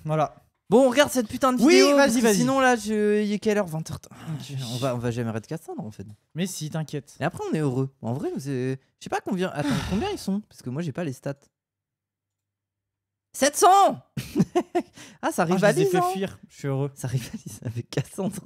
Voilà. Bon, on regarde cette putain de Oui, vidéo. vas-y. Sinon, là, il est quelle heure? 20h. On va jamais arrêter Cassandre en fait. Mais si, t'inquiète. Et après, on est heureux. En vrai, je sais pas combien. Attends, combien ils sont? Parce que moi, j'ai pas les stats. 700. Ah, ça rivalise. Je les ai fait hein. fuir. Je suis heureux. Ça rivalise avec Cassandre.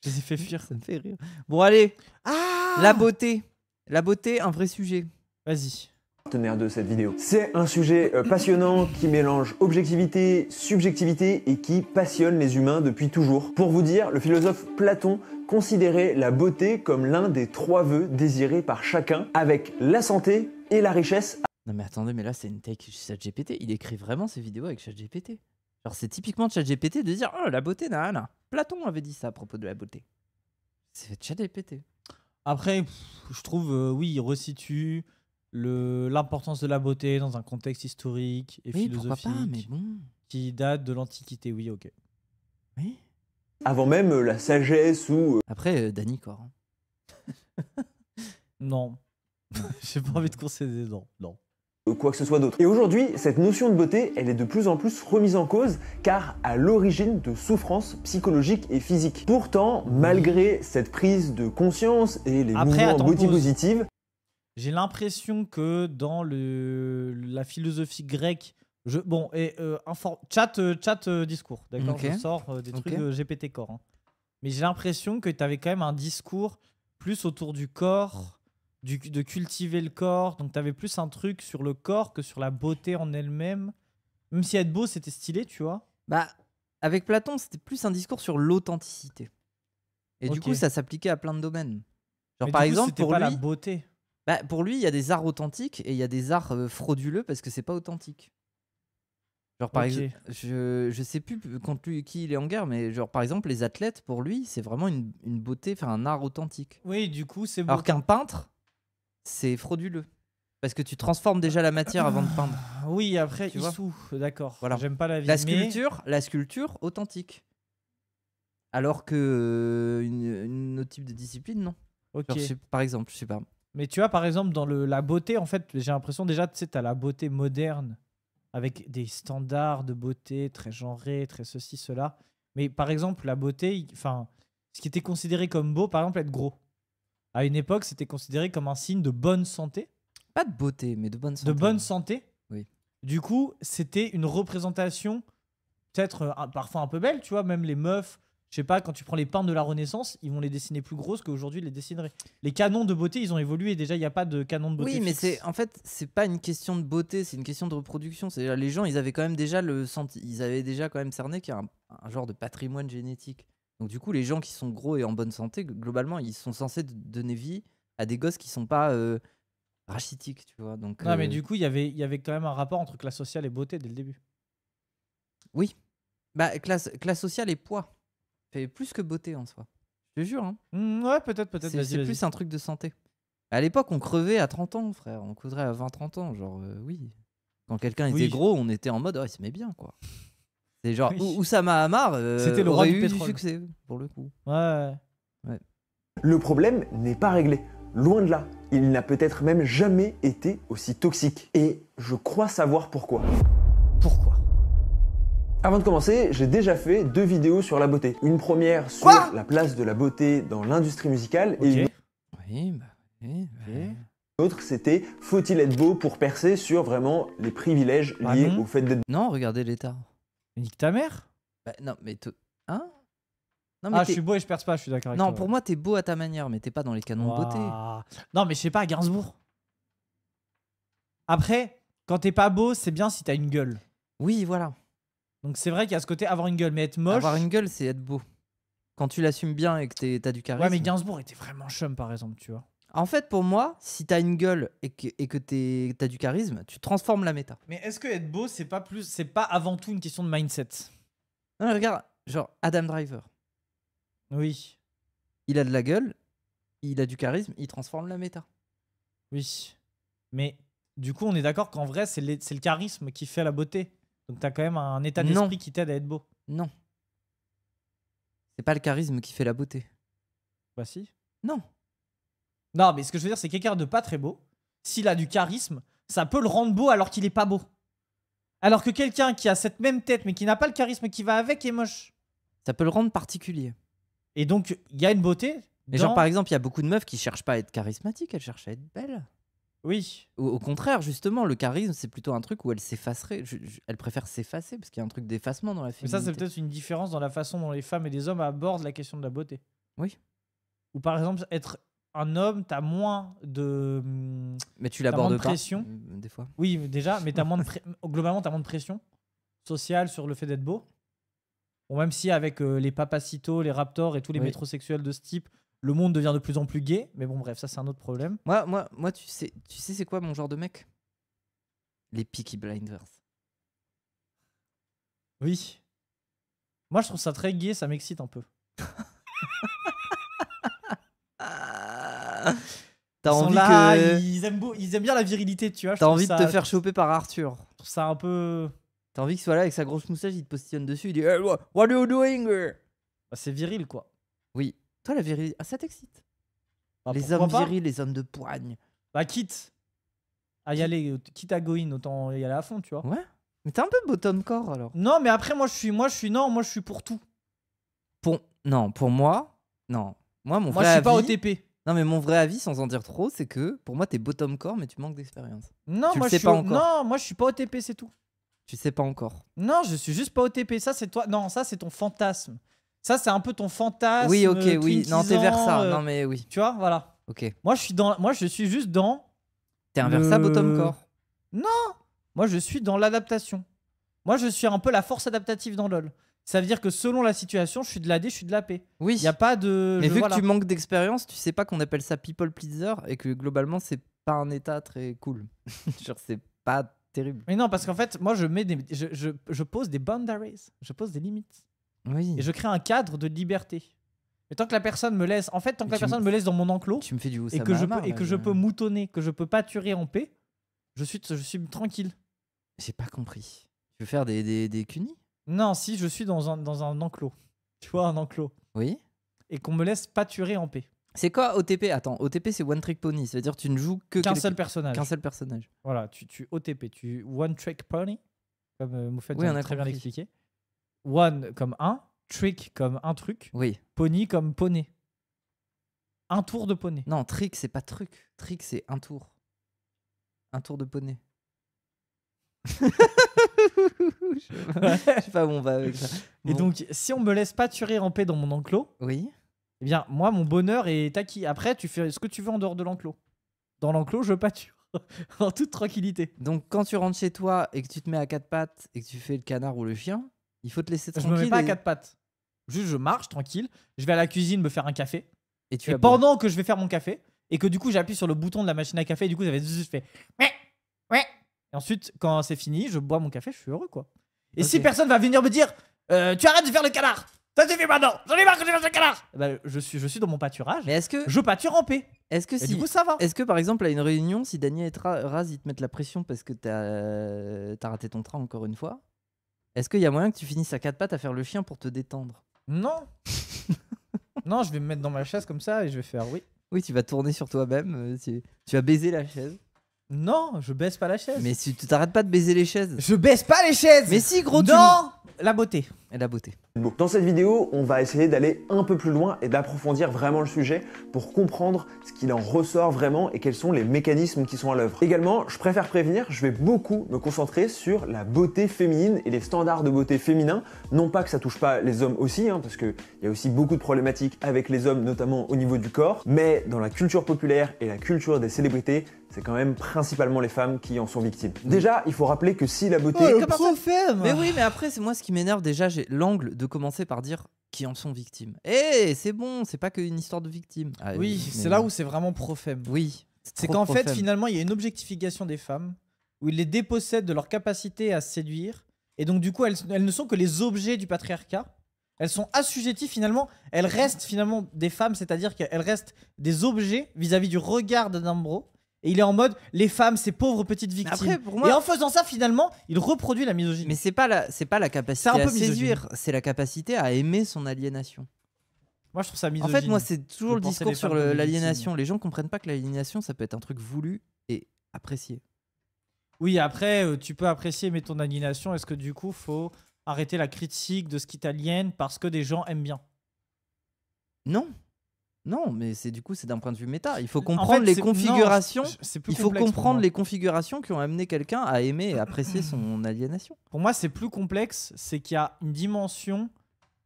Je les ai fait fuir. Ça me fait rire. Bon, allez. Ah, La beauté. La beauté, un vrai sujet. Vas-y. Partenaire de cette vidéo. C'est un sujet passionnant qui mélange objectivité, subjectivité et qui passionne les humains depuis toujours. Pour vous dire, le philosophe Platon considérait la beauté comme l'un des 3 vœux désirés par chacun, avec la santé et la richesse. Non mais attendez, mais là c'est une take ChatGPT. Il écrit vraiment ses vidéos avec ChatGPT. Genre c'est typiquement ChatGPT de dire oh la beauté nana. Platon avait dit ça à propos de la beauté. C'est ChatGPT. Après, je trouve, oui, il resitue l'importance de la beauté dans un contexte historique et Oui, philosophique pourquoi pas, mais bon. qui date de l'Antiquité. Oui, ok. Oui. Avant même la sagesse ou Après Dany Cor. Non. J'ai pas envie de concéder, non. quoi que ce soit d'autre. Et aujourd'hui, cette notion de beauté, elle est de plus en plus remise en cause, car à l'origine de souffrances psychologiques et physiques. Pourtant, malgré cette prise de conscience et les mouvements attends, beauty pause. positive, J'ai l'impression que dans la philosophie grecque, chat discours, d'accord. Ok. Je sors des Ok. trucs de GPT Core. hein. Mais j'ai l'impression que tu avais quand même un discours plus autour du corps, de cultiver le corps. Donc tu avais plus un truc sur le corps que sur la beauté en elle-même. Même si être beau, c'était stylé, tu vois. Bah avec Platon c'était plus un discours sur l'authenticité. Et du Ok. coup ça s'appliquait à plein de domaines. Genre Mais par du coup, exemple c'était pour pas lui. la beauté. Bah, pour lui, il y a des arts authentiques et il y a des arts frauduleux parce que c'est pas authentique. Genre par Ok. exemple, je sais plus contre lui qui il est en guerre, mais genre par exemple les athlètes pour lui c'est vraiment une beauté, enfin un art authentique. Oui, du coup, c'est beau. Alors qu'un peintre c'est frauduleux parce que tu transformes déjà la matière avant de peindre. Oui, après, Tu vois. Issou, d'accord. Voilà. J'aime pas la vie. La mais- sculpture authentique. Alors que une autre type de discipline non. Ok. Genre, par exemple, je sais pas. Mais tu vois, par exemple, dans la beauté, en fait, j'ai l'impression déjà, tu sais, t'as la beauté moderne avec des standards de beauté très genrés, très ceci, cela. Mais par exemple, la beauté, enfin, ce qui était considéré comme beau, par exemple, être gros. À une époque, c'était considéré comme un signe de bonne santé. Pas de beauté, mais de bonne santé. De bonne santé. Oui. Du coup, c'était une représentation peut-être parfois un peu belle, tu vois, même les meufs. Je sais pas, quand tu prends les peintres de la Renaissance, ils vont les dessiner plus grosses qu'aujourd'hui ils les dessineraient. Les canons de beauté, ils ont évolué. Déjà, il n'y a pas de canon de beauté. Oui, mais fixe. en fait, c'est pas une question de beauté, c'est une question de reproduction. C'est les gens, ils avaient quand même déjà ils avaient déjà quand même cerné qu'il y a un genre de patrimoine génétique. Donc du coup, les gens qui sont gros et en bonne santé, globalement, ils sont censés donner vie à des gosses qui sont pas rachitiques, tu vois. Donc Non, mais du coup, il y avait quand même un rapport entre classe sociale et beauté dès le début. oui, bah classe sociale et poids, fait plus que beauté en soi. Je te jure, hein. Ouais, peut-être. C'est Vas-y. plus un truc de santé. À l'époque, on crevait à 30 ans, frère. On crevait à 20-30 ans. Genre, oui. Quand quelqu'un était Oui. gros, on était en mode, oh, il se met bien, quoi. C'est genre, Oui. Oussama Hamar C'était le roi aurait du eu pétrole. succès, pour le coup. Ouais. le problème n'est pas réglé. Loin de là. Il n'a peut-être même jamais été aussi toxique. Et je crois savoir pourquoi. Pourquoi? Avant de commencer, j'ai déjà fait 2 vidéos sur la beauté. Une première sur Quoi la place de la beauté dans l'industrie musicale et une Ok. Oui, bah, oui. autre, c'était faut-il être beau pour percer sur vraiment les privilèges Ah liés non. au fait d'être Non, regardez l'état. Nique ta mère. Bah, non, mais. Hein? Non, mais Ah, je suis beau et je perce pas, je suis d'accord avec non, toi. pour moi, t'es beau à ta manière, mais t'es pas dans les canons de beauté. Ouah. Non, mais je sais pas, Gainsbourg. Après, quand t'es pas beau, c'est bien si t'as une gueule. Oui, voilà. Donc c'est vrai qu'il y a ce côté avoir une gueule, mais être moche. Avoir une gueule, c'est être beau. Quand tu l'assumes bien et que t'as du charisme. Ouais, mais Gainsbourg était vraiment chum, par exemple, tu vois. En fait, pour moi, si t'as une gueule et que t'as du charisme, tu transformes la méta. Mais est-ce que être beau, c'est pas avant tout une question de mindset? Non, mais regarde, genre Adam Driver. Oui, Il a de la gueule, il a du charisme, il transforme la méta. oui. Mais du coup, on est d'accord qu'en vrai, c'est le charisme qui fait la beauté. Donc t'as quand même un état Non. d'esprit qui t'aide à être beau. Non. C'est pas le charisme qui fait la beauté. Bah si. Non. Non, mais ce que je veux dire, c'est quelqu'un de pas très beau, s'il a du charisme, ça peut le rendre beau alors qu'il est pas beau. Alors que quelqu'un qui a cette même tête mais qui n'a pas le charisme qui va avec est moche. Ça peut le rendre particulier. Et donc, il y a une beauté. Mais genre, par exemple, il y a beaucoup de meufs qui cherchent pas à être charismatiques, elles cherchent à être belles. Oui. Au contraire, justement, le charisme, c'est plutôt un truc où elle s'effacerait. Elle préfère s'effacer parce qu'il y a un truc d'effacement dans la Mais féminité. ça, c'est peut-être une différence dans la façon dont les femmes et les hommes abordent la question de la beauté. Oui. Ou par exemple, être un homme, t'as moins de. Mais tu t'as moins l'abordes de pas, pression. des fois. Oui, déjà, mais t'as moins de globalement, t'as moins de pression sociale sur le fait d'être beau. Bon, même si avec les papacitos, les raptors et tous les Oui. métrosexuels de ce type, le monde devient de plus en plus gay. Mais bon, bref, ça, c'est un autre problème. Moi, tu sais c'est quoi mon genre de mec? Les Peaky Blinders. Oui. Moi, je trouve ça très gay, ça m'excite un peu. T'as Ils sont envie là, que... ils aiment bien la virilité, tu vois. je T'as trouve envie de ça- te faire choper par Arthur. Je trouve ça un peu. T'as envie qu'il soit là avec sa grosse moustache, il te postillonne dessus, il dit hey, what are you doing? Bah, c'est viril, quoi. Oui. Toi, la virilité... Ah, ça t'excite? Bah, Les pourquoi hommes pas virils, les hommes de poigne. Bah, quitte à y aller, quitte à go in, autant y aller à fond, tu vois. Ouais. Mais t'es un peu bottom core, alors. Non, mais après, moi, je suis pour tout. Non, pour moi... Non. Moi, mon Moi, vrai je suis pas avis... OTP. Non, mais mon vrai avis, sans en dire trop, c'est que pour moi, t'es bottom core, mais tu manques d'expérience. Non, Tu le moi, sais je suis pas encore. Non, moi, je suis pas OTP, c'est tout. Tu sais pas encore. Non, je suis juste pas OTP. Ça, c'est toi. Non, ça, c'est ton fantasme. Ça, c'est un peu ton fantasme. Oui, ok, oui. Non, t'es vers ça. twinkiesant, Non, mais oui. Tu vois, voilà. Ok. Moi, je suis juste dans. T'es un Versa Le- bottom core. Moi, je suis dans l'adaptation. Moi, je suis un peu la force adaptative dans LoL. Ça veut dire que selon la situation, je suis de la D, je suis de la P. Oui. Il y a pas de. Mais vu voilà. que tu manques d'expérience, tu sais pas qu'on appelle ça people pleaser et que globalement, c'est pas un état très cool. Genre, c'est pas terrible. Mais non, parce qu'en fait, moi, je mets je pose des boundaries. Je pose des limites. Oui. Et je crée un cadre de liberté. Et tant que la personne me laisse. En fait, tant que Mais la tu personne me- me laisse dans mon enclos Tu me fais du et Oussama que je peux, Hamar, et là, que je peux moutonner, que je peux pâturer en paix, je suis tranquille. J'ai pas compris. Tu veux faire des cunis? Non, si je suis dans un enclos. Tu vois, un enclos. Oui. Et qu'on me laisse pâturer en paix. C'est quoi OTP? Attends, OTP c'est One Trick Pony, ça veut dire que tu ne joues que Qu'un quelqu'un- seul personnage. qu'un seul personnage. Voilà, tu OTP, tu One Trick Pony, comme Moufette Oui, on vient a très bien compris. l'expliquer. One comme un, trick comme un truc, Oui. pony comme poney. Un tour de poney. Non, trick c'est pas truc. Trick c'est un tour. Un tour de poney. Je sais pas où on va avec ça. Et Bon. donc, si on me laisse pâturer en paix dans mon enclos, Oui. eh bien, moi, mon bonheur est acquis. Après, tu fais ce que tu veux en dehors de l'enclos. Dans l'enclos, je pâture. En toute tranquillité. Donc quand tu rentres chez toi et que tu te mets à quatre pattes et que tu fais le canard ou le chien, il faut te laisser Je tranquille. me mets pas à et- quatre pattes. Juste, je marche tranquille. Je vais à la cuisine me faire un café. Et tu Et aboies. pendant que je vais faire mon café, et que du coup, j'appuie sur le bouton de la machine à café, et du coup, ça fait je fais ouais, ouais. Et ensuite, quand c'est fini, je bois mon café, je suis heureux, quoi. Et si Ok. personne va venir me dire tu arrêtes de faire le canard, ça suffit maintenant, j'en ai marre que tu fasses le canard, eh ben, je suis dans mon pâturage, Mais est-ce que je pâture en paix. est-ce que Et si du coup, ça va. est-ce que par exemple à une réunion, si Daniel et Raz ils te mettent la pression parce que t'as raté ton train encore une fois, est-ce qu'il y a moyen que tu finisses à quatre pattes à faire le chien pour te détendre? Non. Non, je vais me mettre dans ma chaise comme ça et je vais faire oui. Oui, tu vas tourner sur toi-même, tu vas baiser la chaise. Non, je baisse pas la chaise. Mais si tu t'arrêtes pas de baiser les chaises. Je baisse pas les chaises. Mais si gros, non, la beauté. Et la beauté. Bon. Dans cette vidéo, on va essayer d'aller un peu plus loin et d'approfondir vraiment le sujet pour comprendre ce qu'il en ressort vraiment et quels sont les mécanismes qui sont à l'œuvre. Également, je préfère prévenir, je vais beaucoup me concentrer sur la beauté féminine et les standards de beauté féminin. Non pas que ça touche pas les hommes aussi, parce qu'il y a aussi beaucoup de problématiques avec les hommes, notamment au niveau du corps, mais dans la culture populaire et la culture des célébrités, c'est quand même principalement les femmes qui en sont victimes. Déjà, il faut rappeler que si la beauté... Oh, le comment ça prophète. Mais oui, mais après, c'est moi ce qui m'énerve déjà, j'ai l'angle de commencer par dire qui en sont victimes. Eh, c'est bon, c'est pas qu'une histoire de victimes. Ah, Oui, mais- c'est là où c'est vraiment prophème. Oui. C'est trop qu'en fait, profane. finalement, il y a une objectification des femmes où ils les dépossèdent de leur capacité à séduire. Et donc, du coup, elles ne sont que les objets du patriarcat. Elles sont assujetties finalement. Elles restent finalement des femmes, c'est-à-dire qu'elles restent des objets vis-à-vis du regard d'un bro. Et il est en mode les femmes, ces pauvres petites Mais victimes. après, pour moi, Et en faisant ça, finalement, il reproduit la misogynie. mais c'est pas la capacité C'est un à peu misogyne. séduire, c'est la capacité à aimer son aliénation. Moi, je trouve ça En misogyne. fait, moi, c'est toujours de le penser discours les sur femmes comme des l'aliénation. Les gens comprennent pas que l'aliénation, ça peut être un truc voulu et apprécié. Oui, après, tu peux apprécier, mais ton aliénation, est-ce que du coup, faut arrêter la critique de ce qui t'aliène parce que des gens aiment bien? Non. Non, mais c'est du coup, c'est d'un point de vue méta. Il faut En comprendre fait, les c'est- non, configurations. c'est plus Il faut complexe pour comprendre moi. les configurations qui ont amené quelqu'un à aimer et apprécier son aliénation. Pour moi, c'est plus complexe, c'est qu'il y a une dimension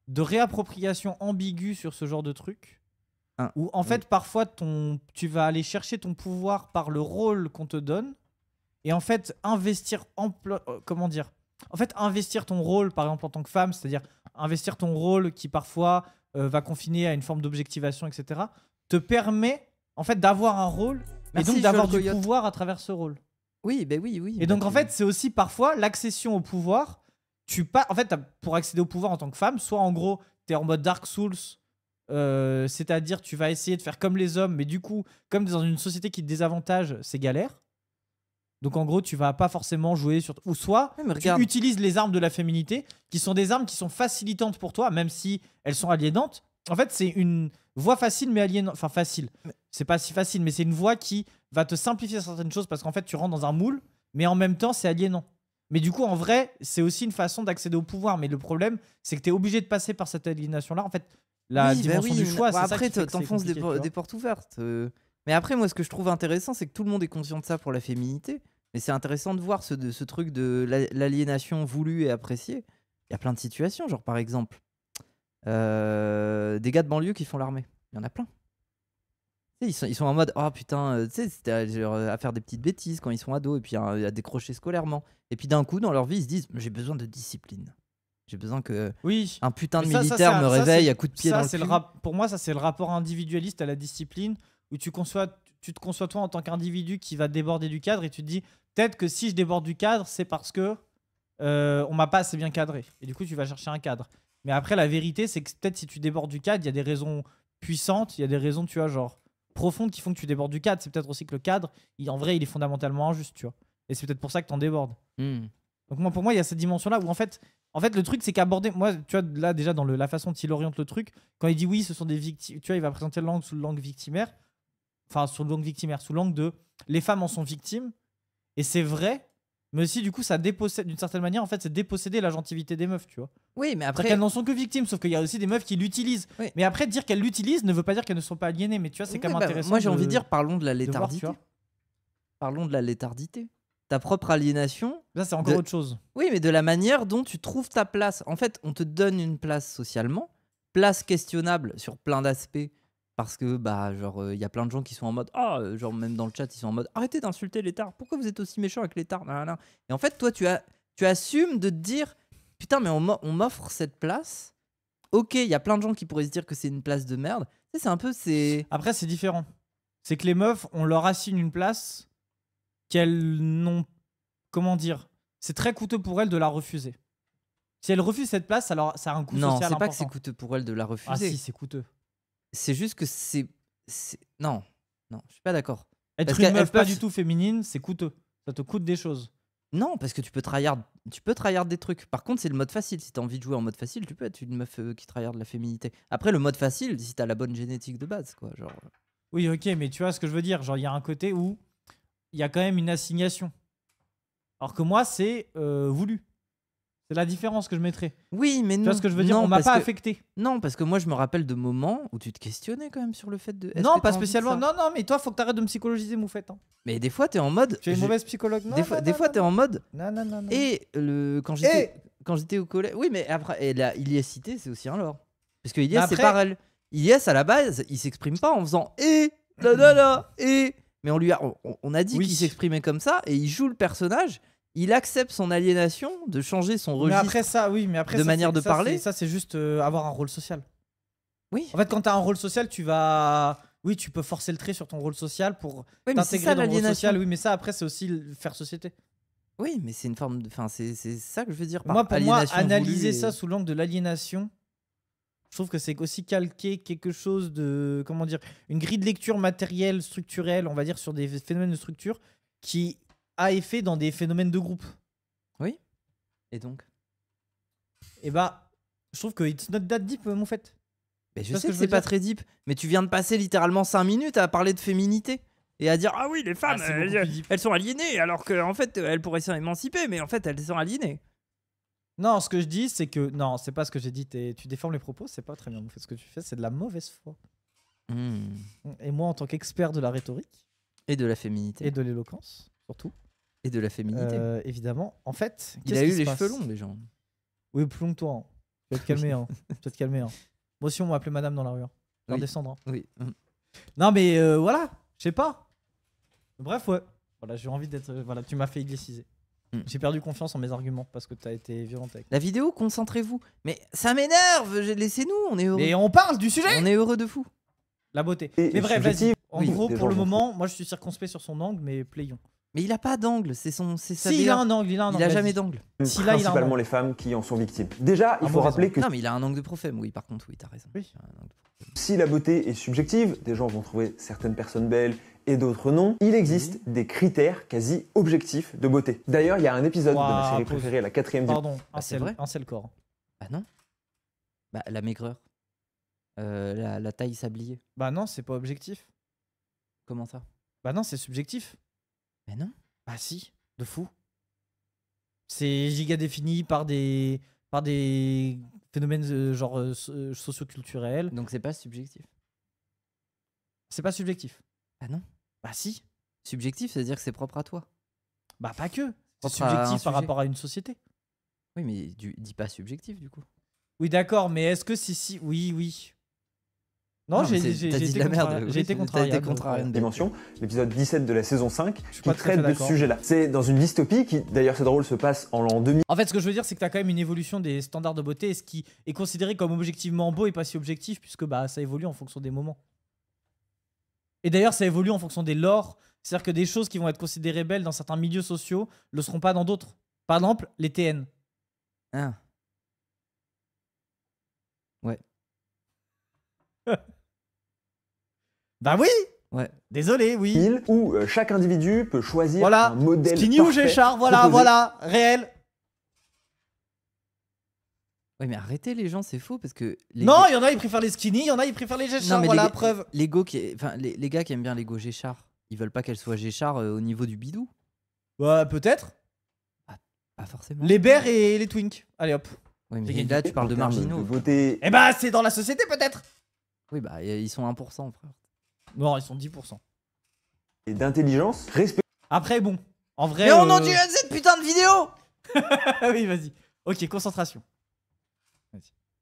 de réappropriation ambiguë sur ce genre de truc. Ah, Où en fait, parfois, tu vas aller chercher ton pouvoir par le rôle qu'on te donne. Et en fait, comment dire? En fait, investir ton rôle, par exemple, en tant que femme, c'est-à-dire investir ton rôle qui parfois va confiner à une forme d'objectivation, etc., te permet en fait d'avoir un rôle et Merci, donc d'avoir Joël du Coyote. pouvoir à travers ce rôle. Oui, ben oui, oui. Et donc en fait, c'est aussi parfois l'accession au pouvoir. En fait, pour accéder au pouvoir en tant que femme, soit en gros, tu es en mode Dark Souls, c'est-à-dire tu vas essayer de faire comme les hommes, mais du coup, comme t'es dans une société qui te désavantage, c'est galère. Donc en gros, tu vas pas forcément jouer sur. Ou soit Ouais, mais tu regarde. utilises les armes de la féminité, qui sont des armes qui sont facilitantes pour toi, même si elles sont aliénantes. En fait, c'est une voie facile, mais aliénante. Enfin, facile. C'est pas si facile, mais c'est une voie qui va te simplifier certaines choses parce qu'en fait, tu rentres dans un moule, mais en même temps, c'est aliénant. Mais du coup, en vrai, c'est aussi une façon d'accéder au pouvoir. Mais le problème, c'est que tu es obligé de passer par cette aliénation-là. En fait, la Oui, bah dimension oui, du choix, bah c'est ça après, qui fait que c'est t'enfonces compliqué, tu vois. des portes ouvertes. Mais après, moi, ce que je trouve intéressant, c'est que tout le monde est conscient de ça pour la féminité. Mais c'est intéressant de voir ce truc de l'aliénation voulue et appréciée. Il y a plein de situations, genre par exemple, des gars de banlieue qui font l'armée. Il y en a plein. Tu sais, ils sont en mode, oh putain, tu sais, c'était genre, à faire des petites bêtises quand ils sont ados et puis à décrocher scolairement. Et puis d'un coup, dans leur vie, ils se disent, j'ai besoin de discipline. J'ai besoin que Oui. un putain de Mais ça, militaire me ça, réveille c'est- à coups de pied ça, dans le c'est cul. Pour moi, ça, c'est le rapport individualiste à la discipline où tu te conçois toi en tant qu'individu qui va déborder du cadre et tu te dis peut-être que si je déborde du cadre, c'est parce que on m'a pas assez bien cadré. Et du coup, tu vas chercher un cadre. Mais après, la vérité, c'est que peut-être si tu débordes du cadre, il y a des raisons puissantes, il y a des raisons, tu vois, genre profondes qui font que tu débordes du cadre. C'est peut-être aussi que le cadre, en vrai, il est fondamentalement injuste, tu vois. Et c'est peut-être pour ça que t'en débordes. Hmm. Donc moi, pour moi, il y a cette dimension-là où en fait, le truc, c'est qu'aborder, moi, tu vois, là déjà dans la façon dont il oriente le truc, quand il dit oui, ce sont des victimes, tu vois, il va présenter l'angle sous l'angle victimaire, sous l'angle de les femmes en sont victimes, et c'est vrai, mais aussi du coup, ça dépossède d'une certaine manière, en fait, c'est déposséder la gentilité des meufs, tu vois. Oui, mais Après, après, qu'elles n'en sont que victimes, sauf qu'il y a aussi des meufs qui l'utilisent. Oui. Mais après, dire qu'elles l'utilisent ne veut pas dire qu'elles ne sont pas aliénées, mais tu vois, c'est quand même oui, bah, intéressant. moi j'ai envie de dire, parlons de la voir, tu létardité. vois. Parlons de la létardité. Ta propre aliénation. Ça, c'est encore De- autre chose. Oui, mais de la manière dont tu trouves ta place. En fait, on te donne une place socialement, place questionnable sur plein d'aspects. Parce que, bah, genre, il y a plein de gens qui sont en mode, genre, même dans le chat, ils sont en mode, arrêtez d'insulter l'étard. Pourquoi vous êtes aussi méchant avec l'étard? Et en fait, toi, tu assumes de te dire, putain, mais on m'offre cette place. Ok, il y a plein de gens qui pourraient se dire que c'est une place de merde. Tu sais, c'est un peu, c'est. Après, c'est différent. C'est que les meufs, on leur assigne une place qu'elles n'ont. Comment dire? C'est très coûteux pour elles de la refuser. Si elles refusent cette place, alors ça a un coût Non, social c'est pas que important. c'est coûteux pour elle de la Ah refuser. si, c'est coûteux. C'est juste que non, je suis pas d'accord. Être Parce une qu'elles meuf pas peuvent- du tout féminine, c'est coûteux. Ça te coûte des choses. Non, parce que tu peux tryhard des trucs. Par contre, c'est le mode facile. Si t'as envie de jouer en mode facile, tu peux être une meuf qui tryhard la féminité. Après, le mode facile, si t'as la bonne génétique de base, quoi. Genre. Oui, ok, mais tu vois ce que je veux dire. Genre, il y a un côté où il y a quand même une assignation. Alors que moi, c'est voulu. C'est la différence que je mettrais. Oui, mais non. Tu vois ce que je veux dire? Non, On m'a parce pas que- affecté. Non, parce que moi, je me rappelle de moments où tu te questionnais quand même sur le fait de. est-ce Non, que pas t'as envie de spécialement. ça Non, non, mais toi, faut que t'arrêtes de me psychologiser, Moufette. Hein. Mais des fois, t'es en mode. Tu es une mauvaise psychologue. Non, Des fois, t'es en mode. Non, non, non, non. Et quand j'étais au collège. Oui, mais après, et là, Ilias cité, c'est aussi un lore. Parce que Ilias, c'est après- par elle. Ilias, à la base, il s'exprime pas en faisant et. Mais on a dit Oui. qu'il s'exprimait comme ça et il joue le personnage. Il accepte son aliénation de changer son Mais registre. après ça, oui, mais après de ça, manière c'est- de ça, parler. c'est- Ça, c'est juste avoir un rôle social. Oui, En fait, quand tu as un rôle social, tu vas. Oui, tu peux forcer le trait sur ton rôle social pour oui, mais c'est t'intégrer ça dans le rôle l'aliénation. social. Oui, mais ça, après, c'est aussi faire société. Oui, mais c'est une forme de. Enfin, c'est ça que je veux dire. Pour moi, analyser ça sous l'angle de l'aliénation, je trouve que c'est aussi calquer quelque chose de. Comment dire? Une grille de lecture matérielle, structurelle, on va dire, sur des phénomènes de structure qui a effet dans des phénomènes de groupe. Oui. Et donc Et bah, je trouve que it's not that deep, mon fait. mais je vois ce sais que que je c'est veux pas dire très deep, mais tu viens de passer littéralement 5 minutes à parler de féminité. et à dire ah oui les femmes c'est beaucoup plus deep. elles sont aliénées alors qu'en fait elles pourraient s'émanciper mais en fait elles sont aliénées. Non, ce que je dis, c'est que. Non, c'est pas ce que j'ai dit. Tu déformes les propos, c'est pas très bien. En fait, ce que tu fais, c'est de la mauvaise foi. Et moi, en tant qu'expert de la rhétorique Et de la féminité. et de l'éloquence, surtout, Et de la féminité. évidemment, en fait. Il a eu les cheveux longs, les gens. Oui, plonge-toi. Hein. Tu vas te calmer. Hein. Tu vas te calmer. Hein. Moi aussi, on m'a appelé madame dans la rue. Hein. Je vais Oui. redescendre. Hein. Oui. Non, mais voilà, je sais pas. Bref, ouais. Voilà, j'ai envie d'être. Voilà, tu m'as fait déciser. J'ai perdu confiance en mes arguments parce que t'as été violente avec. La vidéo, concentrez-vous. Mais ça m'énerve. Laissez-nous, on est heureux. Et on parle du sujet. On est heureux de fou. La beauté. Et Mais bref, vas-y. subjective. En Oui, gros, des pour le gens moment, moi je suis circonspect sur son angle, mais playons. Mais il a pas d'angle. C'est sa Si, il a DA. un angle, il a un angle. Il a vas-y. jamais d'angle. Si, là, il a un Principalement angle. les femmes qui en sont victimes. Déjà, il Un faut mauvais rappeler que Non, mais il a un angle de prophème. Oui, par contre, oui, t'as raison. Oui. Il a un angle de prophème. si la beauté est subjective, des gens vont trouver certaines personnes belles et d'autres non, il existe des critères quasi objectifs de beauté. D'ailleurs, il y a un épisode de ma Ouah, série pause. préférée, la 4ème Pardon, c'est vrai. un seul corps. Bah non. Bah la maigreur. La taille sablier. Bah non, c'est pas objectif. Comment ça? Bah non, c'est subjectif. Mais non. Bah si, de fou. C'est giga défini par des phénomènes socioculturels. Donc c'est pas subjectif. C'est pas subjectif. Ah non. Bah si. Subjectif, c'est-à-dire que c'est propre à toi. Bah pas que. C'est Propre à un subjectif par sujet. rapport à une société. Oui, mais dis pas subjectif du coup. Oui, d'accord, mais est-ce que si. Oui, oui. Non, Non, mais j'ai t'as dit été de la merde. contrarié. Oui, J'ai été t'as contrarié. été contrarié. dimension, l'épisode 17 de la saison 5, suis qui pas très traite de ce d'accord. sujet-là. C'est dans une dystopie qui, d'ailleurs c'est drôle, se passe en l'an 2000. En fait, ce que je veux dire, c'est que tu as quand même une évolution des standards de beauté, et ce qui est considéré comme objectivement beau et pas si objectif, puisque bah, ça évolue en fonction des moments. Et d'ailleurs, ça évolue en fonction des lores. C'est-à-dire que des choses qui vont être considérées belles dans certains milieux sociaux le seront pas dans d'autres. Par exemple, les TN. Ah. Ouais. Bah oui. Ouais. Désolé, oui. Où chaque individu peut choisir Voilà. un modèle Skinny ou parfait Géchard, voilà, proposé. voilà. Réel. Oui, mais arrêtez les gens, c'est faux parce que. Les Non, gars- il y en a, ils préfèrent les skinny, il y en a, ils préfèrent les Géchard. Non, mais Voilà, les, preuve. les go enfin, les gars qui aiment bien les go Géchard, ils veulent pas qu'elle soit Géchard au niveau du bidou. Ouais, peut-être. Pas forcément. Les bears et les twinks. Allez hop. Oui, mais J'ai là, tu parles En de termes marginaux. de beauté. Eh bah, c'est dans la société, peut-être. Oui, bah, ils sont 1%, frère. Non, ils sont 10%. Et d'intelligence, respect Après, bon. En vrai. Mais on en dit cette putain de vidéo. Oui, vas-y. Ok, concentration.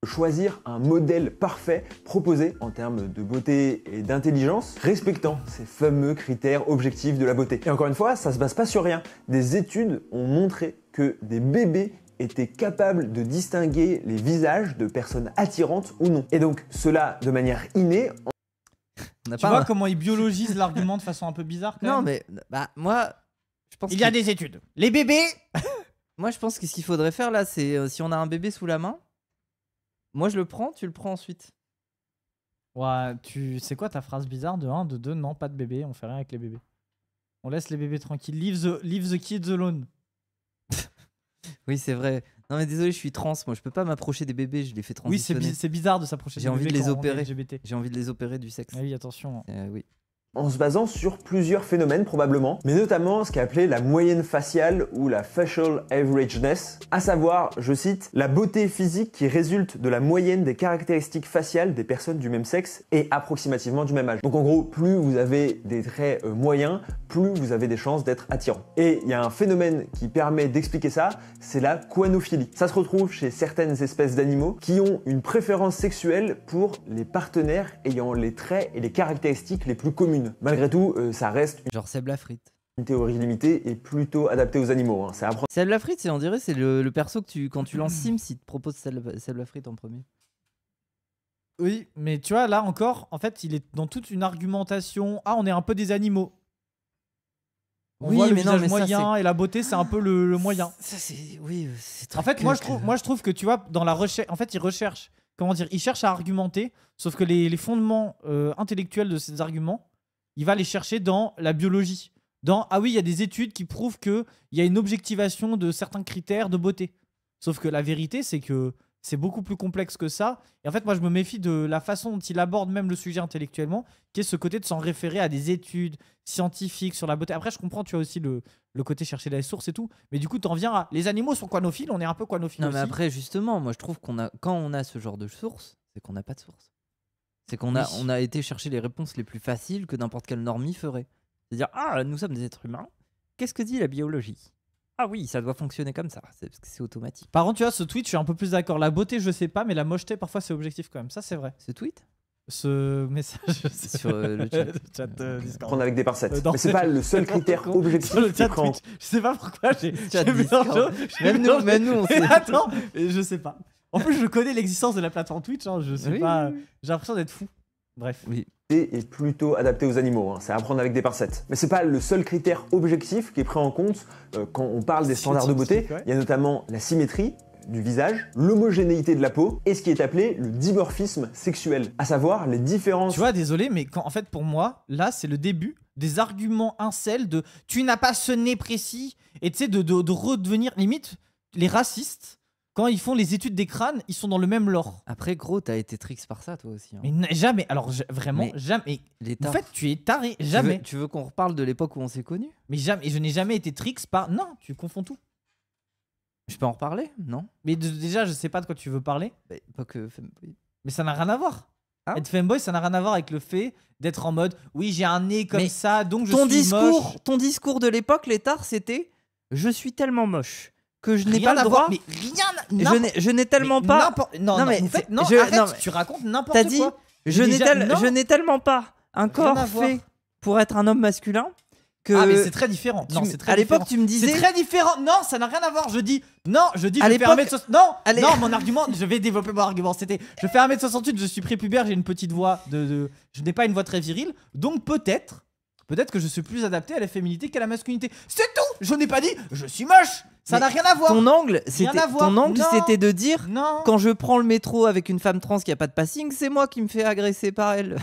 choisir un modèle parfait proposé en termes de beauté et d'intelligence, respectant ces fameux critères objectifs de la beauté. Et encore une fois, ça se base pas sur rien. Des études ont montré que des bébés étaient capables de distinguer les visages de personnes attirantes ou non. Et donc, cela de manière innée. On n'a Tu pas vois un- comment ils biologisent l'argument de façon un peu bizarre quand Non, même. mais bah, moi, je pense Il y a des études. Les bébés. moi, je pense que ce qu'il faudrait faire là, c'est si on a un bébé sous la main, moi je le prends, tu le prends ensuite. Ouais, c'est quoi ta phrase bizarre de 1, de 2, non, pas de bébé, on fait rien avec les bébés. On laisse les bébés tranquilles. Leave the kids alone. Oui, c'est vrai. Non, mais désolé, je suis trans. Moi, je peux pas m'approcher des bébés. Je les fais Oui, c'est transitionner. c'est bizarre de s'approcher J'ai des envie de bébés les quand on est opérer. LGBT. J'ai envie de les opérer du sexe. Ah oui, attention. Oui. En se basant sur plusieurs phénomènes probablement, mais notamment ce qu'est appelé la moyenne faciale ou la facial averageness, à savoir, je cite, la beauté physique qui résulte de la moyenne des caractéristiques faciales des personnes du même sexe et approximativement du même âge. Donc en gros, plus vous avez des traits moyens, plus vous avez des chances d'être attirant. Et il y a un phénomène qui permet d'expliquer ça, c'est la coanophilie. Ça se retrouve chez certaines espèces d'animaux qui ont une préférence sexuelle pour les partenaires ayant les traits et les caractéristiques les plus communes. Malgré tout, ça reste Genre Seb la frite. une théorie limitée et plutôt adaptée aux animaux. Hein. C'est à prendre Seb la frite, on dirait, c'est le perso que quand tu lances Sims, il te propose Seb la frite en premier. Oui, mais tu vois, là encore, en fait, il est dans toute une argumentation. Ah, on est un peu des animaux. On Oui, voit le mais non, visage mais ça, moyen et la beauté, c'est un peu le moyen. Ça, c'est. Oui, c'est très. En fait, moi je culte. trouve que tu vois, dans la recherche, en fait, ils recherchent, comment dire, ils cherchent à argumenter, sauf que les fondements intellectuels de ces arguments, il va les chercher dans la biologie. Ah oui, il y a des études qui prouvent qu'il y a une objectivation de certains critères de beauté. Sauf que la vérité, c'est que c'est beaucoup plus complexe que ça. Et en fait, moi, je me méfie de la façon dont il aborde même le sujet intellectuellement, qui est ce côté de s'en référer à des études scientifiques sur la beauté. Après, je comprends, tu as aussi le côté chercher des sources et tout. Mais du coup, t'en viens à. Les animaux sont quanophiles, on est un peu quanophiles Non, aussi. mais après, justement, moi je trouve quand on a ce genre de source, c'est qu'on n'a pas de source. C'est qu'on a, Oui. on a été chercher les réponses les plus faciles que n'importe quel normie ferait. C'est-à-dire, nous sommes des êtres humains. Qu'est-ce que dit la biologie? Ah oui, ça doit fonctionner comme ça, parce que c'est automatique. Par contre, tu vois, ce tweet, je suis un peu plus d'accord. La beauté, je sais pas, mais la mocheté, parfois, c'est objectif quand même. Ça, c'est vrai. Ce tweet Ce message sur le chat. Discord. Prendre avec des pincettes. Non, Mais c'est pas le seul critère objectif Sur le qui chat prend. Twitch. Je sais pas pourquoi j'ai Chat mélangé- Discord. j'ai Même mélangé- nous, on Mais sait. attends, je sais pas. En plus, je connais l'existence de la plateforme Twitch. Hein, je sais Oui, pas. oui, oui. J'ai l'impression d'être fou. Bref. Oui. Est plutôt adapté aux animaux, hein. C'est à prendre avec des pincettes. Mais c'est pas le seul critère objectif qui est pris en compte quand on parle des standards de beauté. Ouais. Il y a notamment la symétrie du visage, l'homogénéité de la peau et ce qui est appelé le dimorphisme sexuel, à savoir les différences. Tu vois, désolé, mais en fait, pour moi, là, c'est le début des arguments incels de tu n'as pas ce nez précis et tu sais, de redevenir limite les racistes. Quand ils font les études des crânes, ils sont dans le même lore. Après, gros, t'as été tricks par ça, toi aussi. hein. Mais jamais, alors vraiment, Mais jamais. L'État. En fait, tu es taré, Tu veux- jamais. Tu veux qu'on reparle de l'époque où on s'est connus? Mais jamais, je n'ai jamais été tricks par. Non, tu confonds tout. Je peux en reparler? Non. Mais déjà, je sais pas de quoi tu veux parler, Bah, pas que femboy. mais ça n'a rien à voir. Ah. Être fanboy, ça n'a rien à voir avec le fait d'être en mode oui, j'ai un nez comme Mais ça, donc je Ton suis moche. discours de l'époque, l'étard, c'était je suis tellement moche que je n'ai Rien pas à le voir, droit. mais rien. je n'ai tellement mais pas. Non, Non, non, mais en fait, c'est- non, je- arrête, non, mais tu racontes n'importe T'as dit quoi. je n'ai déjà- non. je n'ai tellement pas un corps à voir. fait pour être un homme masculin que. Ah, mais c'est très différent. Non, c'est très à l'époque, différent. tu me disais. C'est très différent. Non, ça n'a rien à voir. Je dis non, je dis À je fais 1m60. l'époque- Non, Allez. non, mon argument, je vais développer mon argument. C'était je fais 1m68, je suis prépubère, j'ai une petite voix je n'ai pas une voix très virile, donc peut-être que je suis plus adapté à la féminité qu'à la masculinité. C'est tout. Je n'ai pas dit je suis moche. Ça Mais n'a rien à voir. Ton angle, Rien à voir. ton angle, Non. c'était de dire Non. quand je prends le métro avec une femme trans qui a pas de passing, c'est moi qui me fais agresser par elle.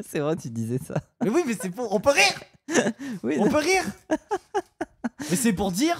C'est vrai, tu disais ça. Mais oui, mais c'est pour. On peut rire. Oui, On peut rire. Mais c'est pour dire.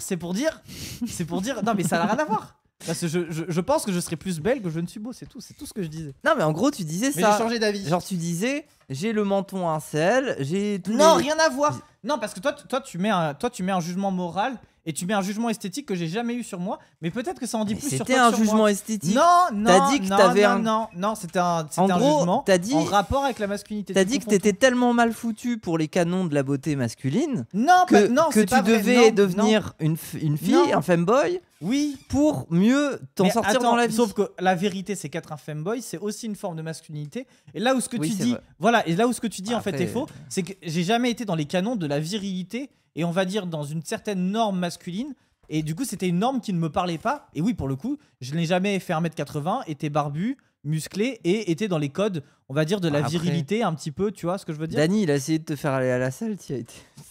Non, mais ça n'a rien à voir. Parce que je pense que je serais plus belle que je ne suis beau. C'est tout ce que je disais. Non, mais en gros, tu disais Mais ça. j'ai changé d'avis. Genre, tu disais j'ai le menton incel, j'ai tous Non, les- rien à voir. Non, parce que toi, tu mets un jugement moral et tu mets un jugement esthétique que j'ai jamais eu sur moi. Mais peut-être que ça en dit Mais plus sur c'était toi un que sur jugement moi. esthétique. Non, T'as dit que non, t'avais non, un- non, c'était un En gros, jugement t'as dit- en rapport avec la masculinité. T'as Tu dit que confonds t'étais tellement mal foutu pour les canons de la beauté masculine tout. Non, que, non, que c'est tu pas vrai. devais Non, devenir une fille, Non. un femboy, Oui. pour mieux t'en Mais sortir attends, dans la vie. Sauf que la vérité, c'est qu'être un femboy, c'est aussi une forme de masculinité. Et là où ce que Oui, tu c'est dis, vrai. voilà, et là où ce que tu dis en fait Après, est faux, c'est que j'ai jamais été dans les canons de la virilité et on va dire dans une certaine norme masculine. Et du coup, c'était une norme qui ne me parlait pas. Et oui, pour le coup, je n'ai jamais fait 1m80, été barbu, musclé et était dans les codes, on va dire, de la Après- virilité un petit peu, tu vois ce que je veux dire. Dany, il a essayé de te faire aller à la salle.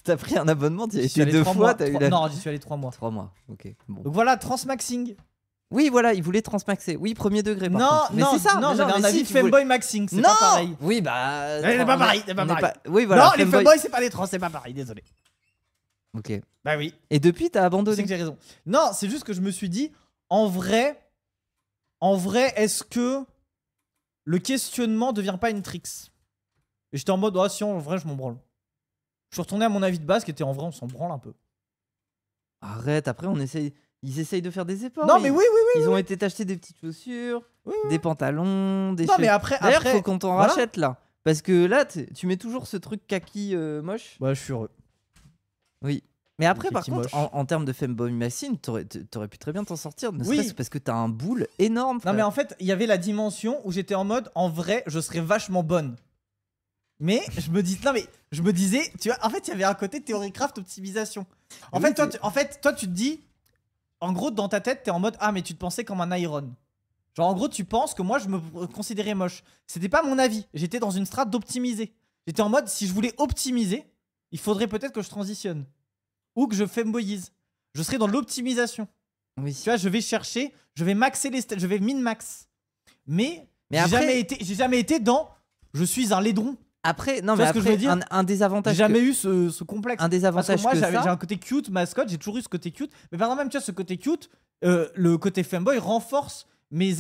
T'as pris un abonnement, t'y as J'y suis été allé 2 3 fois. mois, T'as eu trois- la... Non, j'y suis allé 3 mois. 3 mois. Ok. Bon. Donc voilà, transmaxing. Oui, voilà, il voulait transmaxer. Oui, premier degré. Par Non, contre. Mais non, c'est ça. non, mais j'avais un mais avis si, de tu voulais- femboy maxing, c'est non pas pareil. Oui, bah. C'est pas pareil, c'est pas on est pareil. Oui, voilà. non, les femboys, c'est pas les trans, c'est pas pareil, désolé. Ok. Bah oui. Et depuis, t'as Je sais abandonné. que j'ai raison. Non, c'est juste que je me suis dit, en vrai, est-ce que le questionnement devient pas une tricks? Et j'étais en mode, ah si, en vrai, je m'en branle. Je suis retourné à mon avis de base qui était en vrai, on s'en branle un peu. Arrête, après, ils essayent de faire des efforts. Non, mais oui, oui, Ils ont été t'acheter des petites chaussures, oui, oui. des pantalons, des Non, mais cheveux. après, D'ailleurs, faut qu'on t'en voilà. rachète là. Parce que là, tu mets toujours ce truc kaki moche. Bah, je suis heureux. Oui. Mais après, Le par kaki contre, moche. en termes de femboy machine, t'aurais pu très bien t'en sortir. Ne Oui. serait-ce parce que t'as un boule énorme. Non, frère. mais en fait, il y avait la dimension où j'étais en mode, en vrai, je serais vachement bonne. Mais je me disais, tu vois, en fait, il y avait un côté théorie craft optimisation. En Oui, fait, toi, tu te dis, en gros, dans ta tête, t'es en mode, ah, mais tu te pensais comme un Iron. Genre, en gros, tu penses que moi, je me considérais moche. C'était pas mon avis. J'étais dans une strate d'optimiser. J'étais en mode, si je voulais optimiser, il faudrait peut-être que je transitionne. Ou que je femboyise. Je serais dans l'optimisation. Oui. Tu vois, je vais chercher, je vais maxer les je vais min-max. Mais j'ai après, jamais été dans, je suis un laidron. après, non, Tu mais vois ce que je veux après, dire un des J'ai avantages. jamais eu ce complexe. Un des Parce que avantages moi, que j'ai ça. un côté cute, mascotte, j'ai toujours eu ce côté cute. Mais par exemple, même, tu vois, ce côté cute, le côté fanboy renforce mais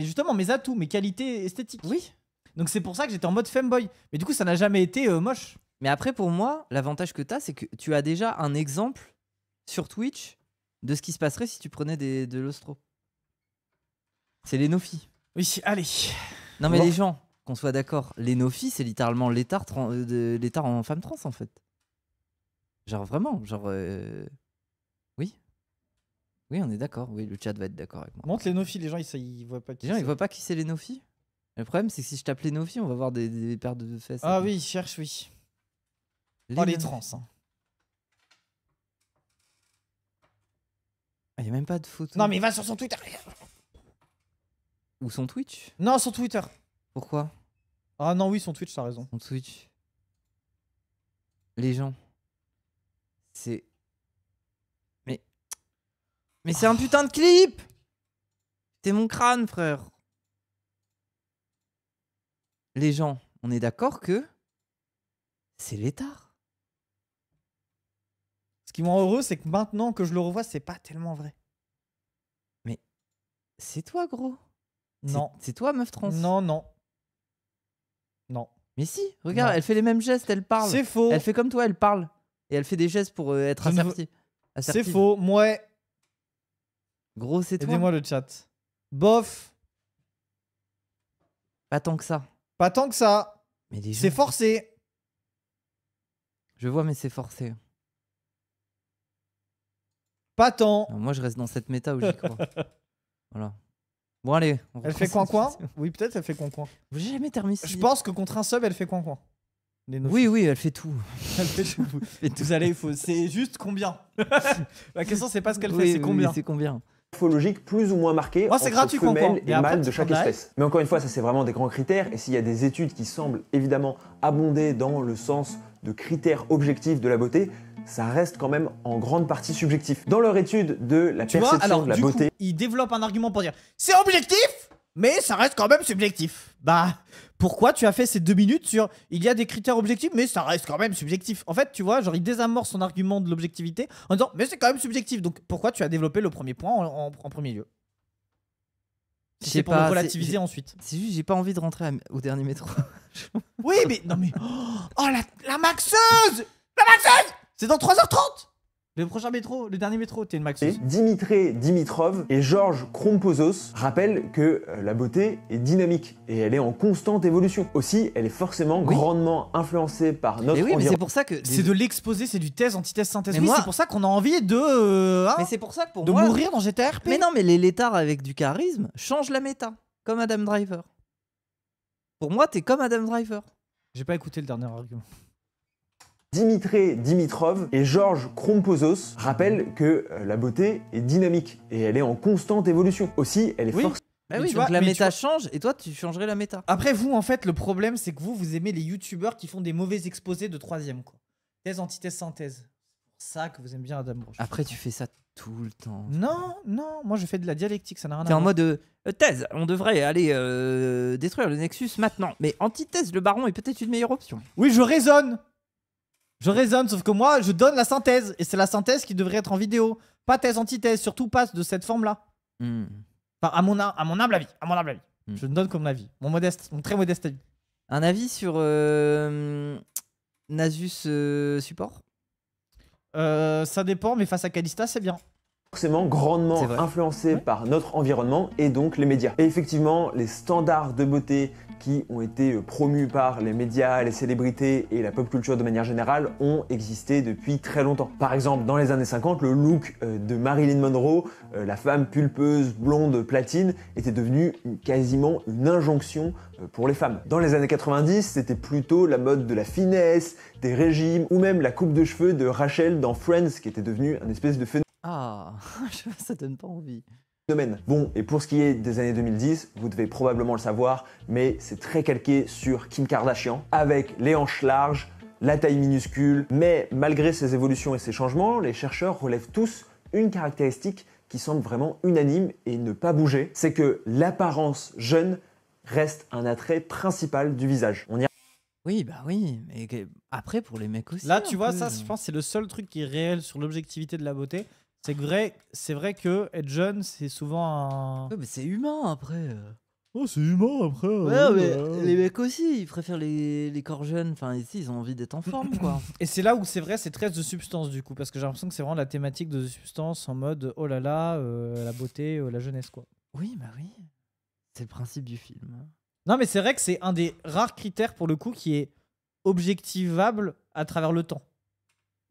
justement mes atouts, mes qualités esthétiques. Oui. Donc c'est pour ça que j'étais en mode femboy. Mais du coup, ça n'a jamais été moche. Mais après, pour moi, l'avantage que t'as, c'est que tu as déjà un exemple sur Twitch de ce qui se passerait si tu prenais de l'ostro. C'est les Nofi. Oui, allez. Non, mais Bon. les gens, qu'on soit d'accord, les Nofi, c'est littéralement l'étard en femme trans, en fait. Genre, vraiment, genre... Oui. Oui, on est d'accord. Oui, le chat va être d'accord avec moi. Montre les nofis, les gens ils voient pas qui Les gens, ils c'est. voient pas qui c'est les Nofi. Le problème, c'est que si je tape les Nofi, on va voir des paires de fesses. Ah oui, ils cherchent, oui. Oh, les trans. Hein. Il n'y a même pas de photo. Non, mais va sur son Twitter. Ou son Twitch. Non, son Twitter. Pourquoi Ah non, oui, son Twitch, t'as raison. son Twitch. Les gens. C'est... Mais c'est un putain de clip. T'es mon crâne, frère. Les gens, on est d'accord que... C'est l'étard. Ce qui me rend heureux, c'est que maintenant que je le revois, c'est pas tellement vrai. C'est toi, gros. Non. C'est toi, meuf trans. Non, non. Non. Mais si, regarde, Non. elle fait les mêmes gestes, elle parle. C'est faux. Elle fait comme toi, elle parle. Et elle fait des gestes pour être Je ne veux- assertive. C'est faux. Ouais. Gros, c'est toi. Aidez-moi le chat. Bof. Pas tant que ça. Pas tant que ça. Mais les gens... C'est forcé. Je vois, mais c'est forcé. Pas tant. Non, moi, je reste dans cette méta où j'y crois. Voilà. Bon, allez. on Elle reprend fait ça. coin-coin. Oui, peut-être elle fait coin-coin. J'ai jamais terminé. Je pense que contre un sub, elle fait coin-coin. Les nofis. Oui, oui, elle fait tout. Elle fait tout. Vous allez, c'est juste combien. La question, c'est pas ce qu'elle fait, Oui, c'est oui, combien. oui, c'est combien Morphologique plus ou moins marquée Oh, c'est entre gratuit, femelles Quentin. et Et après, mâles tu de chaque prends de la espèce. Mais encore une fois, ça c'est vraiment des grands critères et s'il y a des études qui semblent évidemment abonder dans le sens de critères objectifs de la beauté, ça reste quand même en grande partie subjectif. Dans leur étude de la Tu vois, perception alors de la du beauté, coup, il développe un argument pour dire c'est objectif, mais ça reste quand même subjectif. Bah, pourquoi tu as fait ces 2 minutes sur il y a des critères objectifs, mais ça reste quand même subjectif. En fait, tu vois, genre il désamorce son argument de l'objectivité en disant mais c'est quand même subjectif. Donc pourquoi tu as développé le premier point en premier lieu? Je C'est sais pour pas, le relativiser ensuite. C'est juste, j'ai pas envie de rentrer au dernier métro. Oui, mais non mais oh la maxeuse, la maxeuse, c'est dans 3h30. Le prochain métro, le dernier métro, t'es une maxeuse. Dimitré Dimitrov et Georges Kromposos rappellent que la beauté est dynamique et elle est en constante évolution. Aussi, elle est forcément Oui. grandement influencée par notre Mais oui, mais environnement. c'est pour ça que. C'est de l'exposé, c'est du thèse, antithèse, synthèse. Mais Oui, moi- c'est pour ça qu'on a envie de Mais c'est pour ça que pour de moi. mourir dans GTRP. Mais non, mais les létards avec du charisme changent la méta. Comme Adam Driver. Pour moi, t'es comme Adam Driver. J'ai pas écouté le dernier argument. Dimitré Dimitrov et Georges Kromposos rappellent que la beauté est dynamique et elle est en constante évolution. Aussi, elle est Oui. forcément Bah Mais oui, tu donc vois- la mais tu méta vois- change et toi, tu changerais la méta. Après vous, en fait, le problème, c'est que vous aimez les youtubeurs qui font des mauvais exposés de 3ème, quoi. Thèse, antithèse, synthèse. C'est pour ça que vous aimez bien Adam Broch. Après, tu fais ça tout le temps. Non, non, moi je fais de la dialectique, ça n'a rien à T'es en voir. mode thèse, on devrait aller détruire le Nexus maintenant. Mais antithèse, le baron est peut-être une meilleure option. Oui, je raisonne. Je raisonne, sauf que moi, je donne la synthèse. Et c'est la synthèse qui devrait être en vidéo. Pas thèse, antithèse, surtout pas de cette forme-là. Enfin, à mon humble avis. À mon humble avis. Hmm. Je ne donne comme avis. Mon très modeste avis. Un avis sur Nasus support. Ça dépend, mais face à Kalista, c'est bien. grandement C'est vrai. influencée Ouais. par notre environnement et donc les médias. Et effectivement, les standards de beauté qui ont été promus par les médias, les célébrités et la pop culture de manière générale ont existé depuis très longtemps. Par exemple, dans les années 50, le look de Marilyn Monroe, la femme pulpeuse, blonde, platine, était devenu quasiment une injonction pour les femmes. Dans les années 90, c'était plutôt la mode de la finesse, des régimes ou même la coupe de cheveux de Rachel dans Friends qui était devenue un espèce de Ah, ça donne pas envie. phénomène. Bon, et pour ce qui est des années 2010, vous devez probablement le savoir, mais c'est très calqué sur Kim Kardashian, avec les hanches larges, la taille minuscule, mais malgré ces évolutions et ces changements, les chercheurs relèvent tous une caractéristique qui semble vraiment unanime et ne pas bouger, c'est que l'apparence jeune reste un attrait principal du visage. On y Oui, bah oui, mais après pour les mecs aussi. Là, un tu vois, peu. ça, je pense, c'est le seul truc qui est réel sur l'objectivité de la beauté. c'est vrai que être jeune, c'est souvent un. Ouais, mais c'est humain après. Oh, c'est humain après. Ouais, mais les mecs aussi, ils préfèrent les corps jeunes. Enfin, ici, ils ont envie d'être en forme, quoi. Et c'est là où c'est vrai, c'est très de substance du coup, parce que j'ai l'impression que c'est vraiment la thématique de substance en mode oh là là, la beauté, la jeunesse quoi. Oui, bah oui. C'est le principe du film. Non, mais c'est vrai que c'est un des rares critères pour le coup qui est objectivable à travers le temps.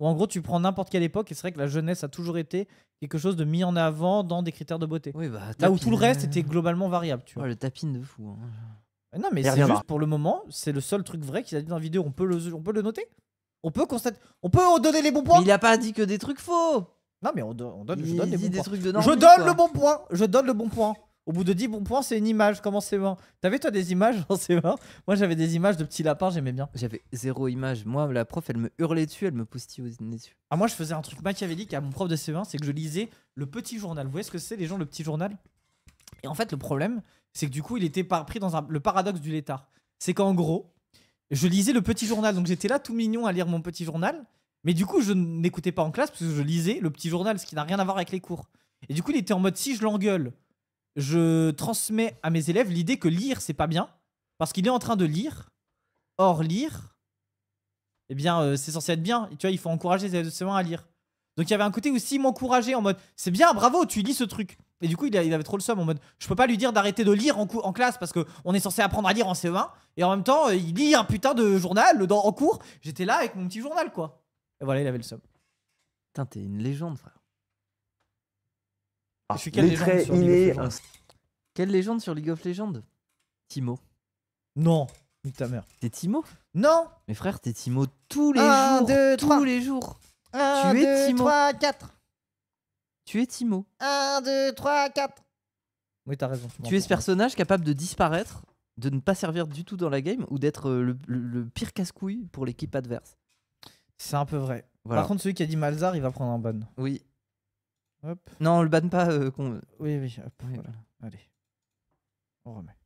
Ou en gros, tu prends n'importe quelle époque et c'est vrai que la jeunesse a toujours été quelque chose de mis en avant dans des critères de beauté. Oui, bah. Là où tout le reste était globalement variable, tu vois. Oh, le tapine de fou. Hein. Non, mais Il c'est reviendra. juste pour le moment, c'est le seul truc vrai qu'il a dit dans la vidéo. On peut le noter. On peut constater. On peut donner les bons points. Mais il a pas dit que des trucs faux. Non, mais je donne Il les dit bons des points. trucs de Je normies, donne quoi. le bon point. Je donne le bon point. Au bout de 10 bons points, c'est une image. Comment c'est bon? T'avais toi des images en CE1? Moi, j'avais des images de petits lapins, j'aimais bien. J'avais 0 image. Moi, la prof, elle me hurlait dessus, elle me poustillait dessus. Ah, moi, je faisais un truc machiavélique à mon prof de CE1, c'est que je lisais le petit journal. Vous voyez ce que c'est, les gens, le petit journal? Et en fait, le problème, c'est que du coup, il était pris dans le paradoxe du létard. C'est qu'en gros, je lisais le petit journal. Donc, j'étais là tout mignon à lire mon petit journal. Mais du coup, je n'écoutais pas en classe parce que je lisais le petit journal, ce qui n'a rien à voir avec les cours. Et du coup, il était en mode si je l'engueule, je transmets à mes élèves l'idée que lire, c'est pas bien. Parce qu'il est en train de lire. Or, lire, eh bien, c'est censé être bien. Et tu vois, il faut encourager les élèves de CE1 à lire. Donc, il y avait un côté où s'il m'encourageait en mode c'est bien, bravo, tu lis ce truc. Et du coup, il avait trop le seum en mode je peux pas lui dire d'arrêter de lire en classe parce qu'on est censé apprendre à lire en CE1. Et en même temps, il lit un putain de journal en cours. J'étais là avec mon petit journal, quoi. Et voilà, il avait le seum. Putain, t'es une légende, frère. Je suis quelle Les légende traits sur League of innés, Legends Quelle légende sur League of Legends? Timo. Non, nique ta mère. T'es Timo? Non. Mais frère, t'es Timo tous les Un, jours. deux, tous trois. les jours. 1, Tu es 2, Timo. 3, 4. Tu es Timo. 1, 2, 3, 4. Oui, t'as raison. Tu es ce personnage capable de disparaître, de ne pas servir du tout dans la game ou d'être le pire casse-couille pour l'équipe adverse. C'est un peu vrai. Voilà. Par contre, celui qui a dit Malzar, il va prendre un ban. Oui. Hop. Non, on le banne pas. Oui, oui. Hop, Oui, voilà. Allez. On remet.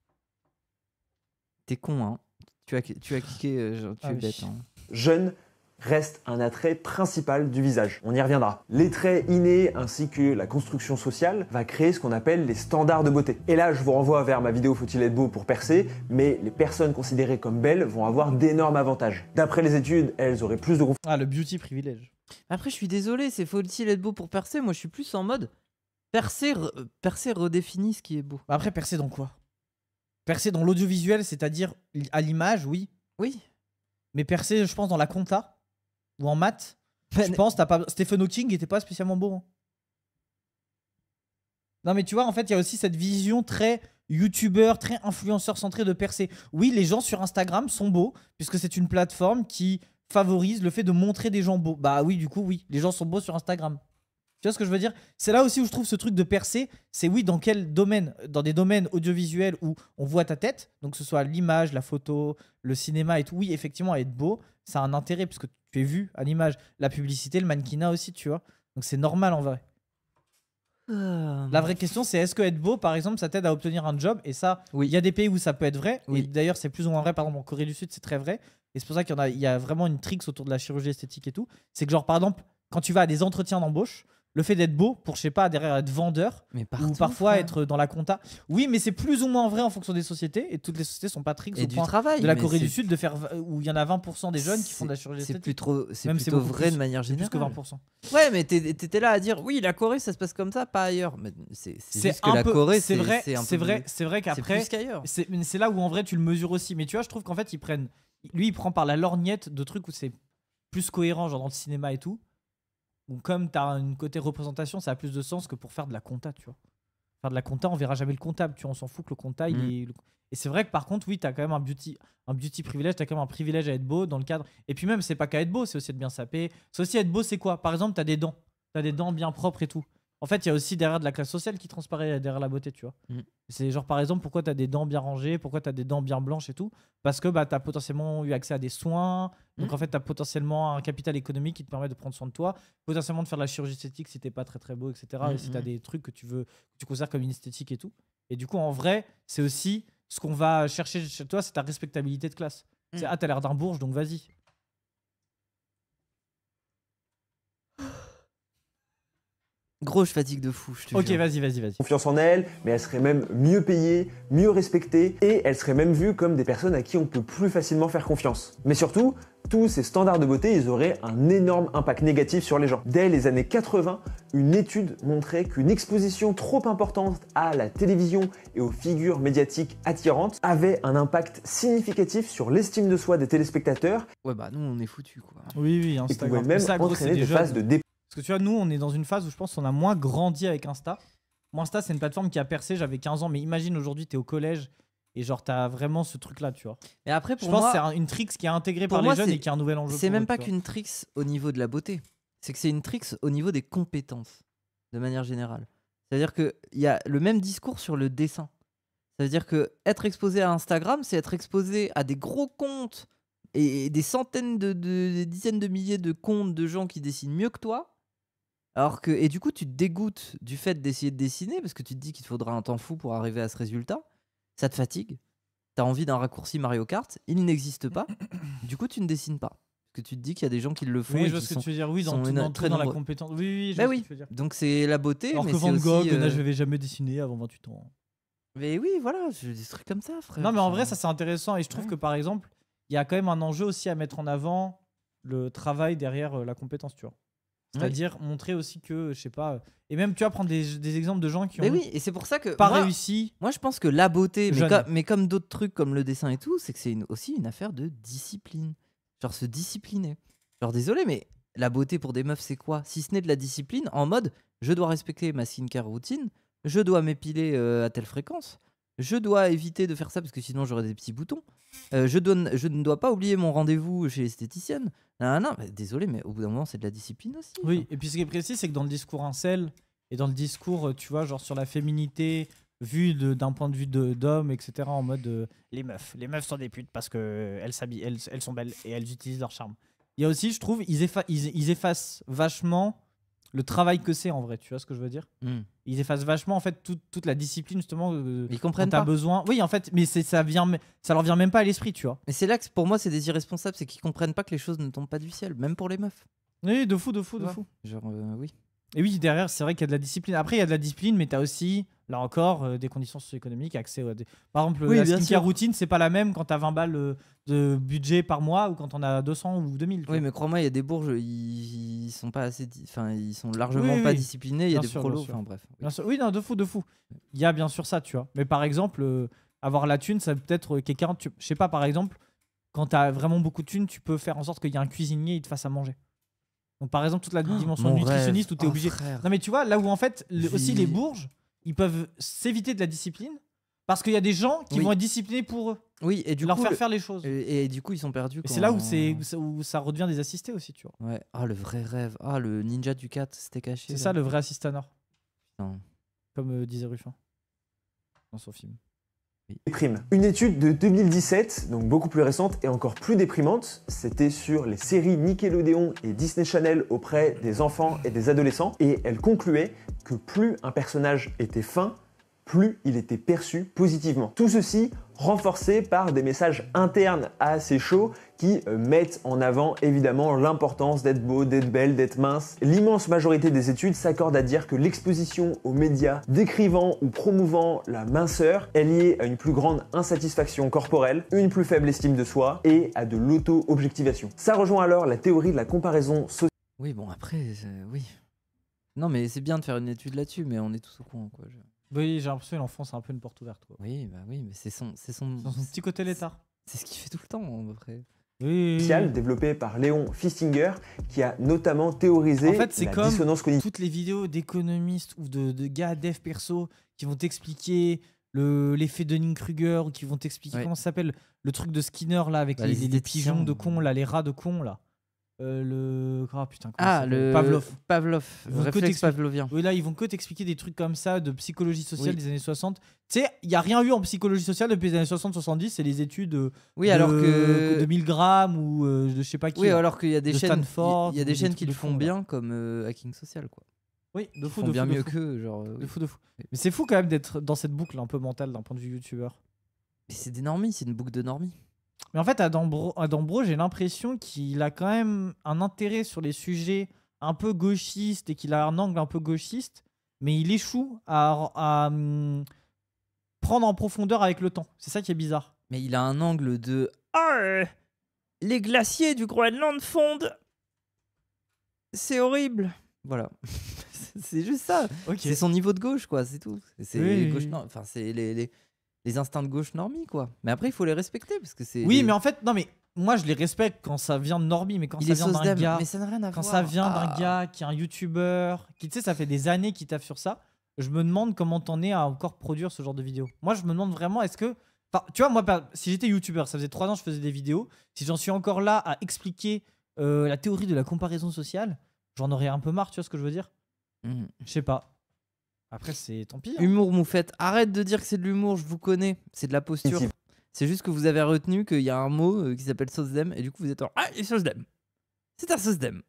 T'es con, hein. Tu as cliqué, genre, tu Ah es oui. bête. Hein. jeune reste un attrait principal du visage. On y reviendra. Les traits innés ainsi que la construction sociale va créer ce qu'on appelle les standards de beauté. Et là, je vous renvoie vers ma vidéo Faut-il être beau pour percer, mais les personnes considérées comme belles vont avoir d'énormes avantages. D'après les études, elles auraient plus de Ah, le beauty privilège. Après, je suis désolé, c'est faut-il être beau pour percer? Moi, je suis plus en mode percer redéfinit ce qui est beau. Bah après, percer dans quoi? Percer dans l'audiovisuel, c'est-à-dire à l'image, oui. Oui. Mais percer, je pense, dans la compta ou en maths, Ben, je pense, t'as pas... Stephen Hawking était pas spécialement beau. Hein. Non, mais tu vois, en fait, il y a aussi cette vision très youtubeur, très influenceur centré de percer. Oui, les gens sur Instagram sont beaux, puisque c'est une plateforme qui favorise le fait de montrer des gens beaux. Bah oui, du coup, oui, les gens sont beaux sur Instagram. Tu vois ce que je veux dire? C'est là aussi où je trouve ce truc de percer, c'est oui, dans quel domaine? Dans des domaines audiovisuels où on voit ta tête, donc que ce soit l'image, la photo, le cinéma et tout. Oui, effectivement, être beau, ça a un intérêt, puisque tu es vu à l'image. La publicité, le mannequinat aussi, tu vois. Donc c'est normal en vrai. La vraie question, c'est est-ce que être beau, par exemple, ça t'aide à obtenir un job? Et ça, Oui. il y a des pays où ça peut être vrai. Oui. Et d'ailleurs, c'est plus ou moins vrai. Par exemple, en Corée du Sud, c'est très vrai. Et c'est pour ça il y a vraiment une tricks autour de la chirurgie esthétique et tout. C'est que, genre, par exemple, quand tu vas à des entretiens d'embauche, le fait d'être beau pour, je sais pas, derrière être vendeur Mais ou partout, parfois frère. être dans la compta. Oui, mais c'est plus ou moins vrai en fonction des sociétés. Et toutes les sociétés sont pas tricks Et au du point travail. de la mais Corée c'est- du Sud de faire où il y en a 20% des jeunes qui font de la chirurgie C'est esthétique. c'est Même c'est plutôt beaucoup vrai plus. de manière C'est plus générale. que 20%. Ouais, mais t'étais là à dire oui, la Corée, ça se passe comme ça, pas ailleurs. Mais c'est juste que un la peu- Corée, c'est vrai, un c'est peu vrai, c'est vrai c'est qu'après, plus qu'ailleurs. mais c'est là où en vrai tu le mesures aussi. Mais tu vois, je trouve qu'en fait, lui, il prend par la lorgnette de trucs où c'est plus cohérent, genre dans le cinéma et tout. Ou comme t'as une côté représentation, ça a plus de sens que pour faire de la compta, tu vois. Faire de la compta, on verra jamais le comptable, tu vois, on s'en fout que le compta, il est. Et c'est vrai que par contre, oui, t'as quand même un beauty privilège, t'as quand même un privilège à être beau dans le cadre. Et puis même, c'est pas qu'à être beau, c'est aussi être bien sapé. C'est aussi être beau, c'est quoi? Par exemple, t'as des dents. T'as des dents bien propres et tout. En fait, il y a aussi derrière de la classe sociale qui transparaît derrière la beauté, tu vois. C'est genre, par exemple, pourquoi t'as des dents bien rangées, pourquoi t'as des dents bien blanches et tout? Parce que bah, t'as potentiellement eu accès à des soins. Donc, en fait, t'as potentiellement un capital économique qui te permet de prendre soin de toi, potentiellement de faire de la chirurgie esthétique si t'es pas très très beau, etc. Et si t'as des trucs que tu considères comme une esthétique et tout. Et du coup, en vrai, c'est aussi ce qu'on va chercher chez toi, c'est ta respectabilité de classe. C'est ah, t'as l'air d'un bourge, donc vas-y. Gros, je fatigue de fou, je te Ok, jure. vas-y. confiance en elles, mais elles seraient même mieux payées, mieux respectées, et elles seraient même vues comme des personnes à qui on peut plus facilement faire confiance. Mais surtout, tous ces standards de beauté, ils auraient un énorme impact négatif sur les gens. Dès les années 80, une étude montrait qu'une exposition trop importante à la télévision et aux figures médiatiques attirantes avait un impact significatif sur l'estime de soi des téléspectateurs Ouais, bah nous, on est foutus, quoi. Oui, et pouvait Instagram. même Ça, gros, entraîner c'est des des jeunes. phases de dépression. Parce que tu vois, nous, on est dans une phase où je pense qu'on a moins grandi avec Insta. Moi, Insta, c'est une plateforme qui a percé, j'avais 15 ans, mais imagine aujourd'hui, t'es au collège et genre, t'as vraiment ce truc-là, tu vois. Et après, Je pour pense que moi, c'est une tricks qui est intégrée pour par moi, les jeunes c'est- et qui est un nouvel enjeu. c'est pour même eux, pas tu vois. qu'une tricks au niveau de la beauté. C'est que c'est une tricks au niveau des compétences, de manière générale. C'est-à-dire qu'il y a le même discours sur le dessin. Ça veut dire que être exposé à Instagram, c'est être exposé à des gros comptes et des centaines des dizaines de milliers de comptes de gens qui dessinent mieux que toi. Alors que, et du coup, tu te dégoûtes du fait d'essayer de dessiner parce que tu te dis qu'il te faudra un temps fou pour arriver à ce résultat. Ça te fatigue. Tu as envie d'un raccourci Mario Kart. Il n'existe pas. Du coup, tu ne dessines pas. Parce que tu te dis qu'il y a des gens qui le font. Oui, et je vois qui ce que sont... tu veux dire. Oui, sont dans très la nombreux. compétence. Oui, je Bah vois ce oui. que tu veux dire. Donc c'est la beauté. Alors mais que c'est Van aussi, Gogh, là, je vais jamais dessiner avant 28 ans. Mais oui, voilà, je des trucs comme ça, frère. Non, mais en Enfin, vrai, ça c'est intéressant. Et je trouve Ouais. que par exemple, il y a quand même un enjeu aussi à mettre en avant le travail derrière la compétence, tu vois. C'est-à-dire montrer aussi que, je sais pas. Et même, tu vois, prendre des exemples de gens qui Mais ont oui, et c'est pour ça que pas moi, réussi. moi, je pense que la beauté, Jeune. mais comme d'autres trucs comme le dessin et tout, c'est que c'est aussi une affaire de discipline. Genre se discipliner. Genre désolé, mais la beauté pour des meufs, c'est quoi? Si ce n'est de la discipline, en mode je dois respecter ma skincare routine, je dois m'épiler à telle fréquence, je dois éviter de faire ça parce que sinon j'aurai des petits boutons. Je ne dois pas oublier mon rendez-vous chez l'esthéticienne. Non, non, désolé, mais au bout d'un moment, c'est de la discipline aussi. Oui, et puis ce qui est précis, c'est que dans le discours incel et dans le discours, tu vois, genre sur la féminité, vu d'un point de vue d'homme, etc., en mode les meufs sont des putes parce que elles s'habillent, elles sont belles et elles utilisent leur charme. Il y a aussi, je trouve, ils effacent vachement le travail que c'est en vrai, tu vois ce que je veux dire? Hmm. Ils effacent vachement en fait toute la discipline justement Ils dont comprennent t'as pas. besoin. Oui, en fait, mais ça leur vient même pas à l'esprit, tu vois. Mais c'est là que pour moi, c'est des irresponsables, c'est qu'ils comprennent pas que les choses ne tombent pas du ciel, même pour les meufs. Oui, de fou. Tu vois. Genre, oui. Et oui, derrière, c'est vrai qu'il y a de la discipline. Après, il y a de la discipline, mais tu as aussi, là encore, des conditions socio-économiques, accès à Par exemple, Oui, la bien skincare sûr. routine, c'est pas la même quand tu as 20 balles de budget par mois ou quand on a 200 ou 2000. tu Oui, vois. mais crois-moi, il y a des bourges, ils sont pas assez, enfin, ils sont largement Oui, pas oui. disciplinés. Il y a Bien des sûr, prolos, bien sûr. enfin bref. Oui. Bien sûr. Oui, non, de fou. Il y a bien sûr ça, tu vois. Mais par exemple, avoir la thune, ça peut être quelqu'un, je sais pas, par exemple, quand tu as vraiment beaucoup de thunes, tu peux faire en sorte qu'il y ait un cuisinier et te fasse à manger. Donc par exemple, toute la dimension Mon nutritionniste rêve. où tu es Oh, obligé. frère. Non mais tu vois, là où en fait, aussi les Vis- bourges, ils peuvent s'éviter de la discipline parce qu'il y a des gens qui Oui. vont être disciplinés pour eux, Oui, et du leur coup, faire les choses. et du coup, ils sont perdus. Et c'est là où, où ça redevient des assistés aussi, tu vois. Ouais. Ah, le vrai rêve. Ah, le ninja du 4, c'était caché. C'est là. ça le vrai assistanat, Putain. comme disait Ruffin dans son film. déprime. Une étude de 2017, donc beaucoup plus récente et encore plus déprimante, c'était sur les séries Nickelodeon et Disney Channel auprès des enfants et des adolescents, et elle concluait que plus un personnage était fin, plus il était perçu positivement. Tout ceci renforcé par des messages internes à ces shows qui mettent en avant évidemment l'importance d'être beau, d'être belle, d'être mince. L'immense majorité des études s'accordent à dire que l'exposition aux médias décrivant ou promouvant la minceur est liée à une plus grande insatisfaction corporelle, une plus faible estime de soi et à de l'auto-objectivation. Ça rejoint alors la théorie de la comparaison sociale. Oui, bon, après, oui. Non, mais c'est bien de faire une étude là-dessus, mais on est tous au courant, quoi. Oui, j'ai l'impression que l'enfant c'est un peu une porte ouverte, quoi. Oui, bah oui, mais c'est son Dans son petit côté létard. c'est ce qu'il fait tout le temps, en vrai. Oui. développée par Léon Fistinger qui a notamment théorisé En fait, c'est la comme dissonance cognitive. toutes les vidéos d'économistes ou de gars dev perso qui vont t'expliquer l'effet Dunning-Kruger ou qui vont t'expliquer Ouais. comment ça s'appelle le truc de Skinner là avec Bah, les les pigeons esthéticiens. de con là, les rats de con là. Putain, comment ça Ah, s'appelle le Pavlov. Ils vont que réflexe t'expliquer- pavlovien. Oui, là, ils vont que t'expliquer des trucs comme ça de psychologie sociale Oui. des années 60. Tu sais, il n'y a rien eu en psychologie sociale depuis les années 60-70, c'est les études Oui, alors que de Milgram ou de je sais pas qui. oui, là. alors qu'il y a des de chaînes, Stanford, il y a ou des des chaînes trucs qui de le font fond, là. bien, comme Hacking Social, quoi. Oui, de Ils fou, font de bien fou, de mieux fou. qu'eux, genre. De fou. Mais c'est fou quand même d'être dans cette boucle un peu mentale d'un point de vue youtubeur. Mais c'est des normies, c'est une boucle de normies. Mais en fait, Adam Bro, j'ai l'impression qu'il a quand même un intérêt sur les sujets un peu gauchiste et qu'il a un angle un peu gauchiste, mais il échoue à prendre en profondeur avec le temps. C'est ça qui est bizarre. Mais il a un angle de les glaciers du Groenland fondent. C'est horrible. Voilà. C'est juste ça. Ok. C'est son niveau de gauche, quoi, c'est tout. C'est Oui, gauche oui. enfin, c'est les instincts de gauche normie, quoi. Mais après, il faut les respecter parce que c'est. Oui, mais en fait, non, mais moi je les respecte quand ça vient de Normie, mais quand il ça est vient d'un SOSDEM, gars, mais ça n'a rien à quand voir. ça vient d'un Ah. gars qui est un youtubeur, qui tu sais, ça fait des années qu'il taffe sur ça, je me demande comment t'en es à encore produire ce genre de vidéos. Moi, je me demande vraiment, est-ce que. Enfin, tu vois, moi, si j'étais youtubeur, ça faisait 3 ans que je faisais des vidéos, si j'en suis encore là à expliquer la théorie de la comparaison sociale, j'en aurais un peu marre, tu vois ce que je veux dire? Je sais pas. Après, c'est tant pis. Hein. Humour moufette. Arrête de dire que c'est de l'humour, je vous connais. C'est de la posture. C'est juste que vous avez retenu qu'il y a un mot qui s'appelle SOSDEM et du coup vous êtes en ah, il est SOSDEM. C'est un SOSDEM.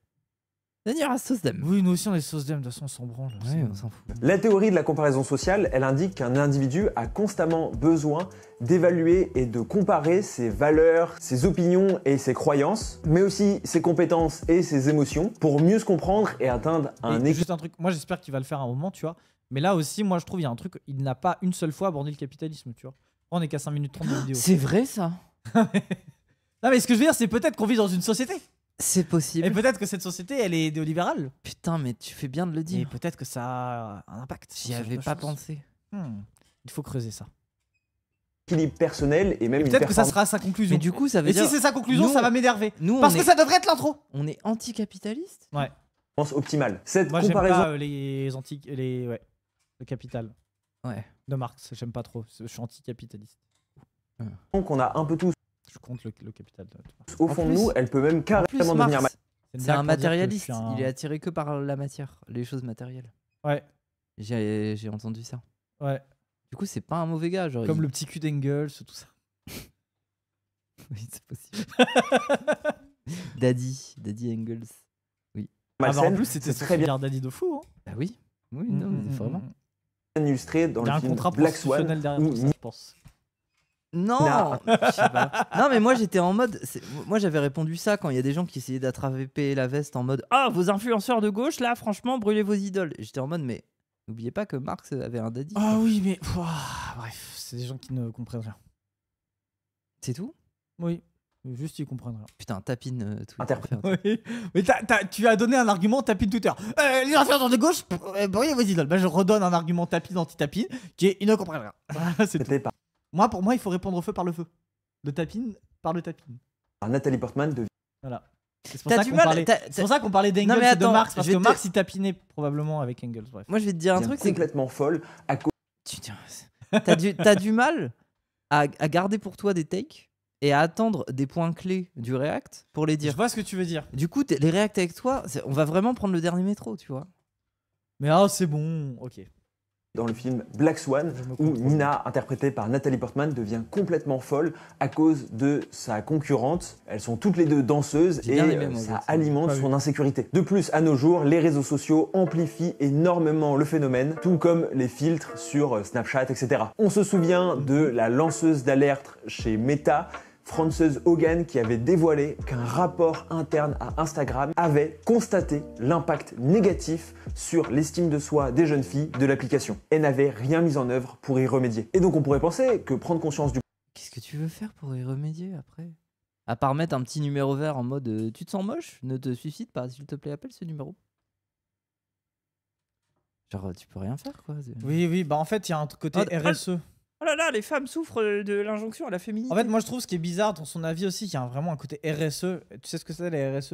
Venir à SOSDEM. Oui, nous aussi on est SOSDEM, de toute façon on s'en branle. Ouais, on s'en fout. La théorie de la comparaison sociale, elle indique qu'un individu a constamment besoin d'évaluer et de comparer ses valeurs, ses opinions et ses croyances, mais aussi ses compétences et ses émotions pour mieux se comprendre et atteindre un Et équilibre. juste un truc, moi j'espère qu'il va le faire à un moment, tu vois. Mais là aussi, moi je trouve il y a un truc, il n'a pas une seule fois abordé le capitalisme, tu vois. On est qu'à 5 minutes 30 de vidéo. C'est vrai ça. Non mais ce que je veux dire, c'est peut-être qu'on vit dans une société. C'est possible. Et peut-être que cette société, elle est néolibérale. Putain, mais tu fais bien de le Et dire. peut-être que ça a un impact. J'y sur ce avais genre de pas choses. pensé. Il faut creuser ça. Personnel et même Et une peut-être que ça performance. sera sa conclusion. Mais du coup, ça veut Et dire. si c'est sa conclusion, nous, ça va m'énerver. Nous, Parce on que est... ça devrait être l'intro. on est anticapitaliste. Ouais. Optimale. Cette Moi j'aime comparaison pas les antiques, ouais, le capital Ouais. de Marx. J'aime pas trop. Je suis anticapitaliste. qu'on a un peu tous Je compte le capital. au fond de plus- nous, elle peut même En plus, carrément devenir Marx, une c'est blague un pour dire que je matérialiste. suis un- Il est attiré que par la matière, les choses matérielles. Ouais, J'ai entendu ça. ouais. Du coup, c'est pas un mauvais gars. Genre, Comme il- le petit cul d'Engels, tout ça. Oui, c'est possible. Daddy Engels. Ah bah en malsaine. plus, c'était c'est très bien Daddy de fou. Hein. Bah oui. Oui, non, mais vraiment. illustré dans Il y a le un film contrat Black Swan. constitutionnel derrière où tout ça, je pense. Non, Non. je sais pas. Non, mais moi j'étais en mode. Moi j'avais répondu ça quand il y a des gens qui essayaient d'attraper la veste en mode ah, vos influenceurs de gauche là, franchement, brûlez vos idoles. Et j'étais en mode, mais n'oubliez pas que Marx avait un daddy. Ah oui, mais bref, c'est des gens qui ne comprennent rien. C'est tout. Oui, juste ils comprennent rien. Putain, tapine tout. Interprète. Oui, mais tu as donné un argument tapine Twitter. Les influenceurs de gauche, brûlez vos idoles. Bah, je redonne un argument tapine anti-tapine qui est ils ne comprennent rien. Voilà, c'est tout. C'était par Pour moi, il faut répondre au feu par le feu. Le tapine par le tapine. Nathalie Portman de Voilà. C'est pour T'as ça du qu'on mal. parlait. C'est pour ça qu'on parlait Non, d'Engels mais et de attends, Marx, parce je vais que te- Marx il tapinait probablement avec Engels. Bref. Moi je vais te dire un truc, c'est que complètement folle à cause t'as du mal à garder pour toi des takes et à attendre des points clés du React pour les Je dire. vois ce que tu veux dire. Du coup, les React avec toi, on va vraiment prendre le dernier métro, tu vois. Mais c'est bon, ok. dans le film Black Swan, Je me où contrôle. Nina, interprétée par Nathalie Portman, devient complètement folle à cause de sa concurrente. Elles sont toutes les deux danseuses J'ai et bien aimé, moi, ça Black Swan. alimente Pas son insécurité. De plus, à nos jours, les réseaux sociaux amplifient énormément le phénomène, tout comme les filtres sur Snapchat, etc. On se souvient de la lanceuse d'alerte chez Meta, Frances Hogan, qui avait dévoilé qu'un rapport interne à Instagram avait constaté l'impact négatif sur l'estime de soi des jeunes filles de l'application et n'avait rien mis en œuvre pour y remédier. Et donc on pourrait penser que prendre conscience du Qu'est-ce que tu veux faire pour y remédier après? À part mettre un petit numéro vert en mode tu te sens moche? Ne te suicide pas, s'il te plaît, appelle ce numéro. Genre, tu peux rien faire quoi. Oui, bah en fait, il y a un côté RSE. Oh là là, les femmes souffrent de l'injonction à la féminité. En fait, moi je trouve ce qui est bizarre dans son avis aussi, il y a vraiment un côté RSE. Tu sais ce que c'est la RSE?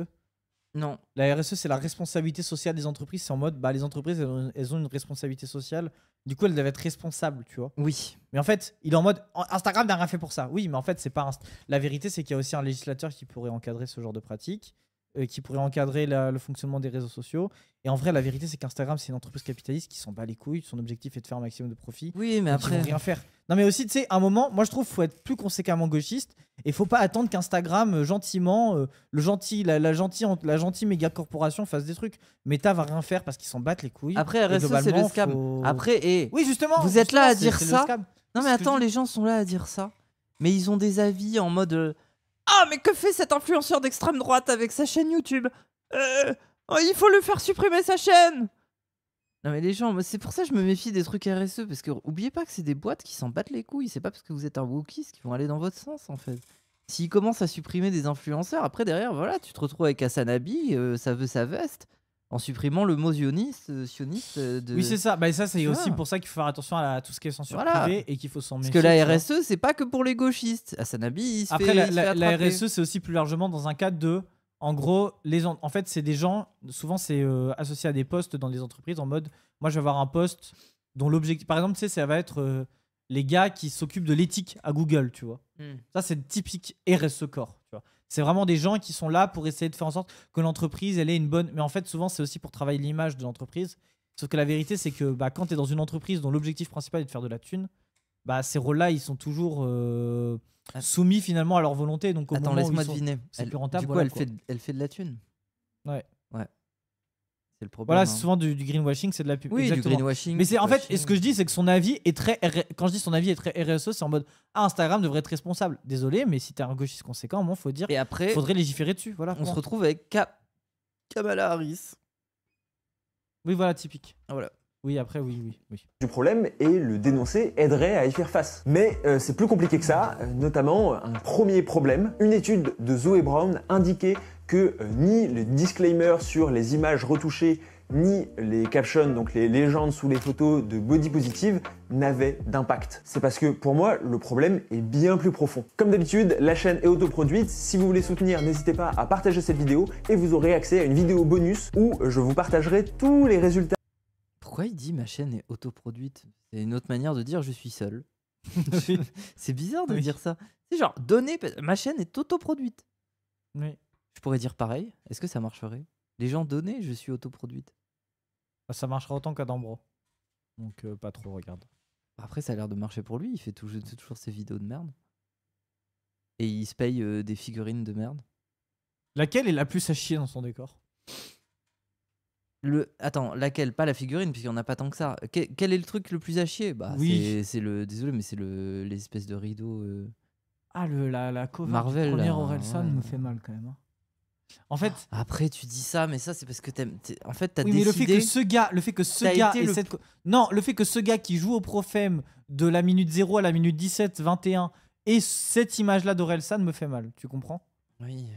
Non. La RSE, c'est la responsabilité sociale des entreprises. C'est en mode, bah les entreprises, elles ont une responsabilité sociale. Du coup, elles doivent être responsables, tu vois. Oui. Mais en fait, il est en mode, Instagram n'a rien fait pour ça. Oui, mais en fait, c'est pas. La vérité, c'est qu'il y a aussi un législateur qui pourrait encadrer ce genre de pratique, qui pourrait encadrer le fonctionnement des réseaux sociaux. Et en vrai, la vérité, c'est qu'Instagram, c'est une entreprise capitaliste qui s'en bat les couilles. Son objectif est de faire un maximum de profit. Oui, mais Donc, ils après. vont rien faire. Non, mais aussi, tu sais, à un moment, moi je trouve qu'il faut être plus conséquemment gauchiste et faut pas attendre qu'Instagram, gentiment, la gentille méga corporation fasse des trucs. Meta va rien faire parce qu'ils s'en battent les couilles. Après, Et RSE, c'est le globalement, scam. faut- Après, Oui, justement. Vous êtes là à justement, dire c'est ça le scam. Non mais C'est ce que attends, je dis. les gens sont là à dire ça. Mais ils ont des avis en mode ah mais que fait cet influenceur d'extrême droite avec sa chaîne YouTube Oh, il faut le faire supprimer sa chaîne. Non mais les gens, c'est pour ça que je me méfie des trucs RSE, parce que oubliez pas que c'est des boîtes qui s'en battent les couilles. C'est pas parce que vous êtes un wokiste qu'ils vont aller dans votre sens en fait. S'ils commencent à supprimer des influenceurs, après derrière, voilà, tu te retrouves avec Asanabi, ça veut sa veste, en supprimant le mot sioniste de... Oui, c'est ça. Bah, ça, c'est Tu aussi vois. pour ça qu'il faut faire attention à tout ce qui est censure Voilà. privée et qu'il faut s'en Parce méfier. que la tu vois. RSE, c'est pas que pour les gauchistes. Asanabi, il se Après, fait, la, il se fait la attraper. RSE, c'est aussi plus largement dans un cadre de. En gros, en fait, c'est des gens. Souvent, c'est associé à des postes dans les entreprises en mode. Moi, je vais avoir un poste dont l'objectif. Par exemple, tu sais, ça va être les gars qui s'occupent de l'éthique à Google, tu vois. Ça, c'est typique RSE Corps, tu vois. C'est vraiment des gens qui sont là pour essayer de faire en sorte que l'entreprise, elle ait une bonne. Mais en fait, souvent, c'est aussi pour travailler l'image de l'entreprise. Sauf que la vérité, c'est que bah, quand tu es dans une entreprise dont l'objectif principal est de faire de la thune, bah, ces rôles-là, ils sont toujours soumis finalement à leur volonté. Donc, au Attends, moment où laisse-moi ils sont- deviner. c'est plus rentable, Du coup, voilà, elle, quoi. elle fait de la thune. Ouais. C'est le problème. Voilà, hein. c'est souvent du greenwashing, c'est de la pub. Oui, Exactement. du greenwashing. Mais c'est en fait, bashing. et ce que je dis, c'est que son avis est très. Quand je dis son avis est très RSE, c'est en mode Instagram devrait être responsable. Désolé, mais si t'es un gauchiste conséquent, il faut dire Et après, faudrait légiférer dessus. Voilà. on se point. retrouve avec Kamala Harris. Oui, voilà, typique. Ah, voilà. Oui, après, oui. du problème et le dénoncer aiderait à y faire face. Mais c'est plus compliqué que ça, notamment un premier problème. Une étude de Zoé Brown indiquait que ni le disclaimer sur les images retouchées ni les captions, donc les légendes sous les photos de body positive, n'avaient d'impact. C'est parce que pour moi, le problème est bien plus profond. Comme d'habitude, la chaîne est autoproduite. Si vous voulez soutenir, n'hésitez pas à partager cette vidéo et vous aurez accès à une vidéo bonus où je vous partagerai tous les résultats. Pourquoi il dit ma chaîne est autoproduite? C'est une autre manière de dire je suis seul. Oui. C'est bizarre de Oui. dire ça. C'est genre, ma chaîne est autoproduite. Oui. Je pourrais dire pareil. Est-ce que ça marcherait? Les gens donnez, je suis autoproduite. Bah, ça marchera autant qu'Adambro. Donc, pas trop, regarde. Après, ça a l'air de marcher pour lui. Il fait toujours ses vidéos de merde. Et il se paye des figurines de merde. Laquelle est la plus à chier dans son décor? Attends, laquelle? Pas la figurine, puisqu'il n'y en a pas tant que ça. Quel est le truc le plus à chier? Bah, Oui. c'est le. Désolé, mais c'est l'espèce de rideau. Ah, la cover Marvel, du premier là, Orelsan ouais. me fait mal quand même. Hein. En fait, Après, tu dis ça, mais ça, c'est parce que en fait, t'as oui, mais décidé. le fait que ce T'as gars été ait le- cette non, le fait que ce gars qui joue au Profem de la minute 0 à la minute 17, 21 et cette image-là d'Orelsan me fait mal. Tu comprends? Oui.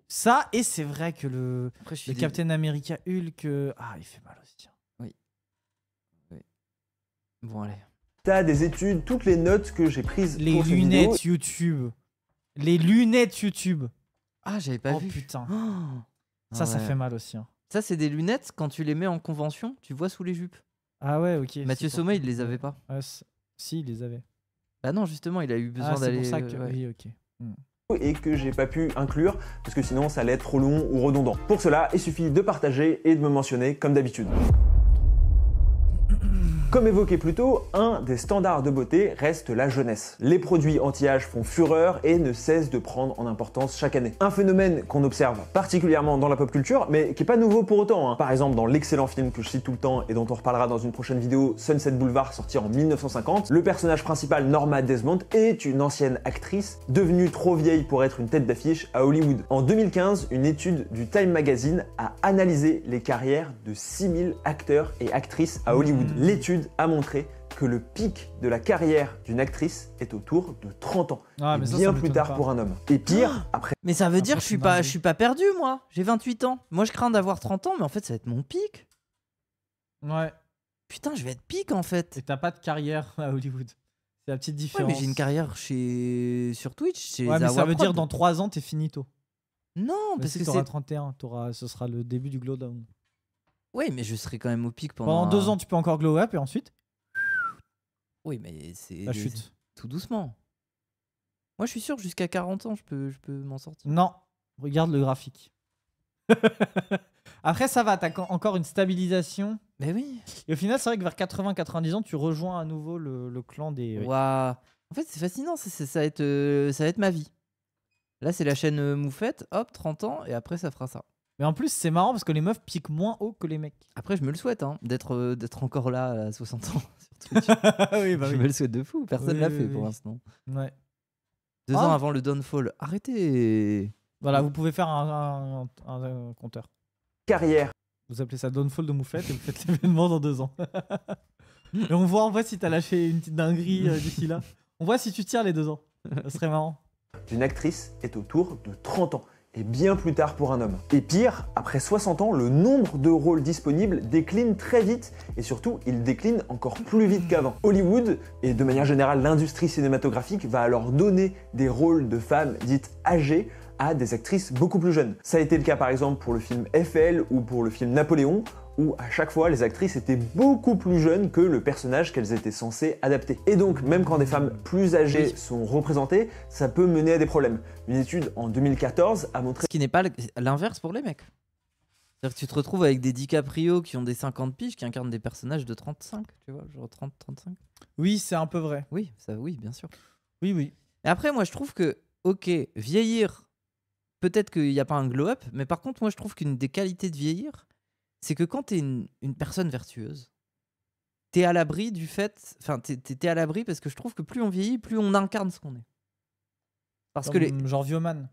Ça, et c'est vrai que Après, je suis le Captain America Hulk, il fait mal aussi. Hein. Bon, allez. Des études, toutes les notes que j'ai prises Les pour cette vidéo. lunettes YouTube. Les lunettes YouTube. Ah, j'avais pas Oh vu. putain. Oh. Ça Ouais. fait mal aussi. Hein. Ça, c'est des lunettes, quand tu les mets en convention, tu vois sous les jupes. Ah ouais, ok. Mathieu c'est pour Sommet, ça. il les avait pas. Ouais, si, il les avait. Bah non, justement, il a eu besoin Ah, c'est d'aller. pour ça que. ouais. Oui, ok. Et que j'ai pas pu inclure parce que sinon ça allait être trop long ou redondant. Pour cela, il suffit de partager et de me mentionner comme d'habitude. Comme évoqué plus tôt, un des standards de beauté reste la jeunesse. Les produits anti-âge font fureur et ne cessent de prendre en importance chaque année. Un phénomène qu'on observe particulièrement dans la pop culture, mais qui est pas nouveau pour autant. Hein. Par exemple, dans l'excellent film que je cite tout le temps et dont on reparlera dans une prochaine vidéo, Sunset Boulevard, sorti en 1950, le personnage principal, Norma Desmond, est une ancienne actrice devenue trop vieille pour être une tête d'affiche à Hollywood. En 2015, une étude du Time Magazine a analysé les carrières de 6000 acteurs et actrices à Hollywood. L'étude a montré que le pic de la carrière d'une actrice est autour de 30 ans. Ah, Et mais ça bien m'étonne plus tard pas. pour un homme. Et pire, après Mais ça veut dire que c'est dingue. je suis pas perdu, moi. J'ai 28 ans. Moi, je crains d'avoir 30 ans, mais en fait, ça va être mon pic. Ouais. Putain, je vais être pic, en fait. Et t'as pas de carrière à Hollywood. C'est la petite Ouais, différence. mais j'ai une carrière sur Twitch. Chez Ouais, mais ça Zawa veut Prod. dire dans 3 ans, t'es finito. Non, Parce parce que que t'auras c'est. 31. Ce sera le début du glow down. Oui, mais je serai quand même au pic pendant. Pendant 2 ans, tu peux encore glow up et ensuite, Oui, mais c'est. la chute. Tout doucement. Moi, je suis sûr que jusqu'à 40 ans, je peux m'en sortir. Non, regarde le graphique. Après, ça va, t'as encore une stabilisation. Mais oui. Et au final, c'est vrai que vers 80-90 ans, tu rejoins à nouveau le clan des. Waouh. En fait, c'est fascinant. Ça va être ma vie. Là, c'est la chaîne Moufette. Hop, 30 ans. Et après, ça fera ça. Mais en plus, c'est marrant parce que les meufs piquent moins haut que les mecs. Après, je me le souhaite, hein, d'être encore là à 60 ans sur Twitch. Oui, Je me le souhaite de fou. Personne Oui, l'a oui, fait oui. pour l'instant. Ouais. 2 Ah. ans avant le downfall. Arrêtez. Voilà, vous pouvez faire un compteur. carrière. Vous appelez ça downfall de moufette et vous faites l'événement dans 2 ans. Et on voit si t'as lâché une petite dinguerie d'ici là. On voit si tu tires les 2 ans. Ça serait marrant. D'une actrice est autour de 30 ans. Et bien plus tard pour un homme. Et pire, après 60 ans, le nombre de rôles disponibles décline très vite et surtout, il décline encore plus vite qu'avant. Hollywood, et de manière générale l'industrie cinématographique, va alors donner des rôles de femmes dites âgées à des actrices beaucoup plus jeunes. Ça a été le cas par exemple pour le film Eiffel ou pour le film Napoléon, où à chaque fois les actrices étaient beaucoup plus jeunes que le personnage qu'elles étaient censées adapter. Et donc même quand des femmes plus âgées sont représentées, ça peut mener à des problèmes. Une étude en 2014 a montré... Ce qui n'est pas l'inverse pour les mecs. C'est-à-dire que tu te retrouves avec des DiCaprio qui ont des 50 piges, qui incarnent des personnages de 35, tu vois, genre 30-35. Oui, c'est un peu vrai. Oui, ça, oui, bien sûr. Oui, oui. Et après, moi je trouve que, ok, vieillir, peut-être qu'il n'y a pas un glow-up, mais par contre, moi je trouve qu'une des qualités de vieillir, c'est que quand t'es une personne vertueuse, t'es à l'abri du fait... Enfin, t'es à l'abri parce que je trouve que plus on vieillit, plus on incarne ce qu'on est. Parce que Genre Vioman.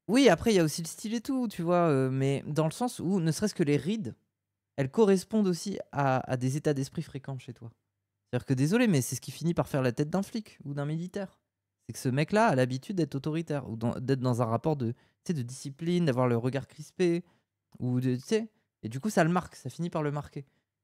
Oui, après, il y a aussi le style et tout, tu vois, mais dans le sens où, ne serait-ce que les rides, elles correspondent aussi à des états d'esprit fréquents chez toi. C'est-à-dire que, désolé, mais c'est ce qui finit par faire la tête d'un flic ou d'un militaire. C'est que ce mec-là a l'habitude d'être autoritaire ou d'être dans un rapport de discipline, d'avoir le regard crispé, ou de, tu sais... Et du coup, ça le marque, ça finit par le marquer.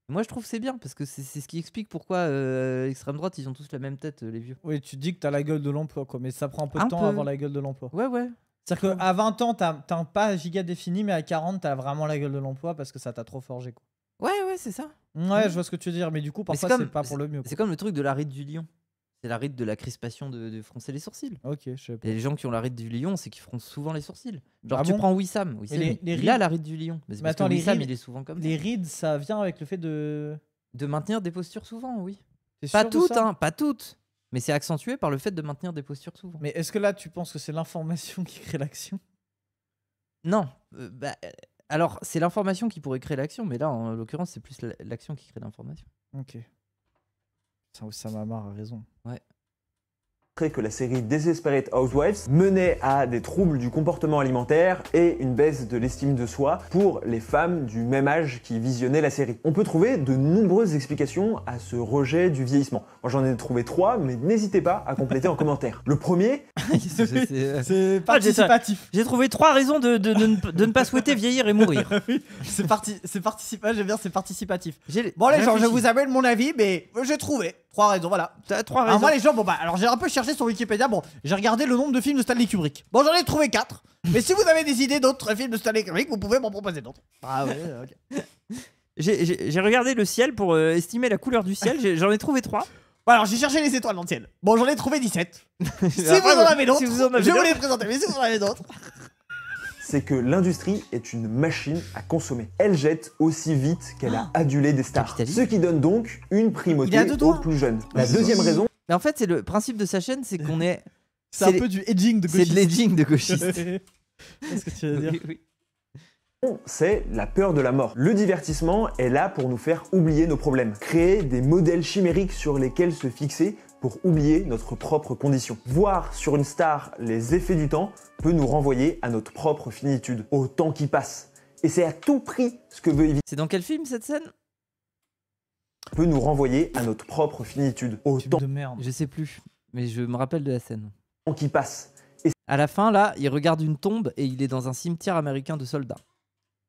Et moi, je trouve que c'est bien, parce que c'est ce qui explique pourquoi l'extrême droite, ils ont tous la même tête, les vieux. Oui, tu dis que t'as la gueule de l'emploi, quoi. Mais ça prend un peu de Un temps peu. à avoir la gueule de l'emploi. Ouais, ouais. C'est-à-dire qu'à 20 ans, t'as pas giga défini, mais à 40, t'as vraiment la gueule de l'emploi parce que ça t'a trop forgé, quoi. Ouais, c'est ça. Ouais, je vois ce que tu veux dire, mais du coup, Mais parfois, c'est pas pour le mieux, C'est quoi. comme le truc de la ride du lion. C'est la ride de la crispation de froncer les sourcils. Ok, je sais pas. Et les gens qui ont la ride du lion, c'est qu'ils froncent souvent les sourcils. Genre, Ah tu bon prends Wissam. Wissam, les il rides- a la ride du lion. Mais c'est parce attends, que les Wissam, rides- il est souvent comme Les ça. rides, ça vient avec le fait de... De maintenir des postures souvent, oui. T'es Pas sûr de toutes, ça hein, pas toutes. Mais c'est accentué par le fait de maintenir des postures souvent. Mais est-ce que là, tu penses que c'est l'information qui crée l'action? Non. Alors, c'est l'information qui pourrait créer l'action, mais là, en l'occurrence, c'est plus l'action qui crée l'information. Ok. Ça m'a marre, a raison. que la série Desperate Housewives menait à des troubles du comportement alimentaire et une baisse de l'estime de soi pour les femmes du même âge qui visionnaient la série. On peut trouver de nombreuses explications à ce rejet du vieillissement. Moi j'en ai trouvé 3, mais n'hésitez pas à compléter en commentaire. Le premier, C'est participatif. J'ai trouvé 3 raisons de ne pas souhaiter vieillir et mourir. C'est participatif, j'aime bien, c'est participatif. Bon les gens, je vous amène mon avis, mais j'ai trouvé 3 raisons, voilà. T'as 3 Alors raisons. moi les gens, bon bah alors j'ai un peu cherché sur Wikipédia, bon j'ai regardé le nombre de films de Stanley Kubrick. Bon j'en ai trouvé 4, mais si vous avez des idées d'autres films de Stanley Kubrick, vous pouvez m'en proposer d'autres. Ah ouais, ok. J'ai regardé le ciel pour estimer la couleur du ciel. J'en ai trouvé 3. Bon alors j'ai cherché les étoiles dans le ciel. Bon j'en ai trouvé 17. Si vous Ah, en avez d'autres, si vous en avez je vais vous d'autres. les présenter, mais si vous en avez d'autres. c'est que l'industrie est une machine à consommer. Elle jette aussi vite qu'elle a adulé des stars. Capitaliste. Ce qui donne donc une Il est primauté à deux aux doigts. plus jeunes. La deuxième raison, Mais en fait, c'est le principe de sa chaîne, c'est qu'on est. C'est un peu du edging de C'est gauchiste. de l'edging de gauchiste. Qu'est-ce que tu veux dire? Oui, oui. c'est la peur de la mort. Le divertissement est là pour nous faire oublier nos problèmes. Créer des modèles chimériques sur lesquels se fixer pour oublier notre propre condition. Voir sur une star les effets du temps peut nous renvoyer à notre propre finitude, au temps qui passe. Et c'est à tout prix ce que veut éviter. C'est dans quel film cette scène? Peut nous renvoyer à notre propre finitude, au Film temps de merde. Je sais plus, mais je me rappelle de la scène. qui passe. À la fin, là, il regarde une tombe et il est dans un cimetière américain de soldats.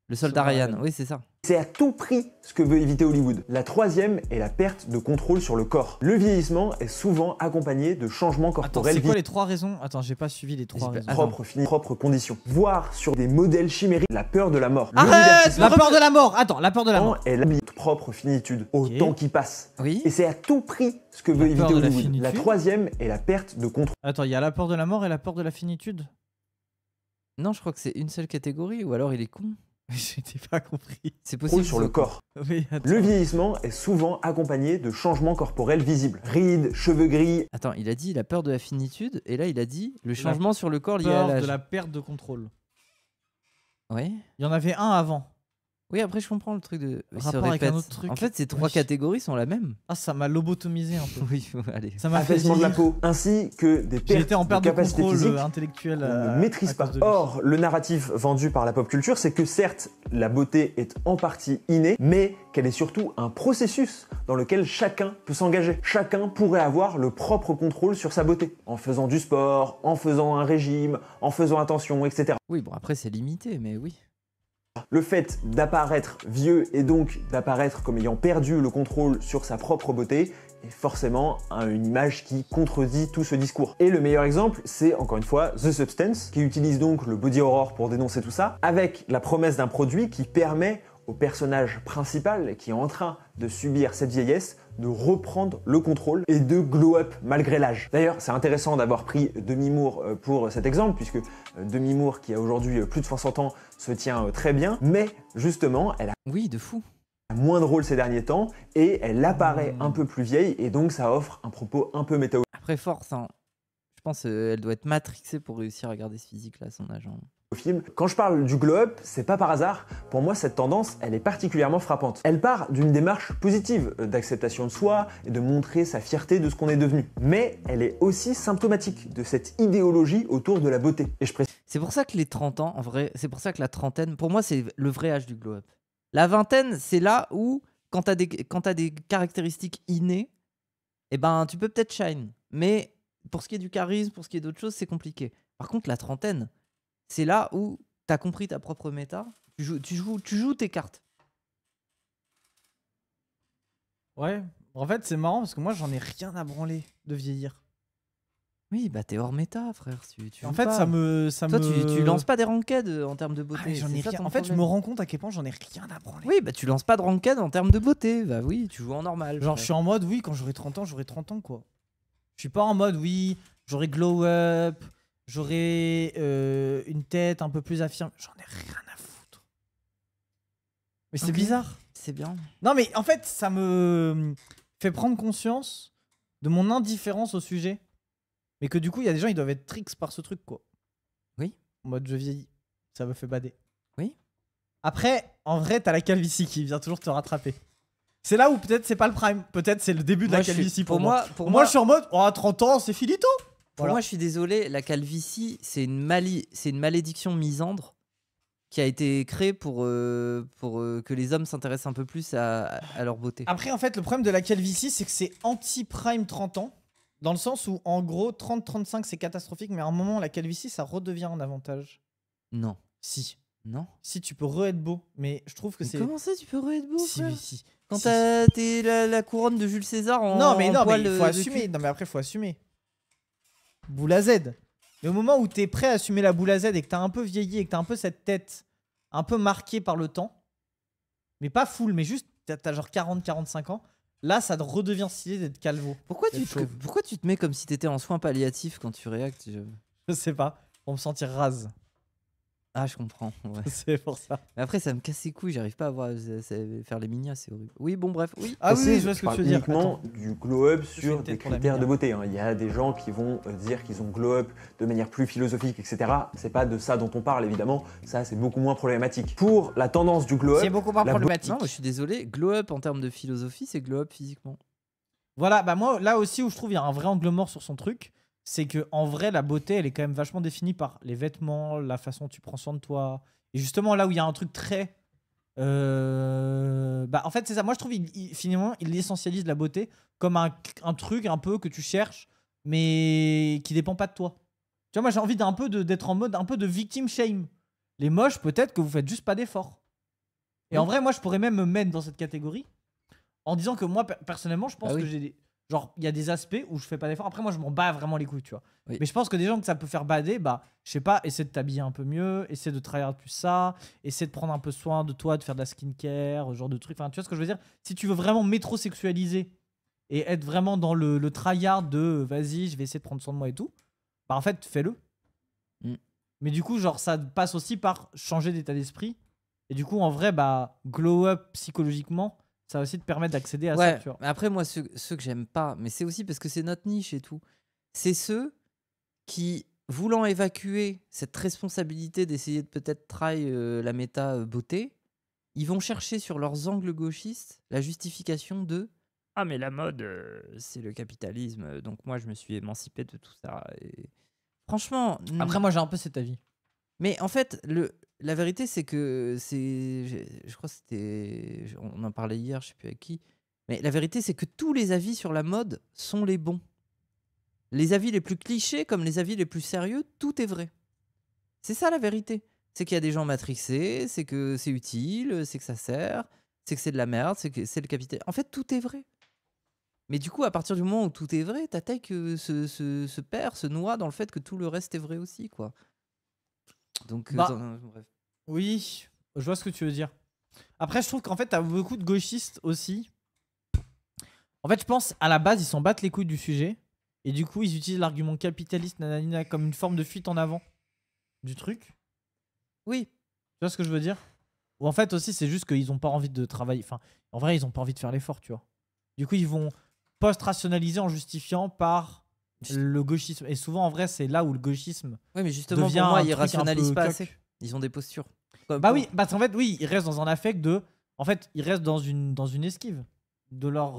Le soldat Soldat Ryan, Ryan. oui, c'est ça. C'est à tout prix ce que veut éviter Hollywood. La troisième est la perte de contrôle sur le corps. Le vieillissement est souvent accompagné de changements Attends, corporels c'est quoi les 3 raisons? Attends, j'ai pas suivi les 3 J'ai raisons. pas- propres conditions. Voir sur des modèles chimériques la peur de la mort. Le Arrête divertissement La peur de la mort. Attends, la peur de la mort. est notre propre finitude, au Ok. temps qui passe. Oui. Et c'est à tout prix ce que veut La peur éviter de la Hollywood. finitude. La troisième est la perte de contrôle Attends, il y a la peur de la mort et la peur de la finitude. Non, je crois que c'est une seule catégorie, ou alors il est con. J'ai pas compris. C'est possible. sur le corps. Oui, attends. Le vieillissement est souvent accompagné de changements corporels visibles. Rides, cheveux gris, Attends, il a dit la peur de la finitude, et là il a dit le changement sur le corps lié à Peur l'âge. de la perte de contrôle. Ouais. Il y en avait un avant. Oui, après, je comprends le truc de. Il se Rapport avec un répète. autre truc. En fait, ces 3 Oui. catégories sont la même. Ah, ça m'a lobotomisé un peu. Oui, allez. Ça m'a fait Affaissement de la vieillir. peau, ainsi que des J'ai pertes été en de perte de capacité contrôle physique intellectuel. qu'on à ne maîtrise cause pas. de lui. Or, le narratif vendu par la pop culture, c'est que certes, la beauté est en partie innée, mais qu'elle est surtout un processus dans lequel chacun peut s'engager. Chacun pourrait avoir le propre contrôle sur sa beauté, en faisant du sport, en faisant un régime, en faisant attention, etc. Oui, bon, après, c'est limité, mais oui. Le fait d'apparaître vieux et donc d'apparaître comme ayant perdu le contrôle sur sa propre beauté est forcément une image qui contredit tout ce discours. Et le meilleur exemple, c'est encore une fois The Substance, qui utilise donc le body horror pour dénoncer tout ça, avec la promesse d'un produit qui permet au personnage principal qui est en train de subir cette vieillesse de reprendre le contrôle et de glow up malgré l'âge. D'ailleurs, c'est intéressant d'avoir pris Demi Moore pour cet exemple, puisque Demi Moore, qui a aujourd'hui plus de 60 ans, se tient très bien, mais justement, elle a Oui, de fou. moins de rôle ces derniers temps et elle apparaît un peu plus vieille et donc ça offre un propos un peu météo. Après, force, hein. Je pense qu'elle doit être matrixée pour réussir à garder ce physique-là, son agent. Au film. Quand je parle du glow-up, c'est pas par hasard. Pour moi, cette tendance, elle est particulièrement frappante. Elle part d'une démarche positive d'acceptation de soi et de montrer sa fierté de ce qu'on est devenu. Mais elle est aussi symptomatique de cette idéologie autour de la beauté. Et je précise. C'est pour ça que les 30 ans, en vrai, c'est pour ça que la trentaine, pour moi, c'est le vrai âge du glow-up. La vingtaine, c'est là où, quand t'as des caractéristiques innées, eh ben, tu peux peut-être shine. Mais pour ce qui est du charisme, pour ce qui est d'autres choses, c'est compliqué. Par contre, la trentaine, c'est là où tu as compris ta propre méta, tu joues tes cartes. Ouais, en fait, c'est marrant parce que moi, j'en ai rien à branler de vieillir. Oui, bah t'es hors méta, frère. Tu En joues fait, pas. ça Toi, me. tu lances pas des ranked en termes de beauté. Ah, mais j'en ai c'est ça rien. ton En fait, je me problème. rends compte à quel point j'en ai rien à branler. Oui, bah tu lances pas de ranked en termes de beauté. Bah oui, tu joues en normal. Genre, je suis en mode, oui, quand j'aurai 30 ans, j'aurai 30 ans, quoi. Je suis pas en mode, oui, j'aurai glow up, j'aurai une tête un peu plus affirmée. J'en ai rien à foutre. Mais c'est Ok. bizarre. C'est bien. Non, mais en fait, ça me fait prendre conscience de mon indifférence au sujet. Mais que du coup, il y a des gens, ils doivent être tricks par ce truc, quoi. Oui. En mode, je vieillis. Ça me fait bader. Oui. Après, en vrai, t'as la calvitie qui vient toujours te rattraper. C'est là où peut-être c'est pas le prime. Peut-être c'est le début de Moi, la je suis- calvitie pour pour moi. moi, Moi, je suis en mode, oh, à 30 ans, c'est finito. Pour Voilà. moi, je suis désolé, la calvitie, c'est une malédiction misandre qui a été créée pour que les hommes s'intéressent un peu plus à leur beauté. Après, en fait, le problème de la calvitie, c'est que c'est anti-prime 30 ans. Dans le sens où, en gros, 30-35, c'est catastrophique. Mais à un moment, la calvitie, ça redevient un avantage. Non. Si. Non. Si, tu peux re-être beau. Mais je trouve que Mais c'est. comment ça, tu peux être beau, Si, frère oui, si. Quand Si. t'es la couronne de Jules César en Non, mais poil il faut de assumer. cul. Non, mais après, il faut assumer. Boule à Z. Mais au moment où t'es prêt à assumer la boule à Z et que t'as un peu vieilli et que t'as un peu cette tête un peu marquée par le temps, mais pas full, mais juste t'as genre 40-45 ans, là, ça te redevient stylé d'être calvo. Pourquoi C'est chaud. pourquoi tu te mets comme si t'étais en soins palliatifs quand tu réactes Je sais pas. Pour me sentir rase. Ah, je comprends. Ouais. C'est pour ça. Mais après, ça me casse les couilles, j'arrive pas à faire les mignons, c'est horrible. Oui, bon, bref, oui. Ah oui, Précise, je vois ce que parle tu veux dire. uniquement Attends. du glow-up fais sur une des tête pour la critères de mignonne. beauté. Il y a des gens qui vont dire qu'ils ont glow-up de manière plus philosophique, etc. C'est pas de ça dont on parle, évidemment. Ça, c'est beaucoup moins problématique. Pour la tendance du glow-up, C'est beaucoup moins la problématique. Non, moi, je suis désolé, glow up en termes de philosophie, c'est glow up physiquement. Voilà, bah moi, là aussi où je trouve il y a un vrai angle mort sur son truc, c'est que en vrai, la beauté, elle est quand même vachement définie par les vêtements, la façon dont tu prends soin de toi. Et justement, là où il y a un truc très. Bah, en fait, c'est ça. Moi, je trouve finalement, il essentialise la beauté comme un truc un peu que tu cherches, mais qui dépend pas de toi. Tu vois, moi, j'ai envie d'être en mode un peu de victim shame. Les moches, peut-être que vous faites juste pas d'efforts. Et en vrai, moi, je pourrais même me mettre dans cette catégorie en disant que moi, personnellement, je pense Ah oui. que j'ai des. Genre, il y a des aspects où je fais pas d'efforts. Après, moi, je m'en bats vraiment les couilles, tu vois. Oui. Mais je pense que des gens que ça peut faire bader, bah, je sais pas, essaie de t'habiller un peu mieux, essaie de travailler plus ça, essaie de prendre un peu soin de toi, de faire de la skincare, ce genre de trucs. Enfin, tu vois ce que je veux dire? Si tu veux vraiment métrosexualiser et être vraiment dans le tryhard de vas-y, je vais essayer de prendre soin de moi et tout, bah, en fait, fais-le. Mm. Mais du coup, genre, ça passe aussi par changer d'état d'esprit. Et du coup, en vrai, bah, glow up psychologiquement, ça va aussi te permettre d'accéder à ça, Ouais, tu vois. mais après, moi, ceux que j'aime pas, mais c'est aussi parce que c'est notre niche et tout, c'est ceux qui, voulant évacuer cette responsabilité d'essayer de peut-être try la méta beauté, ils vont chercher sur leurs angles gauchistes la justification de ah mais la mode c'est le capitalisme donc moi je me suis émancipé de tout ça. Et franchement, Après, moi, j'ai un peu cet avis. mais en fait la vérité c'est que je crois que c'était on en parlait hier, je sais plus avec qui, mais la vérité c'est que tous les avis sur la mode sont les bons. Les avis les plus clichés comme les avis les plus sérieux, tout est vrai. C'est ça la vérité. C'est qu'il y a des gens matrixés, c'est que c'est utile, c'est que ça sert, c'est que c'est de la merde, c'est que c'est le capital. En fait, tout est vrai. Mais du coup, à partir du moment où tout est vrai, ta tech se perd, se noie dans le fait que tout le reste est vrai aussi, quoi. Donc, Bah, bref. Oui, je vois ce que tu veux dire. Après, je trouve qu'en fait, t'as beaucoup de gauchistes aussi. En fait, je pense, à la base, ils s'en battent les couilles du sujet. Et du coup, ils utilisent l'argument capitaliste nanana, comme une forme de fuite en avant du truc. Oui, Tu vois ce que je veux dire? Ou en fait, aussi, c'est juste qu'ils ont pas envie de travailler. Enfin, en vrai, ils ont pas envie de faire l'effort, tu vois. Du coup, ils vont post-rationaliser en justifiant par le gauchisme. Et souvent, en vrai, c'est là où le gauchisme oui, mais justement, devient pour moi, un ils truc un rationalisent peu pas coq. assez. Ils ont des postures. Bah oui, parce qu'en fait, oui, ils restent dans un affect de. En fait, ils restent dans une esquive de leur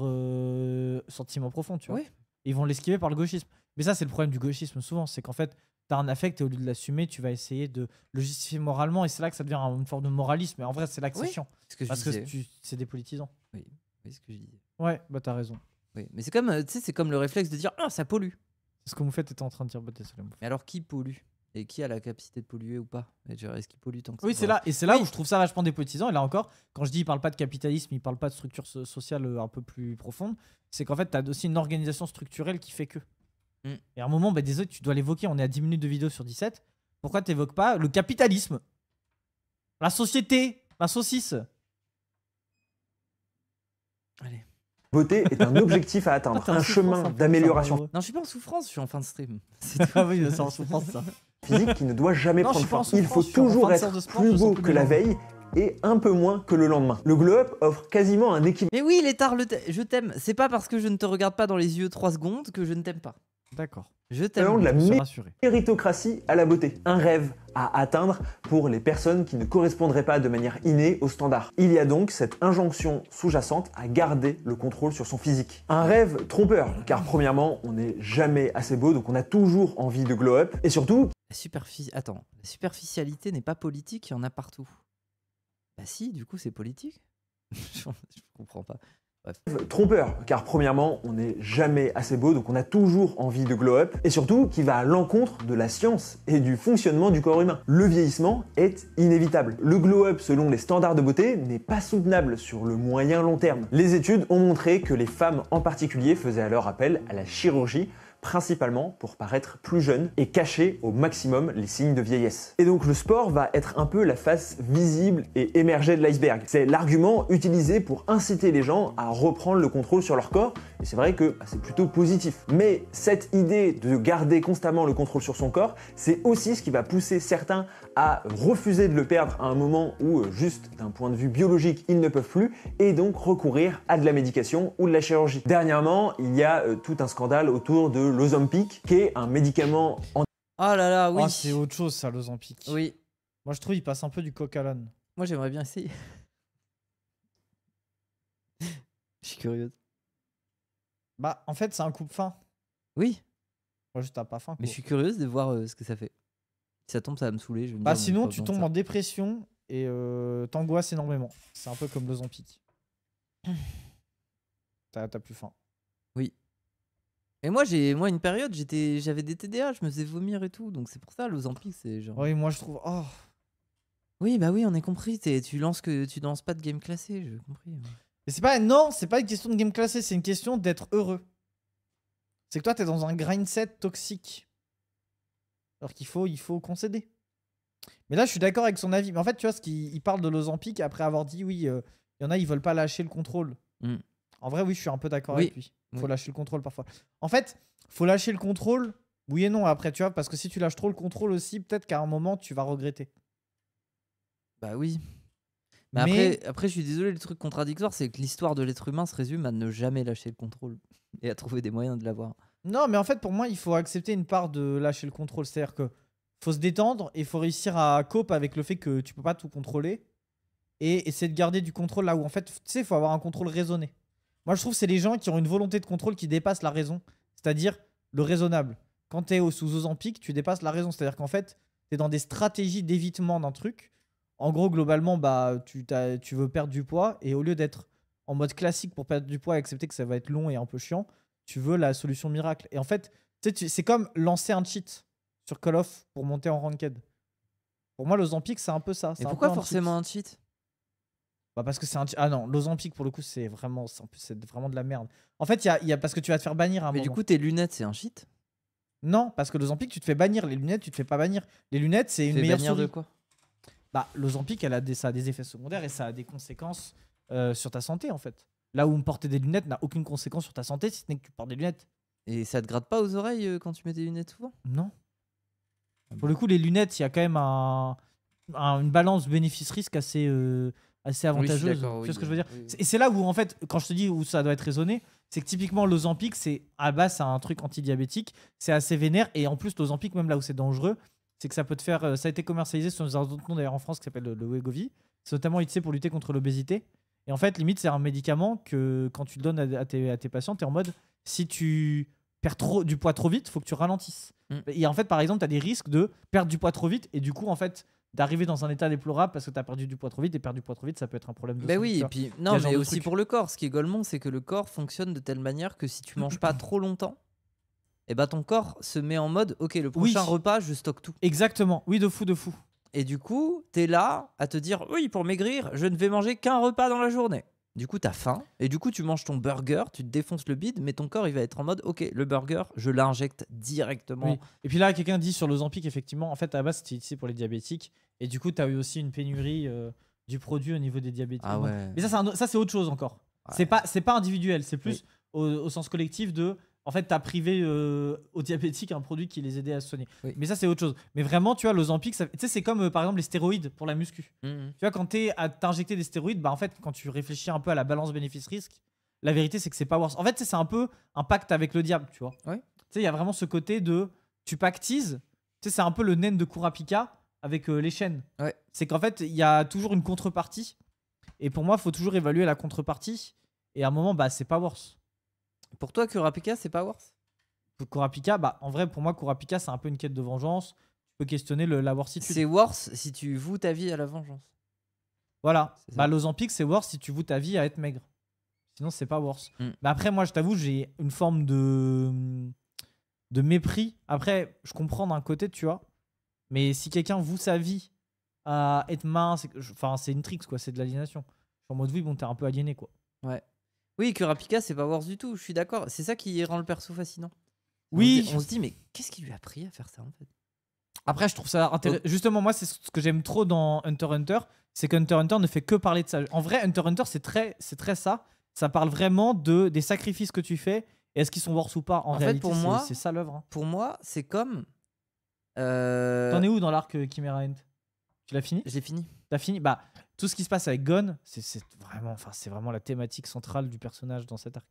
sentiment profond, tu vois. Oui. Ils vont l'esquiver par le gauchisme. Mais ça, c'est le problème du gauchisme souvent, c'est qu'en fait, t'as un affect et au lieu de l'assumer, tu vas essayer de le justifier moralement et c'est là que ça devient une forme de moralisme. Et en vrai, c'est là que c'est Oui, chiant. ce que je Parce que disais. c'est dépolitisant. Oui, ce que je disais. Ouais, bah t'as raison. Oui, mais c'est comme, tu sais, c'est comme le réflexe de dire ah ça pollue. C'est ce que vous faites, t'étais en train de dire, bah désolé. Moufette. Mais alors qui pollue? Et qui a la capacité de polluer ou pas? Et je dirais, est-ce qu'il pollue tant que ça? Oui, c'est Bref. là. Et c'est là Oui. où je trouve ça vachement dépolitisant. Et là encore, quand je dis il parle pas de capitalisme, il parle pas de structure sociale un peu plus profonde, c'est qu'en fait, t'as aussi une organisation structurelle qui fait que. Et à un moment, bah, désolé, tu dois l'évoquer. On est à 10 minutes de vidéo sur 17. Pourquoi t'évoques pas le capitalisme? La société, la saucisse. Allez. Beauté est un objectif à atteindre, T'es en un souffrance chemin un peu, d'amélioration ça, Non, je suis pas en souffrance, je suis en fin de stream. Ah oui, c'est en souffrance ça. physique qui ne doit jamais Non, je prendre suis pas en fin. Il faut souffrance, je suis en toujours fin de séance être de sport, plus je beau sens plus que la mes veille et un peu moins que le lendemain. Le Glow Up offre quasiment un équilibre Mais oui, Létard, je t'aime. C'est pas parce que je ne te regarde pas dans les yeux 3 secondes que je ne t'aime pas. D'accord. Je de t'aime. la Je suis rassuré. méritocratie à la beauté. Un rêve à atteindre pour les personnes qui ne correspondraient pas de manière innée aux standards. Il y a donc cette injonction sous-jacente à garder le contrôle sur son physique. Un rêve trompeur, car premièrement, on n'est jamais assez beau, donc on a toujours envie de glow up. Et surtout, La superficialité n'est pas politique, il y en a partout. Bah si, du coup c'est politique. Je comprends pas. Bref. trompeur, car premièrement, on n'est jamais assez beau, donc on a toujours envie de glow up, et surtout qui va à l'encontre de la science et du fonctionnement du corps humain. Le vieillissement est inévitable. Le glow up, selon les standards de beauté, n'est pas soutenable sur le moyen long terme. Les études ont montré que les femmes en particulier faisaient alors appel à la chirurgie, principalement pour paraître plus jeune et cacher au maximum les signes de vieillesse. Et donc le sport va être un peu la face visible et émergée de l'iceberg. C'est l'argument utilisé pour inciter les gens à reprendre le contrôle sur leur corps, et c'est vrai que c'est plutôt positif. Mais cette idée de garder constamment le contrôle sur son corps, c'est aussi ce qui va pousser certains à refuser de le perdre à un moment où, juste d'un point de vue biologique, ils ne peuvent plus, et donc recourir à de la médication ou de la chirurgie. Dernièrement, il y a tout un scandale autour de l'Ozempic, qui est un médicament Oh là là, oui. Ah, c'est autre chose ça, l'Ozempic. Oui. Moi je trouve il passe un peu du coq à l'âne. Moi j'aimerais bien essayer. Je suis curieuse. Bah en fait c'est un coupe-faim. Oui, Moi juste t'as pas faim. mais quoi. je suis curieuse de voir ce que ça fait. Si ça tombe, ça va me saouler. Je vais me Bah dire, sinon pas tu besoin de tombes ça. en dépression et t'angoisses énormément. C'est un peu comme l'Ozempic. T'as plus faim. Et moi, une période, j'avais des TDA, je me faisais vomir et tout, donc c'est pour ça l'Ozempic, c'est genre. Oui moi je trouve. Oh. Oui, bah oui, on est compris. Tu lances pas de game classé, j'ai compris. Ouais. Mais c'est pas non, c'est pas une question de game classé, c'est une question d'être heureux. C'est que toi t'es dans un grind set toxique. Alors qu'il faut concéder. Mais là je suis d'accord avec son avis. Mais en fait tu vois ce qu'il parle de l'Ozempic après avoir dit oui, il y en a ils veulent pas lâcher le contrôle. Mm. En vrai oui je suis un peu d'accord Oui. avec lui. Faut Oui. lâcher le contrôle parfois. En fait faut lâcher le contrôle. Oui et non après tu vois parce que si tu lâches trop le contrôle aussi peut-être qu'à un moment tu vas regretter. Bah oui. Mais après, je suis désolé, le truc contradictoire, c'est que l'histoire de l'être humain se résume à ne jamais lâcher le contrôle et à trouver des moyens de l'avoir. Non, mais en fait, pour moi, il faut accepter une part de lâcher le contrôle. C'est-à-dire que faut se détendre et il faut réussir à cope avec le fait que tu peux pas tout contrôler. et essayer de garder du contrôle là où en fait, tu sais, il faut avoir un contrôle raisonné. Moi, je trouve que c'est les gens qui ont une volonté de contrôle qui dépasse la raison, c'est-à-dire le raisonnable. Quand tu es sous Ozempic, tu dépasses la raison, c'est-à-dire qu'en fait, tu es dans des stratégies d'évitement d'un truc. En gros, globalement, bah, tu veux perdre du poids et au lieu d'être en mode classique pour perdre du poids et accepter que ça va être long et un peu chiant, tu veux la solution miracle. Et en fait, tu sais, c'est comme lancer un cheat sur Call of pour monter en ranked. Pour moi, l'Ozempic, c'est un peu ça. Et pourquoi forcément un cheat? Bah parce que c'est un... Ah non, l'Ozempic, pour le coup, c'est vraiment de la merde. En fait, il y a parce que tu vas te faire bannir à un Mais moment. du coup, tes lunettes, c'est un cheat? Non, parce que l'Ozempic, tu te fais bannir. Les lunettes, tu te fais pas bannir. Les lunettes, c'est une meilleure bannir souris. de quoi? Bah, l'Ozempic, ça a des effets secondaires et ça a des conséquences sur ta santé, en fait. Là où porter des lunettes n'a aucune conséquence sur ta santé, si ce n'est que tu portes des lunettes. Et ça te gratte pas aux oreilles quand tu mets des lunettes souvent? Non. Pour le coup, les lunettes, il y a quand même une balance bénéfice-risque assez avantageuse. d'accord, Tu vois ce que je veux dire? oui. Et c'est là où, en fait, quand je te dis où ça doit être raisonné, c'est que typiquement, l'Ozempic, à base, c'est un truc antidiabétique, c'est assez vénère. Et en plus, l'Ozempic, même là où c'est dangereux, c'est que ça peut te faire. Ça a été commercialisé sous un autre nom d'ailleurs en France qui s'appelle le Wegovy. C'est notamment utilisé pour lutter contre l'obésité. Et en fait, limite, c'est un médicament que quand tu le donnes à tes patients, tu es en mode si tu perds du poids trop vite, il faut que tu ralentisses. Et en fait, par exemple, tu as des risques de perdre du poids trop vite et du coup, en fait, d'arriver dans un état déplorable parce que tu as perdu du poids trop vite. Et perdre du poids trop vite, ça peut être un problème de Bah santé, oui, tu et vois. puis Il y non, a ce genre mais de aussi truc. pour le corps. Ce qui est golemont, c'est que le corps fonctionne de telle manière que si tu manges pas trop longtemps, et bah ton corps se met en mode ok, le prochain repas, je stocke tout. Exactement, oui, de fou, de fou. Et du coup, t'es là à te dire oui, pour maigrir, je ne vais manger qu'un repas dans la journée. Du coup, t'as faim et du coup, tu manges ton burger, tu te défonces le bide, mais ton corps il va être en mode ok, le burger, je l'injecte directement. Oui. Et puis là, quelqu'un dit sur l'Ozempic, effectivement, en fait, à la base, c'était utilisé pour les diabétiques. Et du coup, tu as eu aussi une pénurie du produit au niveau des diabétiques. Ah ouais. Mais ça, c'est autre chose encore. Ouais. C'est pas individuel, c'est plus au sens collectif de. En fait, tu as privé aux diabétiques un produit qui les aidait à se soigner. Oui. Mais ça, c'est autre chose. Mais vraiment, tu vois, l'Ozempic, tu sais, c'est comme par exemple les stéroïdes pour la muscu. Mhm. Tu vois, quand tu es à t'injecter des stéroïdes, bah en fait, quand tu réfléchis un peu à la balance bénéfice-risque, la vérité, c'est que c'est pas worse. En fait, c'est un peu un pacte avec le diable, tu vois. Ouais. Tu sais, il y a vraiment ce côté de tu pactises. Tu sais, c'est un peu le naine de Kurapika avec les chaînes. Ouais. C'est qu'en fait, il y a toujours une contrepartie. Et pour moi, il faut toujours évaluer la contrepartie. Et à un moment, bah, c'est pas worse. Pour toi, Kurapika, c'est pas worse? Kurapika, bah, en vrai, pour moi, Kurapika, c'est un peu une quête de vengeance. Tu peux questionner la worsitude. C'est worse si tu voues ta vie à la vengeance. Voilà. C'est ça. Bah, l'Ozempic, c'est worse si tu voues ta vie à être maigre. Sinon, c'est pas worse. Mais après, moi, je t'avoue, j'ai une forme de mépris. Après, je comprends d'un côté, tu vois. Mais si quelqu'un voue sa vie à être mince, enfin, c'est une trick, quoi. C'est de l'aliénation. Je suis en mode, oui, bon, t'es un peu aliéné, quoi. Ouais. Oui, Kurapika, c'est pas worse du tout, je suis d'accord. C'est ça qui rend le perso fascinant. Oui. On se dit, mais qu'est-ce qui lui a pris à faire ça en fait? Après, je trouve ça intéressant. Justement, moi, c'est ce que j'aime trop dans Hunter x Hunter, c'est que Hunter x Hunter ne fait que parler de ça. En vrai, Hunter x Hunter, c'est très ça. Ça parle vraiment des sacrifices que tu fais et est-ce qu'ils sont worse ou pas. En réalité, fait, pour moi, c'est ça l'œuvre. Hein. Pour moi, c'est comme. T'en es où dans l'arc Chimera Ant? Tu l'as fini? J'ai fini. T'as fini? Bah, tout ce qui se passe avec Gon, c'est vraiment la thématique centrale du personnage dans cet arc.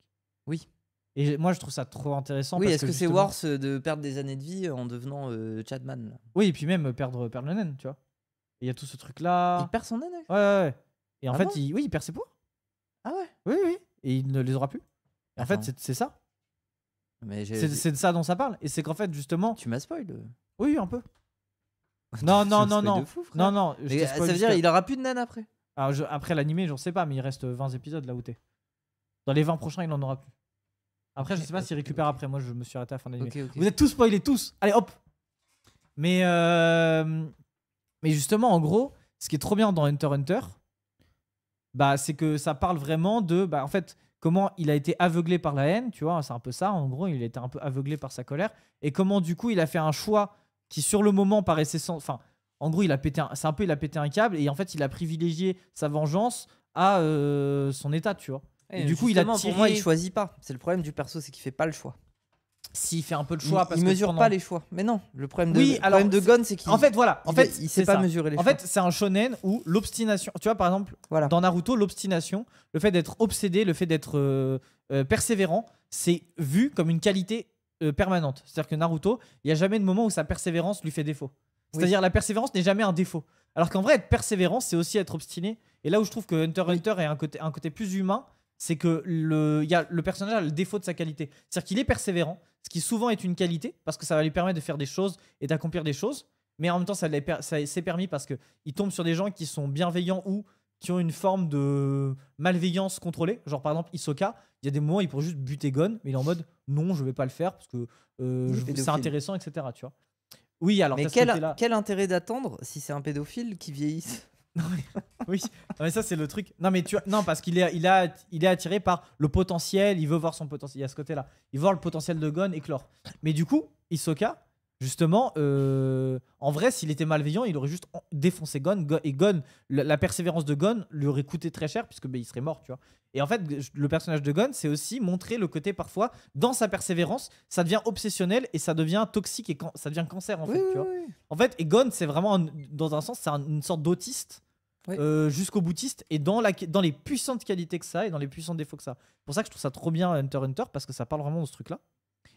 Oui. Et moi, je trouve ça trop intéressant. Oui, parce est-ce que c'est justement- worse de perdre des années de vie en devenant Chadman là? Oui, et puis même perdre le naine, tu vois. Et il y a tout ce truc-là. Il perd son naine? Ouais. Et en Ah fait, bon il perd ses poids. Ah ouais? Oui. Et il ne les aura plus. Et en Attends. fait, c'est ça. Mais C'est de ça dont ça parle. Et c'est qu'en fait, justement. Tu m'as spoil. Oui, un peu. Non. De fou, frère. Non. Mais ça veut dire il aura plus de naine après? Alors, après l'animé, j'en sais pas, mais il reste 20 épisodes là où t'es. Dans les 20 prochains, il en aura plus. Après, je sais pas s'il récupère après. Moi, je me suis arrêté à la fin de l'animé. Ok. Vous êtes tous spoilés, tous. Allez, hop. Mais justement, en gros, ce qui est trop bien dans Hunter x Hunter, bah, c'est que ça parle vraiment de, en fait, comment il a été aveuglé par la haine, tu vois, c'est un peu ça. En gros, il a été un peu aveuglé par sa colère, et comment du coup, il a fait un choix qui, sur le moment, paraissait enfin, en gros, il a pété un câble, et en fait, il a privilégié sa vengeance à son état, tu vois. Et du coup, il a tiré. Pour moi, il choisit pas. C'est le problème du perso, c'est qu'il fait pas le choix. S'il fait un peu le choix, parce il que mesure pendant- pas les choix. Mais non, le problème de, Oui, le alors, problème de Gon, c'est qu'il En fait, voilà. En fait, il c'est sait pas ça. mesurer les En choix. fait, c'est un shonen où l'obstination. Tu vois, par exemple, Voilà. dans Naruto, l'obstination, le fait d'être obsédé, le fait d'être persévérant, c'est vu comme une qualité permanente. C'est-à-dire que Naruto, il n'y a jamais de moment où sa persévérance lui fait défaut. C'est-à-dire la persévérance n'est jamais un défaut. Alors qu'en vrai, être persévérant, c'est aussi être obstiné. Et là où je trouve que Hunter x Hunter est un côté plus humain, c'est que le personnage a le défaut de sa qualité. C'est-à-dire qu'il est persévérant, ce qui souvent est une qualité, parce que ça va lui permettre de faire des choses et d'accomplir des choses. Mais en même temps, ça s'est permis parce qu'il tombe sur des gens qui sont bienveillants ou qui ont une forme de malveillance contrôlée. Genre par exemple, Hisoka, il y a des moments où il pourrait juste buter Gon, mais il est en mode non, je vais pas le faire parce que c'est pédophile. intéressant, etc. Tu vois. Oui, alors Mais t'as ce côté-là. quel intérêt d'attendre si c'est un pédophile qui vieillisse? Oui, non, mais ça c'est le truc. Non mais tu vois, non parce qu'il est attiré par le potentiel, il veut voir son potentiel. Il y a ce côté-là. Il veut voir le potentiel de Gon éclore. Mais du coup, Hisoka, justement, en vrai, s'il était malveillant, il aurait juste défoncé Gon. Et Gon, la persévérance de Gon lui aurait coûté très cher puisque il serait mort, tu vois. Et en fait, le personnage de Gon, c'est aussi montrer le côté parfois dans sa persévérance, ça devient obsessionnel et ça devient toxique et ça devient cancer en fait, tu vois. En fait, et Gon, c'est vraiment dans un sens, c'est une sorte d'autiste. Oui. Jusqu'au boutiste et dans les puissantes qualités que ça a et dans les puissants défauts que ça a. C'est pour ça que je trouve ça trop bien Hunter x Hunter parce que ça parle vraiment de ce truc là.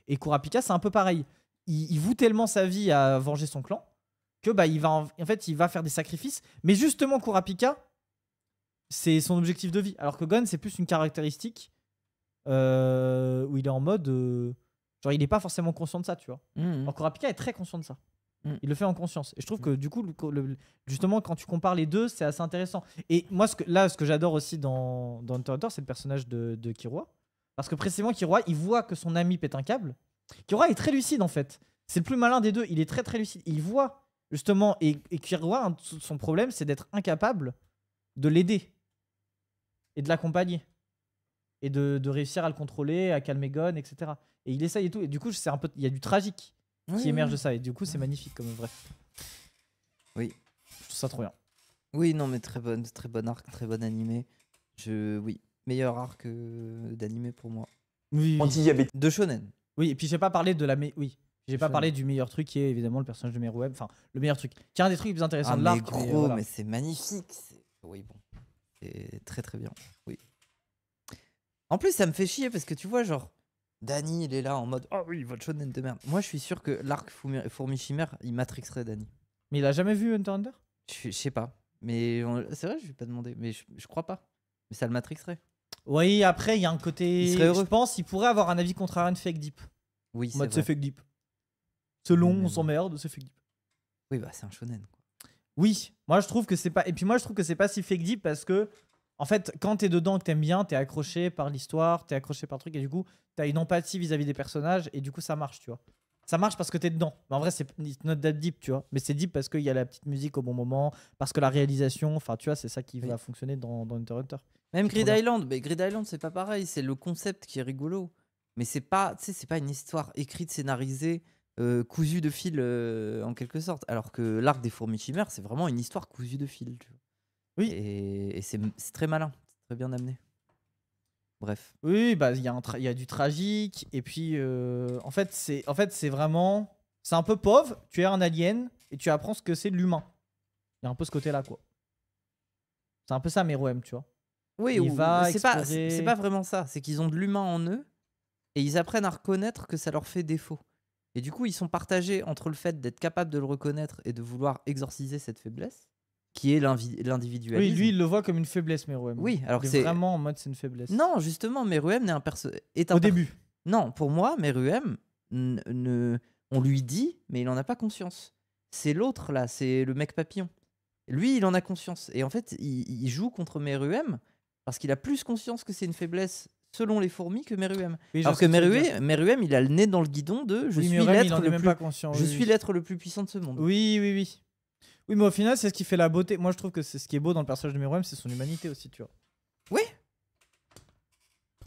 Et Kurapika c'est un peu pareil, il voue tellement sa vie à venger son clan que il va faire des sacrifices, mais justement Kurapika c'est son objectif de vie, alors que Gon c'est plus une caractéristique où il est en mode genre il est pas forcément conscient de ça, tu vois. Alors Kurapika est très conscient de ça. Il le fait en conscience. Et je trouve que du coup, justement, quand tu compares les deux, c'est assez intéressant. Et moi, ce que j'adore aussi dans Hunter x Hunter, c'est le personnage de Killua. Parce que précisément, Killua, il voit que son ami pète un câble. Killua est très lucide en fait. C'est le plus malin des deux. Il est très très lucide. Il voit justement. Et Killua, son problème, c'est d'être incapable de l'aider et de l'accompagner. Et de réussir à le contrôler, à calmer Gon, etc. Et il essaye et tout. Et du coup, il y a du tragique qui émerge de ça et du coup c'est magnifique comme bref. Oui, je trouve ça trop bien. Oui, non mais très bon arc, très bon animé. Oui, meilleur arc d'animé pour moi. Oui. De shonen. Oui, et puis j'ai pas parlé de j'ai pas parlé du meilleur truc qui est évidemment le personnage de Meruem, enfin le meilleur truc. Qui est un des trucs les plus intéressants de l'arc. Mais gros, voilà. Mais c'est magnifique. Oui, bon. C'est très très bien. Oui. En plus, ça me fait chier parce que tu vois genre Danny, il est là en mode oh oui, votre shonen de merde. Moi, je suis sûr que l'arc Fourmi Chimère, il matrixerait Danny. Mais il a jamais vu Hunter x Hunter ? Je sais pas. Mais c'est vrai, je vais pas demander. Mais je crois pas. Mais ça le matrixerait. Oui, après, il y a un côté. Il serait heureux. Je pense qu'il pourrait avoir un avis contraire à Fake Deep. Oui, c'est vrai. C'est Fake Deep. C'est long, on s'emmerde, c'est Fake Deep. Oui, bah c'est un shonen. Quoi. Oui, moi je trouve que c'est pas. Et puis moi je trouve que c'est pas si Fake Deep parce que. En fait, quand t'es dedans, que t'aimes bien, t'es accroché par l'histoire, t'es accroché par le truc, et du coup, t'as une empathie vis-à-vis des personnages, et du coup, ça marche, tu vois. Ça marche parce que t'es dedans. Mais en vrai, c'est not that deep, tu vois. Mais c'est deep parce qu'il y a la petite musique au bon moment, parce que la réalisation, enfin, tu vois, c'est ça qui va fonctionner dans Hunter x Hunter. Même Grid Island, mais Grid Island, c'est pas pareil. C'est le concept qui est rigolo. Mais c'est pas une histoire écrite, scénarisée, cousue de fil, en quelque sorte. Alors que l'arc des Fourmis Chimères, c'est vraiment une histoire cousue de fil, tu vois. Oui. Et c'est très malin, c'est très bien amené. Bref. Oui, bah il y a du tragique et puis en fait c'est vraiment c'est un peu pauvre, tu es un alien et tu apprends ce que c'est l'humain. Il y a un peu ce côté là quoi. C'est un peu ça Meruem, tu vois. Oui, c'est pas vraiment ça, c'est qu'ils ont de l'humain en eux et ils apprennent à reconnaître que ça leur fait défaut. Et du coup, ils sont partagés entre le fait d'être capable de le reconnaître et de vouloir exorciser cette faiblesse. Qui est l'individualisme. Oui, lui, il le voit comme une faiblesse, Meruem. Oui, alors c'est vraiment en mode c'est une faiblesse. Non, justement, Meruem n'est Au début. Non, pour moi, Meruem, on lui dit, mais il en a pas conscience. C'est l'autre là, c'est le mec papillon. Lui, il en a conscience. Et en fait, il joue contre Meruem parce qu'il a plus conscience que c'est une faiblesse selon les fourmis que Meruem. Oui, alors que Meruem, il a le nez dans le guidon de je suis l'être le plus puissant de ce monde. Oui. Oui, mais au final, c'est ce qui fait la beauté. Moi, je trouve que c'est ce qui est beau dans le personnage de Meruem, c'est son humanité aussi, tu vois. Oui.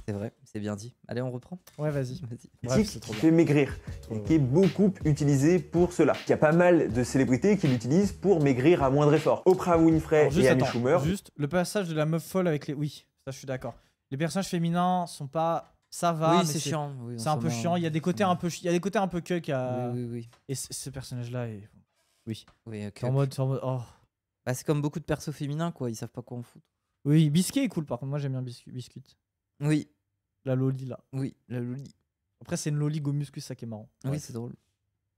C'est vrai, c'est bien dit. Allez, on reprend. Ouais, vas-y. Bref, c'est trop bien. Qui fait maigrir et qui est beaucoup utilisé pour cela. Il y a pas mal de célébrités qui l'utilisent pour maigrir à moindre effort. Oprah Winfrey et Amy Schumer. Juste le passage de la meuf folle avec les. Oui, ça, je suis d'accord. Les personnages féminins sont pas. Ça va, oui, c'est chiant. Oui, c'est un peu chiant. Il y a des côtés un peu. Il y a des côtés un peu cuck à. Oui. Et ce personnage-là est. Oui. Okay. En mode oh. Bah, c'est comme beaucoup de persos féminins, quoi. Ils savent pas quoi en foutre. Oui, Biscuit est cool, par contre. Moi, j'aime bien Biscuit. Oui. La Loli, là. Oui, la Loli. Après, c'est une Loli go muscu, ça qui est marrant. Oui, c'est drôle.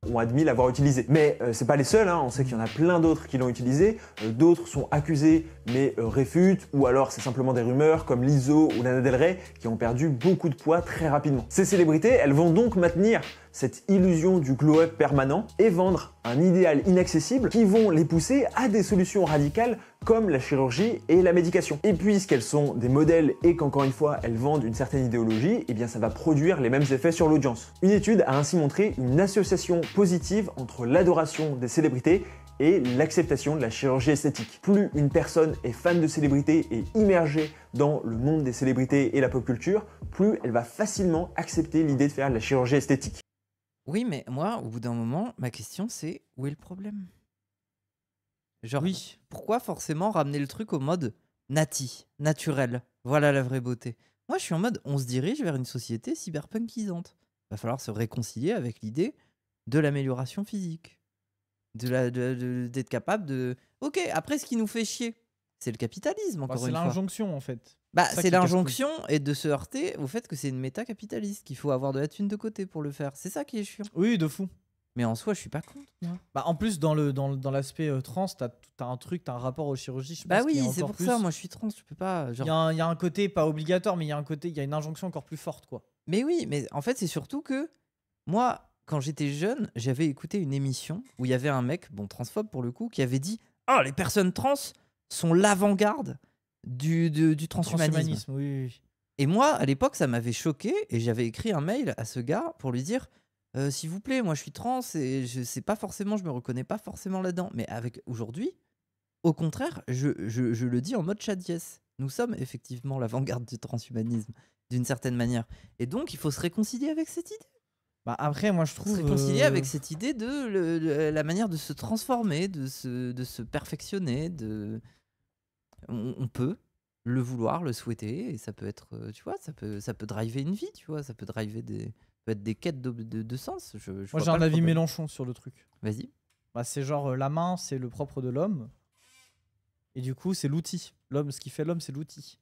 ont admis l'avoir utilisé. Mais c'est pas les seuls, hein. On sait qu'il y en a plein d'autres qui l'ont utilisé. D'autres sont accusés mais réfutent, ou alors c'est simplement des rumeurs comme Lizzo ou Lana Del Rey qui ont perdu beaucoup de poids très rapidement. Ces célébrités, elles vont donc maintenir cette illusion du glow-up permanent et vendre un idéal inaccessible qui vont les pousser à des solutions radicales comme la chirurgie et la médication. Et puisqu'elles sont des modèles et qu'encore une fois elles vendent une certaine idéologie, eh bien ça va produire les mêmes effets sur l'audience. Une étude a ainsi montré une association positive entre l'adoration des célébrités et l'acceptation de la chirurgie esthétique. Plus une personne est fan de célébrités et immergée dans le monde des célébrités et la pop culture, plus elle va facilement accepter l'idée de faire de la chirurgie esthétique. Oui, mais moi, au bout d'un moment, ma question c'est où est le problème? Genre, Oui. pourquoi forcément ramener le truc au mode naturel? Voilà la vraie beauté. Moi, je suis en mode, on se dirige vers une société cyberpunkisante. Va falloir se réconcilier avec l'idée de l'amélioration physique. D'être capable de... Ok, après, ce qui nous fait chier, c'est le capitalisme, Bah, encore c'est une fois. l'injonction en fait. Bah, ça c'est qui casse l'injonction et de se heurter au fait que c'est une méta-capitaliste, qu'il faut avoir de la thune de côté pour le faire. C'est ça qui est chiant. Oui, de fou. Mais en soi, je suis pas contre, moi. Bah, en plus, dans l'aspect trans, t'as un truc, t'as un rapport aux chirurgies. Je Bah pense, qui oui, est c'est encore pour ça, plus- moi je suis trans, je peux pas. Genre... Il y a un côté pas obligatoire, mais il y a un côté, il y a une injonction encore plus forte, quoi. Mais oui, mais en fait, c'est surtout que moi, quand j'étais jeune, j'avais écouté une émission où il y avait un mec, bon, transphobe pour le coup, qui avait dit: oh, les personnes trans sont l'avant-garde du transhumanisme. Transhumanisme, oui, oui, oui. Et moi, à l'époque, ça m'avait choqué et j'avais écrit un mail à ce gars pour lui dire: s'il vous plaît, moi je suis trans et je sais pas forcément, je me reconnais pas forcément là-dedans. Mais avec aujourd'hui, au contraire, je le dis en mode chat yes. Nous sommes effectivement l'avant-garde du transhumanisme, d'une certaine manière. Et donc, il faut se réconcilier avec cette idée. Bah, après, moi, je trouve. Se réconcilier avec cette idée de la manière de se transformer, de se perfectionner. On peut le vouloir, le souhaiter, et ça peut être, tu vois, ça peut driver une vie, tu vois, ça peut driver peut être des quêtes de sens. Je Moi, vois j'ai pas un le avis problème. Mélenchon sur le truc. Vas-y. Bah, c'est genre la main, c'est le propre de l'homme. Et du coup, c'est l'outil. L'homme, ce qui fait l'homme, c'est l'outil.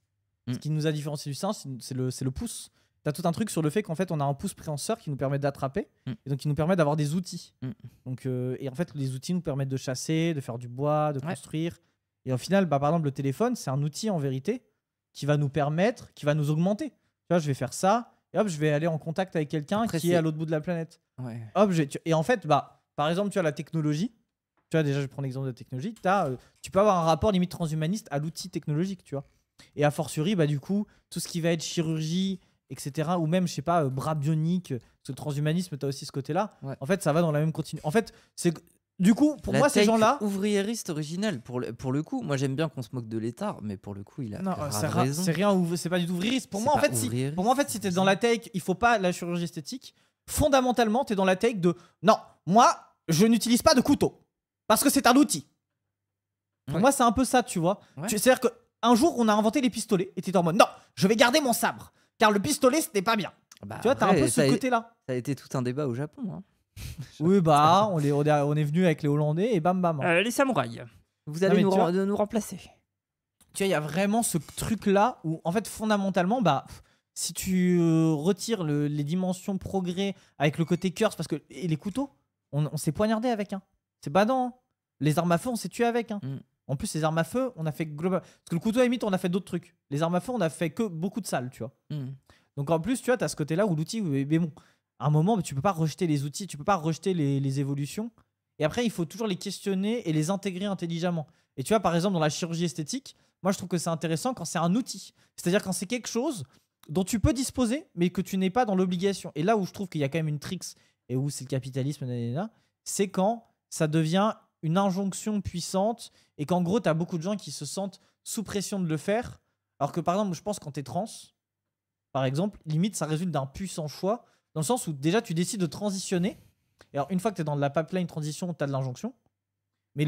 Mm. Ce qui nous a différencié du singe, c'est le pouce. T'as tout un truc sur le fait qu'en fait, on a un pouce préhenseur qui nous permet d'attraper. Mm. Et donc, qui nous permet d'avoir des outils. Mm. Donc, et en fait, les outils nous permettent de chasser, de faire du bois, de Ouais. construire. Et au final, bah, par exemple, le téléphone, c'est un outil en vérité qui va nous permettre, qui va nous augmenter. Tu vois, je vais faire ça, et hop, je vais aller en contact avec quelqu'un Après, qui est c'est- à l'autre bout de la planète. Ouais. Hop, et en fait, bah, par exemple, tu as la technologie. Tu vois, déjà, je prends l'exemple de technologie. Tu peux avoir un rapport limite transhumaniste à l'outil technologique, tu vois. Et a fortiori, bah, du coup, tout ce qui va être chirurgie, etc., ou même, je sais pas, bras bioniques, parce que le transhumanisme, tu as aussi ce côté-là. Ouais. En fait, ça va dans la même continuité. En fait, du coup, pour La moi, ces tech gens-là. ouvriériste originelle, pour le coup, moi j'aime bien qu'on se moque de l'État, mais pour le coup, il a Non, grave c'est raison. c'est pas du tout ouvririste. Pour C'est moi, en pas fait, ouvririste. pour moi, en fait, si t'es dans la tech, il faut pas la chirurgie esthétique. Fondamentalement, t'es dans la tech de non, moi, je n'utilise pas de couteau parce que c'est un outil. Pour Ouais. moi, c'est un peu ça, tu vois. Ouais. C'est-à-dire qu'un jour, on a inventé les pistolets et t'étais en mode non, je vais garder mon sabre car le pistolet, c'était pas bien. Bah, Tu vois, t'as un après, peu ce côté-là. Ça a été tout un débat au Japon. Hein. Oui, bah, on est venu avec les Hollandais et bam bam. Les samouraïs, vous Non, allez mais nous, tu vois- nous remplacer. Tu vois, il y a vraiment ce truc-là où, en fait, fondamentalement, bah, si tu retires les dimensions progrès avec le côté curse, parce que et les couteaux, on s'est poignardé avec. Hein. C'est badant. Hein. Les armes à feu, on s'est tué avec. Hein. Mm. En plus, les armes à feu, on a fait global. Parce que le couteau, à la limite, on a fait d'autres trucs. Les armes à feu, on a fait que beaucoup de salles, tu vois. Mm. Donc en plus, tu vois, tu as ce côté-là où l'outil, mais bon, à un moment, tu peux pas rejeter les outils, tu peux pas rejeter les évolutions. Et après, il faut toujours les questionner et les intégrer intelligemment. Et tu vois, par exemple, dans la chirurgie esthétique, moi, je trouve que c'est intéressant quand c'est un outil. C'est-à-dire quand c'est quelque chose dont tu peux disposer, mais que tu n'es pas dans l'obligation. Et là où je trouve qu'il y a quand même une tricks et où c'est le capitalisme, c'est quand ça devient une injonction puissante et qu'en gros, tu as beaucoup de gens qui se sentent sous pression de le faire. Alors que par exemple, je pense quand tu es trans, par exemple, limite, ça résulte d'un puissant choix, dans le sens où déjà tu décides de transitionner. Et alors, une fois que tu es dans la pipeline transition, tu as de l'injonction. Mais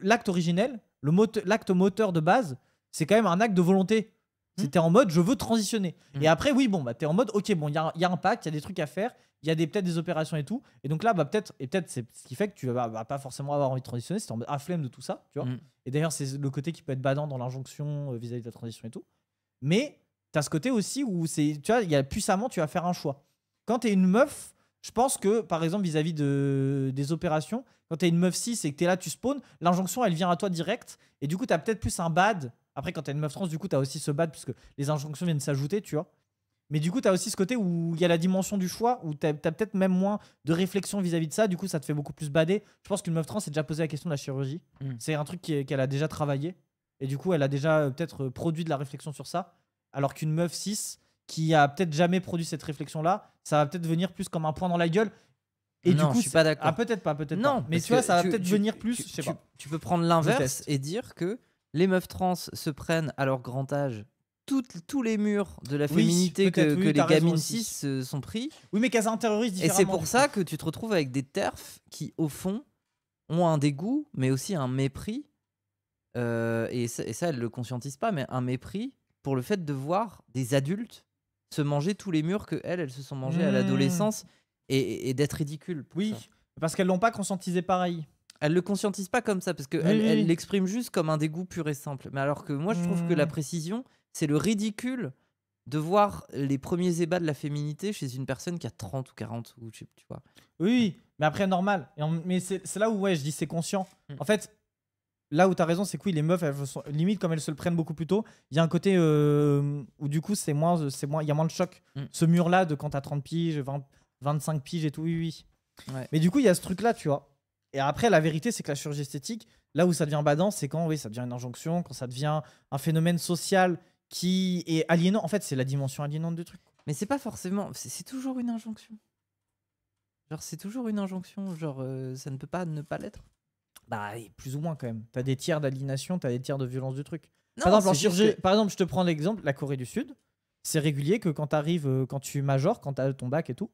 l'acte originel, l'acte moteur de base, c'est quand même un acte de volonté. C'était en mode je veux transitionner. Et après, oui, bon, bah, tu es en mode ok, bon, il y a un pacte, il y a des trucs à faire, il y a peut-être des opérations et tout. Et donc là, bah, peut-être c'est ce qui fait que tu vas pas forcément avoir envie de transitionner, c'est en mode flemme de tout ça, tu vois. Et d'ailleurs, c'est le côté qui peut être badant dans l'injonction vis-à-vis de la transition et tout. Mais tu as ce côté aussi où tu vois, il y a puissamment, tu vas faire un choix. Quand tu es une meuf, je pense que, par exemple, vis-à-vis des opérations, quand t'es une meuf 6 et que t'es là, tu spawns, l'injonction, elle vient à toi direct. Et du coup, t'as peut-être plus un bad. Après, quand t'es une meuf trans, du coup, t'as aussi ce bad, puisque les injonctions viennent s'ajouter, tu vois. Mais du coup, t'as aussi ce côté où il y a la dimension du choix, où t'as peut-être même moins de réflexion vis-à-vis de ça. Du coup, ça te fait beaucoup plus bader. Je pense qu'une meuf trans s'est déjà posé la question de la chirurgie. C'est un truc qu'elle a déjà travaillé. Et du coup, elle a déjà peut-être produit de la réflexion sur ça. Alors qu'une meuf 6 qui a peut-être jamais produit cette réflexion-là, ça va peut-être venir plus comme un point dans la gueule. Et Non, du coup, je suis pas d'accord. Ah, peut-être pas, peut-être Non, pas. Mais parce tu vois, que ça va peut-être venir plus, je sais pas. Tu peux prendre l'inverse teste. et dire que les meufs trans se prennent à leur grand âge tous les murs de la Oui, féminité peut-être, que oui, les t'as raison gamines aussi. 6 sont pris. Oui, mais qu'elles intériorisent Et différemment. c'est pour du ça coup. que tu te retrouves avec des terfs qui, au fond, ont un dégoût, mais aussi un mépris. Et ça, elles le conscientisent pas, mais un mépris pour le fait de voir des adultes se manger tous les murs que elles se sont mangés à l'adolescence et d'être ridicules. pour Oui, ça. parce qu'elles l'ont pas conscientisé pareil. Elle le conscientise pas comme ça parce que Oui, elle oui. l'exprime juste comme un dégoût pur et simple. Mais alors que moi, je trouve que la précision, c'est le ridicule de voir les premiers ébats de la féminité chez une personne qui a 30 ou 40 ou tu vois. Oui, mais après, normal. Mais c'est là où, ouais, je dis c'est conscient. En fait, là où t'as raison, c'est que oui, les meufs, elles sont, limite, comme elles se le prennent beaucoup plus tôt, il y a un côté où du coup, il y a moins de choc. Ce mur-là de quand t'as 30 piges, 25 piges et tout, oui. Ouais. Mais du coup, il y a ce truc-là, tu vois. Et après, la vérité, c'est que la chirurgie esthétique, là où ça devient badant, c'est quand, oui, ça devient une injonction, quand ça devient un phénomène social qui est aliénant. En fait, c'est la dimension aliénante du truc. Mais c'est pas forcément. C'est toujours une injonction. Genre, c'est toujours une injonction. Genre, ça ne peut pas ne pas l'être. Bah, plus ou moins quand même. T'as des tiers d'aliénation, t'as des tiers de violence du truc. Non, Par exemple, en c'est juste chirurgie, que- par exemple, je te prends l'exemple, la Corée du Sud, c'est régulier que quand t'arrives, quand tu majors, quand t'as ton bac et tout,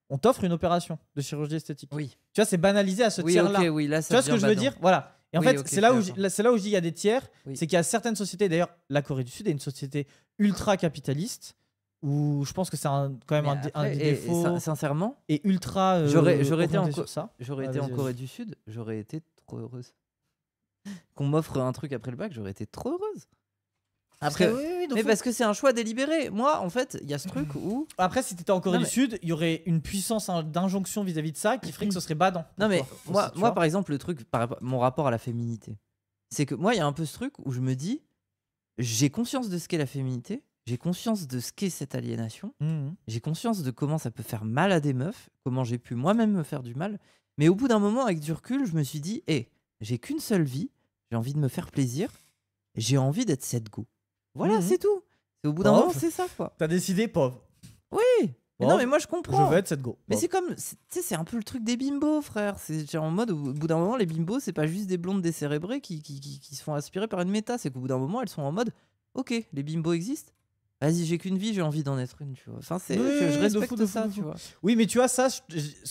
on t'offre une opération de chirurgie esthétique. Oui. Tu vois, c'est banalisé à ce Oui, tiers-là. ok, oui, là, ça Tu vois ce que devient je veux badant. dire? Voilà. Et en Oui, fait, ok, c'est là je où suis c'est là où je dis il y a des tiers, Oui. c'est qu'il y a certaines sociétés, d'ailleurs, la Corée du Sud est une société ultra capitaliste, où je pense que c'est quand même Mais un des après, défauts, sincèrement, et ultra j'aurais été orienté en sur ça. j'aurais Ouais, été en vas-y, Corée du Sud, j'aurais été trop heureuse. Qu'on m'offre un truc après le bac, j'aurais été trop heureuse. Après, que- oui, de Mais fou. parce que c'est un choix délibéré. Moi, en fait, il y a ce truc où. Après, si t'étais en Corée Non, du mais- Sud, il y aurait une puissance d'injonction vis-à-vis de ça qui ferait que ce serait badant. Non, mais pour toi, moi, aussi, tu moi vois. par exemple, le truc, mon rapport à la féminité, c'est que moi, il y a un peu ce truc où je me dis, j'ai conscience de ce qu'est la féminité, j'ai conscience de ce qu'est cette aliénation, j'ai conscience de comment ça peut faire mal à des meufs, comment j'ai pu moi-même me faire du mal. Mais au bout d'un moment, avec du recul, je me suis dit, hé, j'ai qu'une seule vie, j'ai envie de me faire plaisir, j'ai envie d'être cette go. Voilà, c'est tout. C'est au bout d'un Pauvre. moment, c'est ça, quoi. T'as décidé, pauvre. Oui. Mais Pauvre. non, mais moi, je comprends. Je veux être cette go. Mais c'est comme, tu sais, c'est un peu le truc des bimbos, frère. C'est genre en mode, au bout d'un moment, les bimbos, c'est pas juste des blondes décérébrées qui se font aspirer par une méta. C'est qu'au bout d'un moment, elles sont en mode, ok, les bimbos existent. Vas-y, j'ai qu'une vie, j'ai envie d'en être une, tu vois. Enfin, Oui, je de respecte fou, de fou, ça, de tu fou. vois. Oui, mais tu vois, ça, ce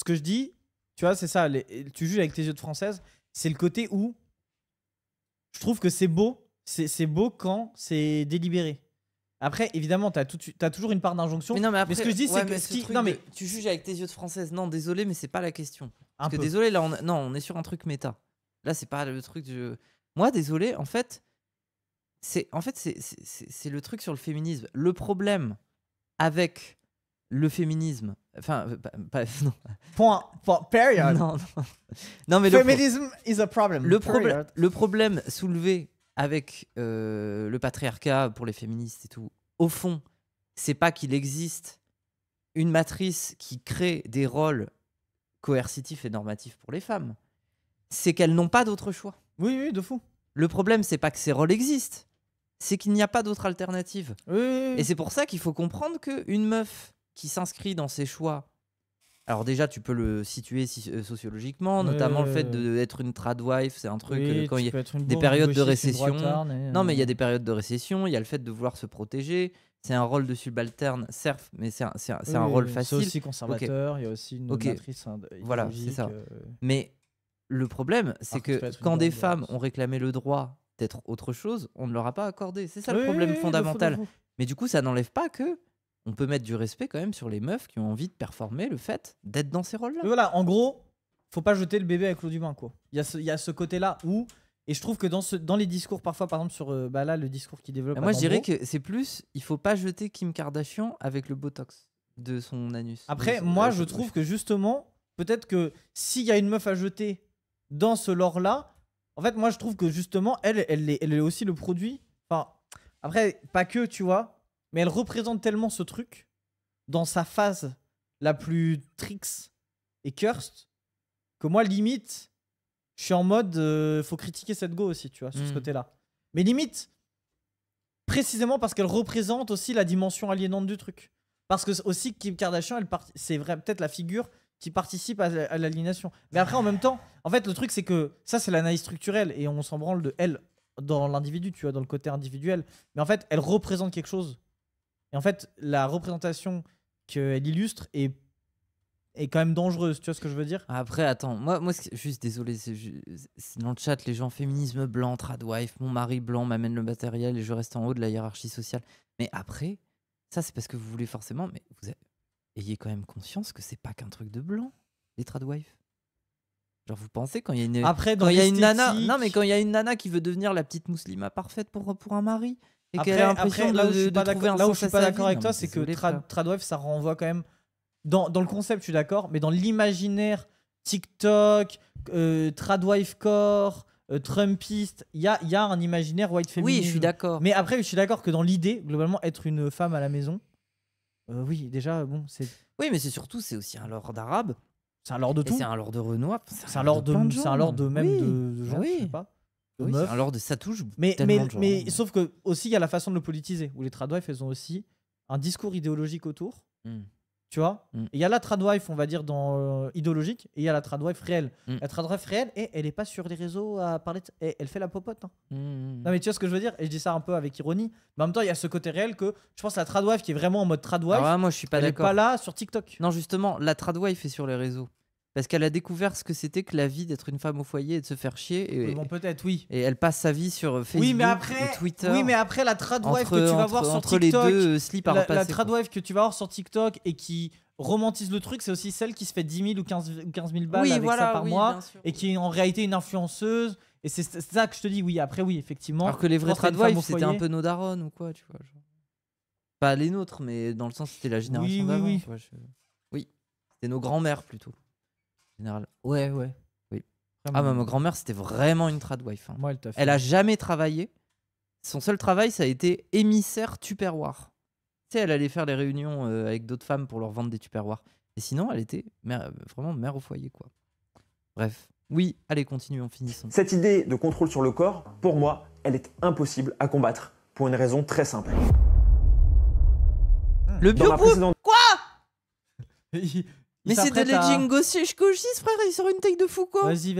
que je dis, tu vois, c'est ça. Tu juges avec tes yeux de française. C'est le côté où je trouve que c'est beau. C'est beau quand c'est délibéré. Après, évidemment, t'as toujours une part d'injonction. Mais non, mais après, ce que je dis, ouais, c'est que mais ce ce qui. truc Non, de- mais. tu juges avec tes yeux de française. Non, désolé, mais c'est pas la question. Parce que peu. désolé, là, on est sur un truc méta. Là, c'est pas le truc de. Moi, désolé, en fait, c'est le truc sur le féminisme. Le problème avec le féminisme, enfin, non, Point. Period. non, non, mais Feminism is a problem. Period. le problème soulevé avec le patriarcat pour les féministes et tout, au fond, c'est pas qu'il existe une matrice qui crée des rôles coercitifs et normatifs pour les femmes. C'est qu'elles n'ont pas d'autre choix. Oui, oui, de fou. Le problème, c'est pas que ces rôles existent, c'est qu'il n'y a pas d'autre alternative. Oui, oui, oui. Et c'est pour ça qu'il faut comprendre qu'une meuf qui s'inscrit dans ses choix, alors déjà tu peux le situer sociologiquement, notamment le fait d'être une tradwife, c'est un truc Oui, quand il y tu a peux être une des bourge, périodes de gauchiste, une récession. droitarde, Non, mais il y a des périodes de récession, il y a le fait de vouloir se protéger, c'est un rôle de subalterne, certes, mais c'est un rôle facile. C'est aussi conservateur, il y a aussi une Ok. matrice Voilà, c'est ça. Mais le problème, c'est Alors que tu peux que être une quand des grande femmes droite. ont réclamé le droit d'être autre chose, on ne leur a pas accordé. C'est ça Oui, le problème oui, oui, de fou, fondamental. de fou. Mais du coup, ça n'enlève pas que on peut mettre du respect quand même sur les meufs qui ont envie de performer le fait d'être dans ces rôles-là. Mais voilà, en gros, faut pas jeter le bébé avec l'eau du bain, quoi. Il y a ce côté-là où, et je trouve que dans les discours, parfois, par exemple, sur là, le discours qui développe. Moi, je dirais Adambo, que c'est plus, il faut pas jeter Kim Kardashian avec le Botox. de son anus. Après, De son- moi, ouais, je trouve que justement, peut-être que s'il y a une meuf à jeter dans ce lore-là, en fait, moi, je trouve que justement, elle est aussi le produit. Enfin, après, pas que, tu vois, mais elle représente tellement ce truc dans sa phase la plus tricks et cursed que moi, limite, je suis en mode, faut critiquer cette go aussi, tu vois, sur ce côté-là. Mais limite, précisément parce qu'elle représente aussi la dimension aliénante du truc. Parce que aussi Kim Kardashian, c'est peut-être la figure qui participe à l'aliénation. Mais après, en même temps, en fait, le truc, c'est que ça, c'est l'analyse structurelle et on s'en branle de elle dans l'individu, tu vois, dans le côté individuel. Mais en fait, elle représente quelque chose. Et en fait, la représentation qu'elle illustre est quand même dangereuse, tu vois ce que je veux dire? Après, attends, moi juste désolé, c'est dans le chat, les gens féminisme blanc, tradwife, mon mari blanc m'amène le matériel et je reste en haut de la hiérarchie sociale. Mais après, ça c'est parce que vous voulez forcément, mais ayez quand même conscience que c'est pas qu'un truc de blanc, les tradwives. Genre vous pensez quand il y a une Après, quand dans il y a une nana, l'esthétique- non mais quand il y a une nana qui veut devenir la petite musulmane parfaite pour un mari et qu'elle Après, a l'impression là où je suis de pas trouver un d'accord, là où sens je suis à pas sa d'accord vie. avec Non, toi, mais c'est que désolé, frère. Tradwife, ça renvoie quand même dans le concept, je suis d'accord, mais dans l'imaginaire TikTok, Tradwife core, Trumpiste, il y a un imaginaire white féminisme. Oui, je suis d'accord. Mais après, je suis d'accord que dans l'idée, globalement, être une femme à la maison, oui, déjà, bon, c'est Oui, mais c'est aussi un lord arabe. un lord de Et tout. c'est un lord de Renoir. C'est un lord plein de, gens. c'est un lord de même Oui. de gens, Bah je sais oui. pas, de Oui, meufs. c'est un lord de ça touche Mais tellement de gens. sauf que aussi il y a la façon de le politiser où les tradwives elles ont aussi un discours idéologique autour, Mm. tu vois. Mm. Et il y a la tradwife, on va dire dans idéologique, et il y a la tradwife réelle. Mm. La tradwife réelle, et elle est pas sur les réseaux à parler, elle fait la popote. Hein. Mm. Non mais tu vois ce que je veux dire? Et je dis ça un peu avec ironie, mais en même temps il y a ce côté réel que je pense que la tradwife qui est vraiment en mode tradwife, Alors là, moi, je suis pas elle est d'accord. pas là sur TikTok. Non, justement, la tradwife est sur les réseaux. Parce qu'elle a découvert ce que c'était que la vie d'être une femme au foyer et de se faire chier. Et, Bon peut-être oui. et elle passe sa vie sur Facebook Oui mais après, ou Twitter. la tradwife que tu vas voir sur entre TikTok. les deux slips à La repasser. quoi. tradwife que tu vas voir sur TikTok et qui romantise le truc, c'est aussi celle qui se fait 10 000 ou 15 000 balles Oui, avec voilà, ça par oui, mois bien sûr. et qui est en réalité une influenceuse. Et c'est ça que je te dis, oui, après, oui, effectivement. Alors que les vrais quand t'es une femme tradwives, au c'était un foyer- peu nos darons ou quoi, tu vois. Genre. Pas les nôtres, mais dans le sens c'était la génération oui, d'avant. oui. quoi, Oui, c'était nos grands-mères plutôt. En général. Ouais, ouais. Oui. Vraiment. Ah, ma grand-mère, c'était vraiment une tradwife. Hein. Moi, elle t'a fait. Elle a jamais travaillé. Son seul travail, ça a été émissaire Tupperware. Tu sais, elle allait faire les réunions avec d'autres femmes pour leur vendre des Tupperware. Et sinon, elle était vraiment mère au foyer, quoi. Bref. Oui, allez, continuons, finissons. Cette idée de contrôle sur le corps, pour moi, elle est impossible à combattre pour une raison très simple. Le Dans ma bio précédente Mais c'est de l'edging gauchiste, frère, il sort une taille de fou, quoi. Vas-y.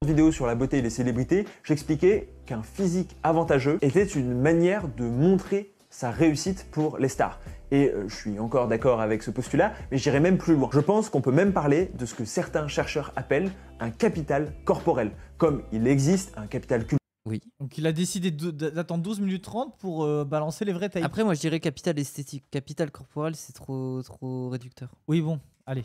vidéo sur la beauté et les célébrités, j'expliquais qu'un physique avantageux était une manière de montrer sa réussite pour les stars. Et je suis encore d'accord avec ce postulat, mais j'irai même plus loin. Je pense qu'on peut même parler de ce que certains chercheurs appellent un capital corporel, comme il existe un capital culturel. Oui. Donc, il a décidé d'attendre 12 minutes 30 pour balancer les vrais tailles. Après, moi, je dirais capital esthétique. Capital corporel, c'est trop réducteur. Oui, bon, allez.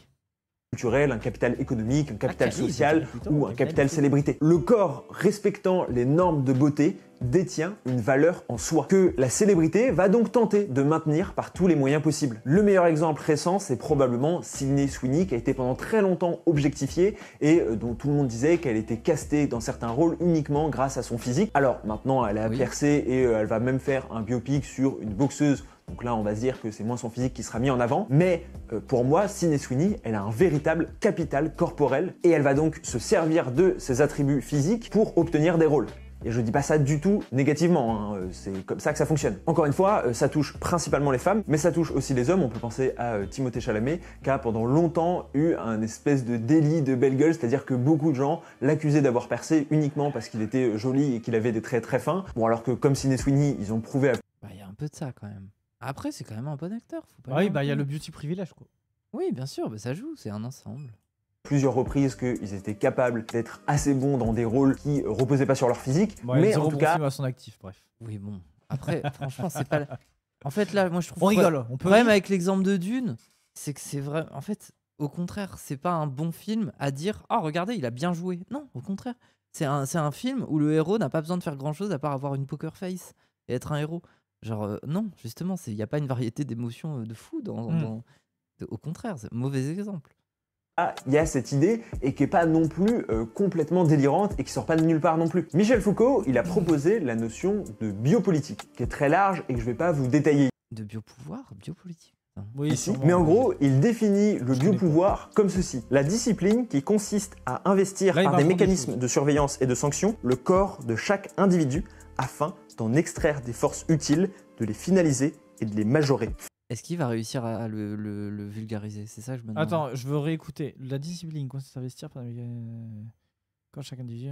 Un capital économique, un capital quali, social plutôt, ou un capital célébrité. Le corps respectant les normes de beauté détient une valeur en soi que la célébrité va donc tenter de maintenir par tous les moyens possibles. Le meilleur exemple récent, c'est probablement Sydney Sweeney qui a été pendant très longtemps objectifiée et dont tout le monde disait qu'elle était castée dans certains rôles uniquement grâce à son physique. Alors maintenant, elle a percé et elle va même faire un biopic sur une boxeuse. Donc là, on va se dire que c'est moins son physique qui sera mis en avant. Mais pour moi, Sydney Sweeney, elle a un véritable capital corporel et elle va donc se servir de ses attributs physiques pour obtenir des rôles. Et je dis pas ça du tout négativement, hein. C'est comme ça que ça fonctionne. Encore une fois, ça touche principalement les femmes, mais ça touche aussi les hommes. On peut penser à Timothée Chalamet, qui a pendant longtemps eu un espèce de délit de belle gueule, c'est-à-dire que beaucoup de gens l'accusaient d'avoir percé uniquement parce qu'il était joli et qu'il avait des traits très fins. Bon, alors que comme Sydney Sweeney, ils ont prouvé à Il y a un peu de ça quand même. Après, c'est quand même un bon acteur. Faut pas Oui, le bah il y a mentir. le beauty privilège, quoi. Oui, bien sûr, ça joue, c'est un ensemble. plusieurs reprises qu'ils étaient capables d'être assez bons dans des rôles qui reposaient pas sur leur physique, Bon, il y a mais zéro en tout bon cas, film à son actif, bref. Oui, bon. Après, franchement, c'est pas. En fait, là, moi, je trouve. On rigole, on peut Le problème rire. avec l'exemple de Dune, c'est que c'est vrai. En fait, au contraire, c'est pas un bon film à dire ah, regardez, il a bien joué. Non, au contraire. C'est un film où le héros n'a pas besoin de faire grand chose à part avoir une poker face et être un héros. Genre, non, justement, il n'y a pas une variété d'émotions de fou Au contraire, c'est un mauvais exemple. Il y a cette idée et qui n'est pas non plus complètement délirante et qui sort pas de nulle part non plus. Michel Foucault, il a proposé la notion de biopolitique, qui est très large et que je vais pas vous détailler De biopouvoir, biopolitique. Oui, ici. sûrement, Mais en oui. gros, il définit le Je connais biopouvoir comme ceci. La discipline qui consiste à investir Là, il par va des apprendre des mécanismes choses. de surveillance et de sanction le corps de chaque individu afin d'en extraire des forces utiles, de les finaliser et de les majorer. Est-ce qu'il va réussir à le vulgariser? C'est ça que je me demande. Attends, je veux réécouter. La discipline, quoi, c'est s'investir par quand chaque individu.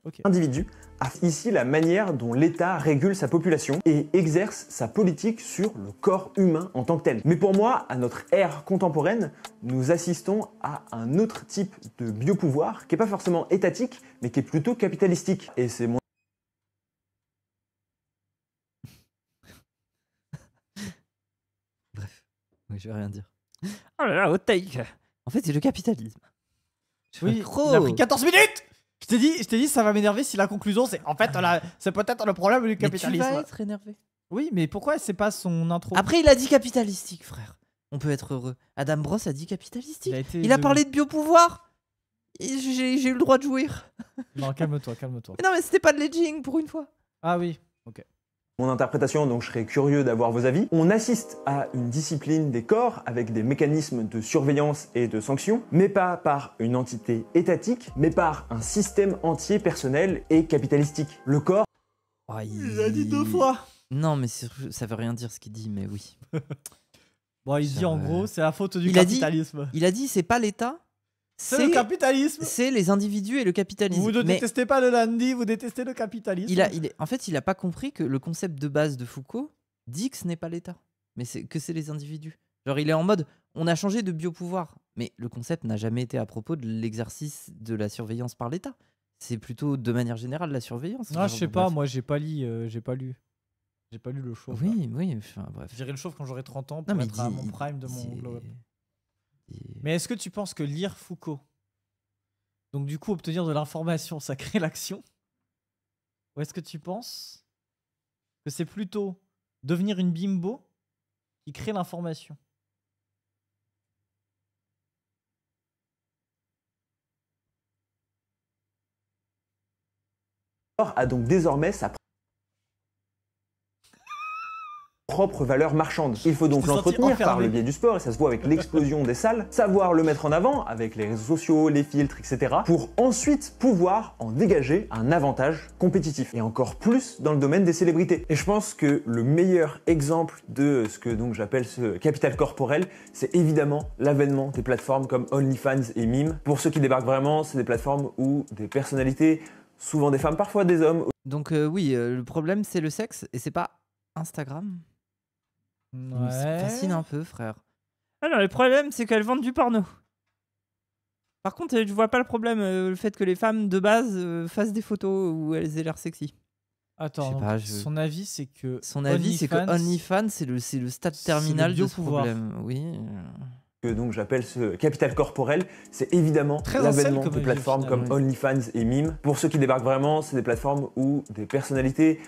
Ok. Individu a ici la manière dont l'État régule sa population et exerce sa politique sur le corps humain en tant que tel. Mais pour moi, à notre ère contemporaine, nous assistons à un autre type de biopouvoir qui n'est pas forcément étatique, mais qui est plutôt capitalistique. Et c'est mon Bref, oui, je vais rien dire. Oh là là, hot take. En fait, c'est le capitalisme. Oui, Gros. il a pris 14 minutes. Je t'ai dit, ça va m'énerver si la conclusion c'est en fait, c'est peut-être le problème du Mais tu capitalisme. vas être énervé. Oui, mais pourquoi c'est pas son intro? Après, il a dit capitalistique, frère. On peut être heureux. Adam Bros a dit capitalistique. Il a parlé de biopouvoir. Et j'ai eu le droit de jouir. Non, calme-toi, calme-toi. Mais non, mais c'était pas de l'edging pour une fois. Ah oui. interprétation, donc je serais curieux d'avoir vos avis. On assiste à une discipline des corps avec des mécanismes de surveillance et de sanction, mais pas par une entité étatique, mais par un système entier personnel et capitalistique. Le corps Oh, Il a dit 2 fois. Non, mais ça veut rien dire ce qu'il dit, mais oui. Bon, il dit en gros, c'est la faute du Il a dit- capitalisme. Il a dit c'est pas l'État, C'est le capitalisme. c'est les individus et le capitalisme. Vous ne Mais détestez pas le lundi, vous détestez le capitalisme. en fait, il a pas compris que le concept de base de Foucault dit que ce n'est pas l'État, mais que c'est les individus. Genre, il est en mode, on a changé de biopouvoir, mais le concept n'a jamais été à propos de l'exercice de la surveillance par l'État. C'est plutôt de manière générale la surveillance. Ah, je Genre, sais pas, bref. moi j'ai pas lu. J'ai pas lu le chauve. là. Oui, oui, enfin, bref. J'irai le chauve quand j'aurai 30 ans pour Non, mais être à mon prime de mon c'est- glow up. il- Mais est-ce que tu penses que lire Foucault, donc du coup obtenir de l'information, ça crée l'action? Ou est-ce que tu penses que c'est plutôt devenir une bimbo qui crée l'information? a donc désormais sa propre valeur marchande. Il faut donc Je t'ai senti l'entretenir par enfermé. le biais du sport, et ça se voit avec l'explosion des salles, savoir le mettre en avant avec les réseaux sociaux, les filtres, etc., pour ensuite pouvoir en dégager un avantage compétitif. Et encore plus dans le domaine des célébrités. Et je pense que le meilleur exemple de ce que donc j'appelle ce capital corporel, c'est évidemment l'avènement des plateformes comme OnlyFans et Mime. Pour ceux qui débarquent vraiment, c'est des plateformes où des personnalités, souvent des femmes, parfois des hommes, Donc oui, le problème c'est le sexe et c'est pas Instagram. Ça me fascine un peu, frère. Alors le problème c'est qu'elles vendent du porno. Par contre, je vois pas le problème, le fait que les femmes de base fassent des photos où elles aient l'air sexy. Attends, Je sais donc, pas, son avis c'est que Son avis c'est que OnlyFans c'est le stade c'est le terminal de ce biopouvoir. problème. Oui. que donc j'appelle ce capital corporel, c'est évidemment Très l'avènement incel comme de avis, plateformes au comme final, OnlyFans et Mime. Pour ceux qui débarquent vraiment, c'est des plateformes où des personnalités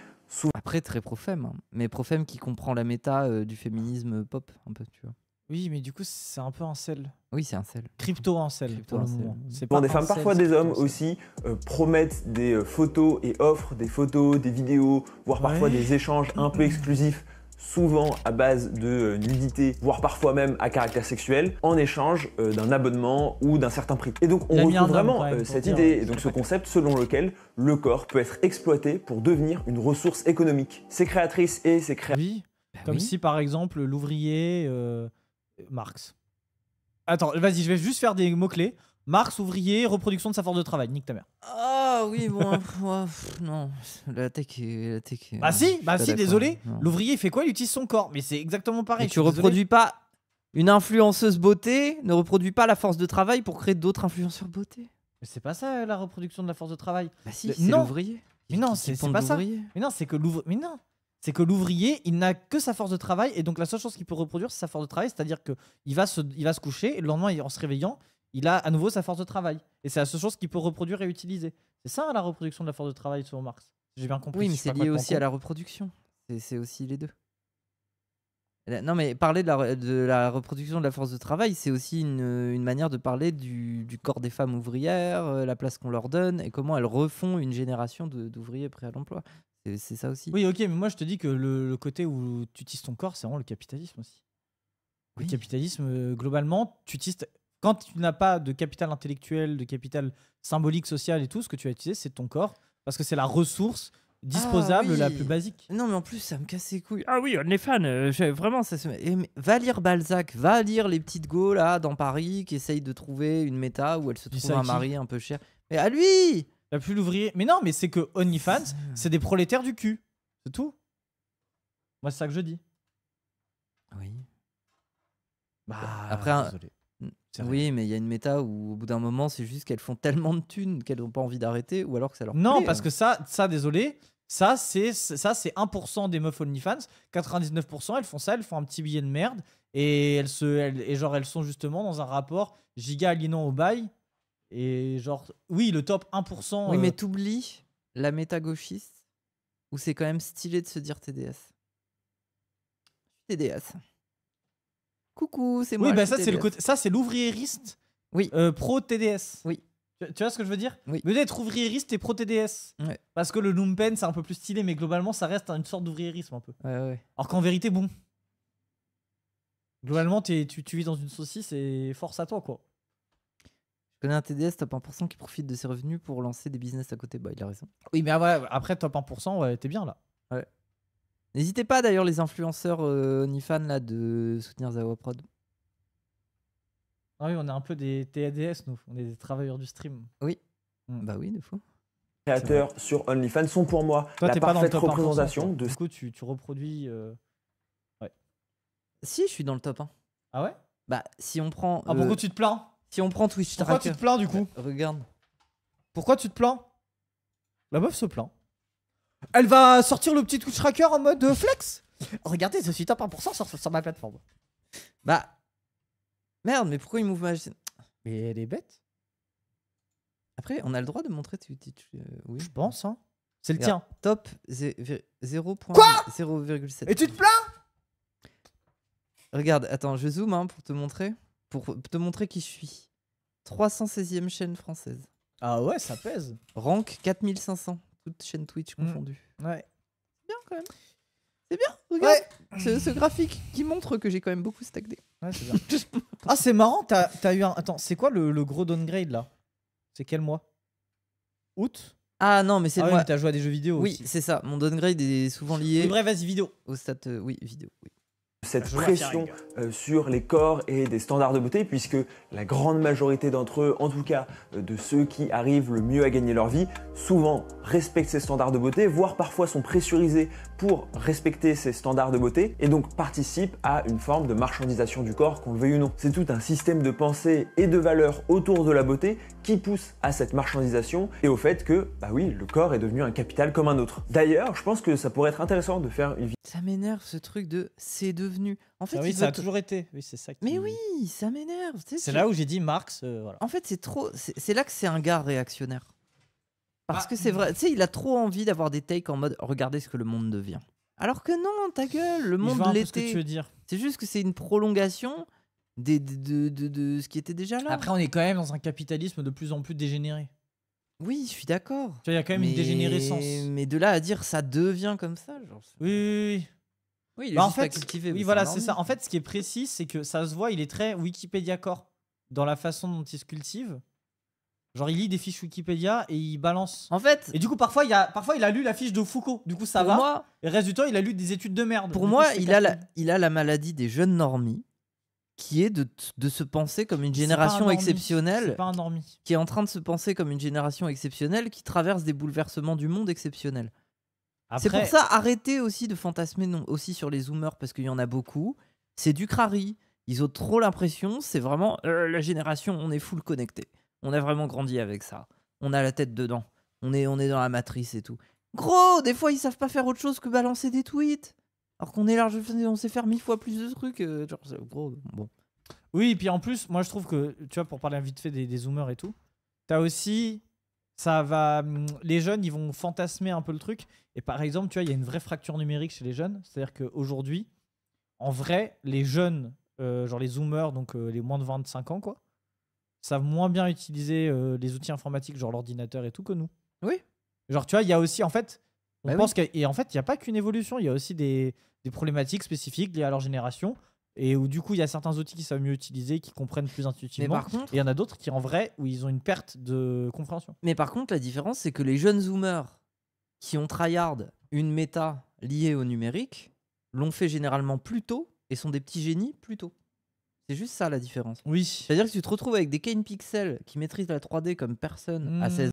Après très profème, hein. Mais profème qui comprend la méta du féminisme pop un peu, tu vois. Oui, mais du coup c'est un peu incel. Oui, c'est un sel. Crypto-incel pour le Crypto-incel. moment. C'est Souvent pas des femmes, incel, parfois c'est des hommes crypto-incel. aussi, promettent des photos et offrent des photos, des vidéos, voire parfois Ouais. des échanges un peu exclusifs, souvent à base de nudité, voire parfois même à caractère sexuel, en échange d'un abonnement ou d'un certain prix. Et donc Il on a mis un retrouve homme, vraiment quand même, pour cette dire, idée, et c'est donc pas ce que- concept selon lequel le corps peut être exploité pour devenir une ressource économique. Ces créatrices et ces créateurs Oui, Bah comme oui. si par exemple l'ouvrier Marx. Attends, vas-y, je vais juste faire des mots-clés. Marx, ouvrier, reproduction de sa force de travail. Nique ta mère. Ah oui, bon, non, la tech est. Bah je si, suis pas d'accord, désolé. non. L'ouvrier il fait quoi? Il utilise son corps. Mais c'est exactement pareil. Mais je tu suis désolé. reproduis pas. Une influenceuse beauté ne reproduit pas la force de travail pour créer d'autres influenceurs beauté. Mais c'est pas ça la reproduction de la force de travail. Bah si, Mais c'est non. l'ouvrier. Mais non, Qui c'est ponde pas ça. l'ouvrier. Mais non, c'est que l'ouvrier, il n'a que sa force de travail et donc la seule chose qu'il peut reproduire, c'est sa force de travail, c'est-à-dire que il va se coucher et le lendemain, en se réveillant, il a à nouveau sa force de travail. Et c'est la seule chose qu'il peut reproduire et utiliser. C'est ça la reproduction de la force de travail selon Marx. J'ai bien compris. Oui, si mais je suis c'est pas lié complètement aussi con. à la reproduction. C'est aussi les deux. Non, mais parler de la reproduction de la force de travail, c'est aussi une manière de parler du corps des femmes ouvrières, la place qu'on leur donne et comment elles refont une génération d'ouvriers prêts à l'emploi. C'est ça aussi. Oui, ok, mais moi je te dis que le côté où tu utilises ton corps, c'est vraiment le capitalisme aussi. Le Oui. capitalisme, globalement, tu utilises. Quand tu n'as pas de capital intellectuel, de capital symbolique, social et tout, ce que tu vas utiliser, c'est ton corps. Parce que c'est la ressource disposable la oui. plus basique. Non, mais en plus, ça me casse les couilles. Ah oui, on est fan. Vraiment, ça se. Mais va lire Balzac, va lire les petites go là dans Paris qui essayent de trouver une méta où elle se Dis trouve ça à un qui mari un peu cher. Mais à lui. La plus l'ouvrier. Mais non, mais c'est que OnlyFans, c'est des prolétaires du cul. C'est tout. Moi, c'est ça que je dis. Oui. Bah, Après, désolé. C'est oui, mais il y a une méta où au bout d'un moment, c'est juste qu'elles font tellement de thunes qu'elles n'ont pas envie d'arrêter ou alors que ça leur Non, plaît, parce hein. que ça, désolé, ça c'est 1% des meufs OnlyFans. 99%, elles font ça, elles font un petit billet de merde et elles sont justement dans un rapport giga aliénant au bail. Et genre, oui, le top 1%. Oui, mais t'oublies la méta gauchiste où c'est quand même stylé de se dire TDS. TDS. Coucou, c'est moi. oui, bah je ça suis c'est le TDS. côté, ça c'est l'ouvriériste. Oui. Pro TDS. Oui. Tu vois ce que je veux dire? Oui. Au lieu d'être ouvriériste, t'es pro TDS. Ouais. Parce que le lumpen c'est un peu plus stylé, mais globalement ça reste une sorte d'ouvriérisme un peu. Ouais. Alors qu'en vérité, bon. Globalement, tu vis dans une saucisse et force à toi, quoi. Je connais un TDS top 1% qui profite de ses revenus pour lancer des business à côté. Bah, il a raison. Oui, mais ouais, après, top 1%, ouais, t'es bien là. N'hésitez pas d'ailleurs, les influenceurs OnlyFans, là, de soutenir Zawaprod. Ah oui, on est un peu des TADS, nous. On est des travailleurs du stream. Oui. Mm. Bah oui, de fou. Créateurs sur OnlyFans sont pour moi Toi, la t'es pas dans le parfaite top 1%. représentation toi. de Du coup, tu reproduis. Si, je suis dans le top 1. Ah ouais? Bah, si on prend. Ah, pourquoi tu te plains? Si on prend Twitch Pourquoi Tracker. tu te plains, du coup? Regarde. Pourquoi tu te plains? La meuf se plaint. Elle va sortir le petit Twitch tracker en mode flex. Regardez, je suis top 1% sur ma plateforme. Bah. Merde, mais pourquoi il m'ouvre ma. Mais elle est bête. Après, on a le droit de montrer. Oui. Je pense, hein. C'est le Regarde, tien. Top 0.0,7. Et tu te plains? Regarde, attends, je zoome hein, pour te montrer. Pour te montrer qui je suis. 316e chaîne française. Ah ouais, ça pèse. Rank 4500. Toutes chaînes Twitch Mm. confondues. Ouais. Bien quand même. C'est bien, regarde. Ce graphique qui montre que j'ai quand même beaucoup stacké. Ouais, c'est bien. Ah, c'est marrant, t'as eu un. Attends, c'est quoi le gros downgrade là? C'est quel mois? Août? Ah non, mais c'est Ah le ouais, mois. mais t'as joué à des jeux vidéo Oui, aussi. c'est ça. Mon downgrade est souvent lié Oui, bref, vas-y, vidéo. au stat. Oui, vidéo. Oui. cette Je vois pression Firing. sur les corps et des standards de beauté, puisque la grande majorité d'entre eux, en tout cas de ceux qui arrivent le mieux à gagner leur vie, souvent respectent ces standards de beauté, voire parfois sont pressurisés pour respecter ces standards de beauté, et donc participent à une forme de marchandisation du corps, qu'on le veuille ou non. C'est tout un système de pensée et de valeurs autour de la beauté qui pousse à cette marchandisation et au fait que, bah oui, le corps est devenu un capital comme un autre. D'ailleurs, je pense que ça pourrait être intéressant de faire une vidéo. Ça m'énerve ce truc de c'est devenu. En fait, Ah oui, il ça a veut toujours été. Oui, c'est ça. Mais oui, ça m'énerve. Tu sais, C'est là où j'ai dit Marx. Voilà. En fait, c'est trop. C'est là que c'est un gars réactionnaire. Parce Ah. que c'est vrai. Tu sais, il a trop envie d'avoir des takes en mode regardez ce que le monde devient. Alors que non, ta gueule, le Je monde vois un peu ce que tu l'était. veux dire. C'est juste que c'est une prolongation de ce qui était déjà là. Après, on est quand même dans un capitalisme de plus en plus dégénéré. Oui, je suis d'accord. Tu vois, il y a quand même une dégénérescence. Mais de là à dire ça devient comme ça, genre. Oui, oui, oui. Oui, il est Bah, en juste pas fait, cultivé, oui, mais voilà, un c'est orni. ça. En fait, ce qui est précis, c'est que ça se voit, il est très Wikipédia-core dans la façon dont il se cultive. Genre, il lit des fiches Wikipédia et il balance. En fait, Et du coup, parfois, il a lu la fiche de Foucault. Du coup, ça pour va. moi, Et le reste du temps, il a lu des études de merde. pour Du coup, moi, c'est il a casse-couille. la maladie des jeunes normies, qui est de se penser comme une C'est pas un génération normie. exceptionnelle, C'est pas un normie. qui est en train de se penser comme une génération exceptionnelle, qui traverse des bouleversements du monde exceptionnels. C'est pour Après, ça, arrêtez aussi de fantasmer aussi sur les zoomers, parce qu'il y en a beaucoup. C'est du crari. Ils ont trop l'impression, c'est vraiment la génération, on est full connecté. On a vraiment grandi avec ça. On a la tête dedans. On est dans la matrice et tout. Gros, des fois, ils savent pas faire autre chose que balancer des tweets. Alors qu'on est large, on sait faire 1000 fois plus de trucs. Genre, gros, bon. oui, et puis en plus, moi je trouve que, tu vois, pour parler vite fait des zoomers et tout, t'as aussi, ça va, les jeunes, ils vont fantasmer un peu le truc. Et par exemple, tu vois, il y a une vraie fracture numérique chez les jeunes. C'est-à-dire qu'aujourd'hui, en vrai, les jeunes, genre les zoomers, donc les moins de 25 ans, quoi, savent moins bien utiliser les outils informatiques, genre l'ordinateur et tout, que nous. Oui. Genre, tu vois, il y a aussi, en fait, on Bah pense et en fait, il n'y a pas qu'une évolution, il y a aussi des problématiques spécifiques liées à leur génération. Et où du coup, il y a certains outils qui savent mieux utiliser, qui comprennent plus Mais intuitivement. par contre, Et il y en a d'autres qui, en vrai, où ils ont une perte de compréhension. la différence, c'est que les jeunes zoomers qui ont tryhard une méta liée au numérique l'ont fait généralement plus tôt et sont des petits génies plus tôt. C'est juste ça la différence. Oui. C'est-à-dire que tu te retrouves avec des Kane Pixel qui maîtrisent la 3D comme personne à 16 ans.